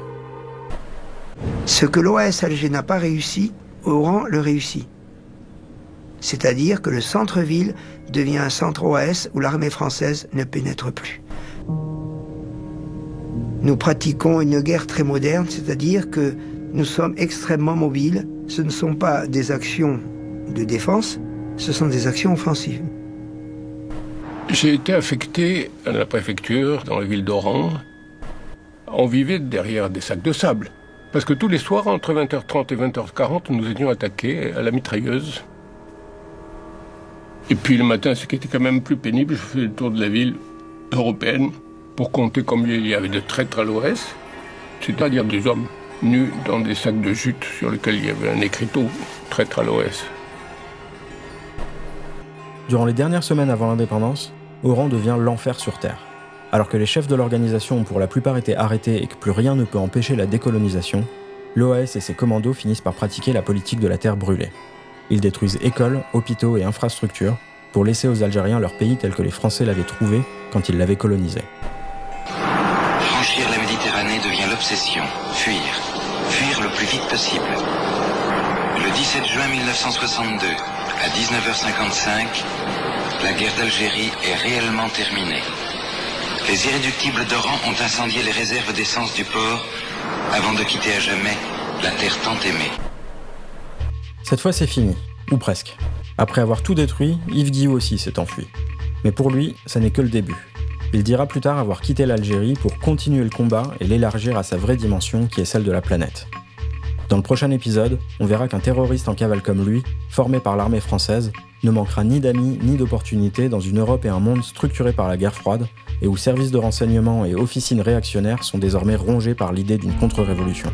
Ce que l'OAS Alger n'a pas réussi, Oran le réussit. C'est-à-dire que le centre-ville devient un centre OAS où l'armée française ne pénètre plus. Nous pratiquons une guerre très moderne, c'est-à-dire que nous sommes extrêmement mobiles. Ce ne sont pas des actions de défense, ce sont des actions offensives. J'ai été affecté à la préfecture, dans la ville d'Oran. On vivait derrière des sacs de sable. Parce que tous les soirs, entre 20h30 et 20h40, nous étions attaqués à la mitrailleuse. Et puis le matin, ce qui était quand même plus pénible, je faisais le tour de la ville européenne pour compter combien il y avait de traîtres à l'OAS, c'est-à-dire des hommes nus dans des sacs de jute sur lesquels il y avait un écriteau « traître à l'OAS ». Durant les dernières semaines avant l'indépendance, Oran devient l'enfer sur Terre. Alors que les chefs de l'organisation ont pour la plupart été arrêtés et que plus rien ne peut empêcher la décolonisation, l'OAS et ses commandos finissent par pratiquer la politique de la terre brûlée. Ils détruisent écoles, hôpitaux et infrastructures pour laisser aux Algériens leur pays tel que les Français l'avaient trouvé quand ils l'avaient colonisé. Franchir la Méditerranée devient l'obsession. Fuir. fuir le plus vite possible. Le 17 juin 1962, à 19h55, la guerre d'Algérie est réellement terminée. Les irréductibles d'Oran ont incendié les réserves d'essence du port avant de quitter à jamais la terre tant aimée. Cette fois, c'est fini, ou presque. Après avoir tout détruit, Yves Guilloux aussi s'est enfui. Mais pour lui, ça n'est que le début. Il dira plus tard avoir quitté l'Algérie pour continuer le combat et l'élargir à sa vraie dimension qui est celle de la planète. Dans le prochain épisode, on verra qu'un terroriste en cavale comme lui, formé par l'armée française, ne manquera ni d'amis ni d'opportunités dans une Europe et un monde structurés par la guerre froide et où services de renseignement et officines réactionnaires sont désormais rongés par l'idée d'une contre-révolution.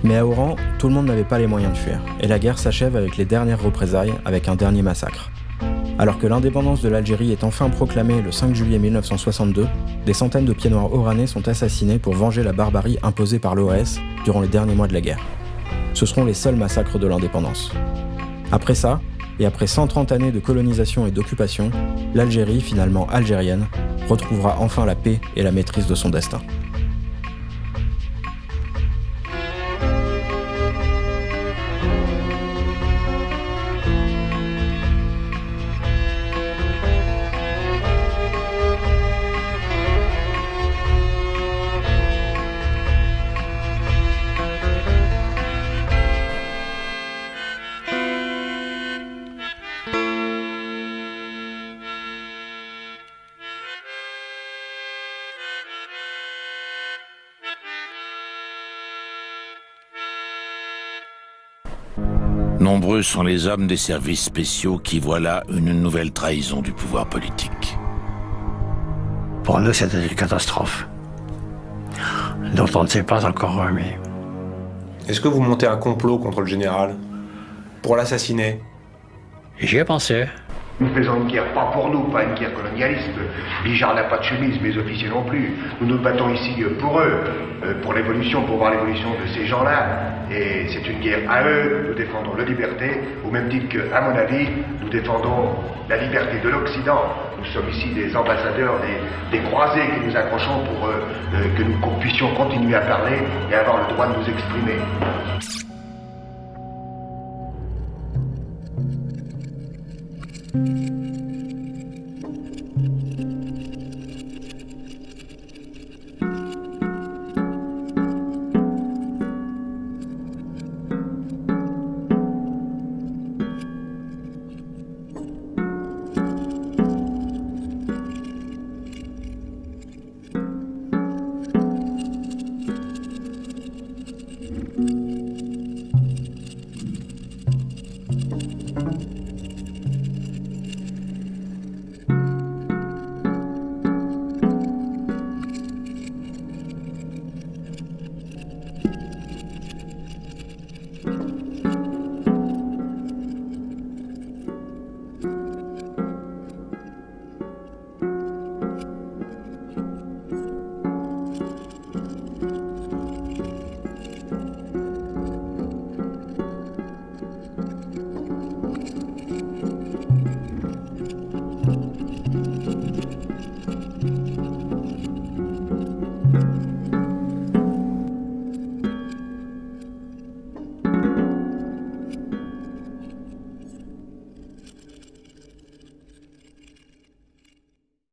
Mais à Oran, tout le monde n'avait pas les moyens de fuir, et la guerre s'achève avec les dernières représailles, avec un dernier massacre. Alors que l'indépendance de l'Algérie est enfin proclamée le 5 juillet 1962, des centaines de pieds noirs oranais sont assassinés pour venger la barbarie imposée par l'OAS durant les derniers mois de la guerre. Ce seront les seuls massacres de l'indépendance. Après ça, et après 130 années de colonisation et d'occupation, l'Algérie, finalement algérienne, retrouvera enfin la paix et la maîtrise de son destin. Nombreux sont les hommes des services spéciaux qui voient là une nouvelle trahison du pouvoir politique. Pour nous, c'était une catastrophe, dont on ne s'est pas encore remis. Est-ce que vous montez un complot contre le général pour l'assassiner? J'y ai pensé. Nous faisons une guerre pas pour nous, pas une guerre colonialiste. Bijard n'a pas de chemise, mes officiers non plus. Nous nous battons ici pour eux, pour l'évolution, pour voir l'évolution de ces gens-là. Et c'est une guerre à eux. Nous défendons la liberté, au même titre que, à mon avis, nous défendons la liberté de l'Occident. Nous sommes ici des ambassadeurs, des croisés que nous accrochons pour que nous puissions continuer à parler et avoir le droit de nous exprimer.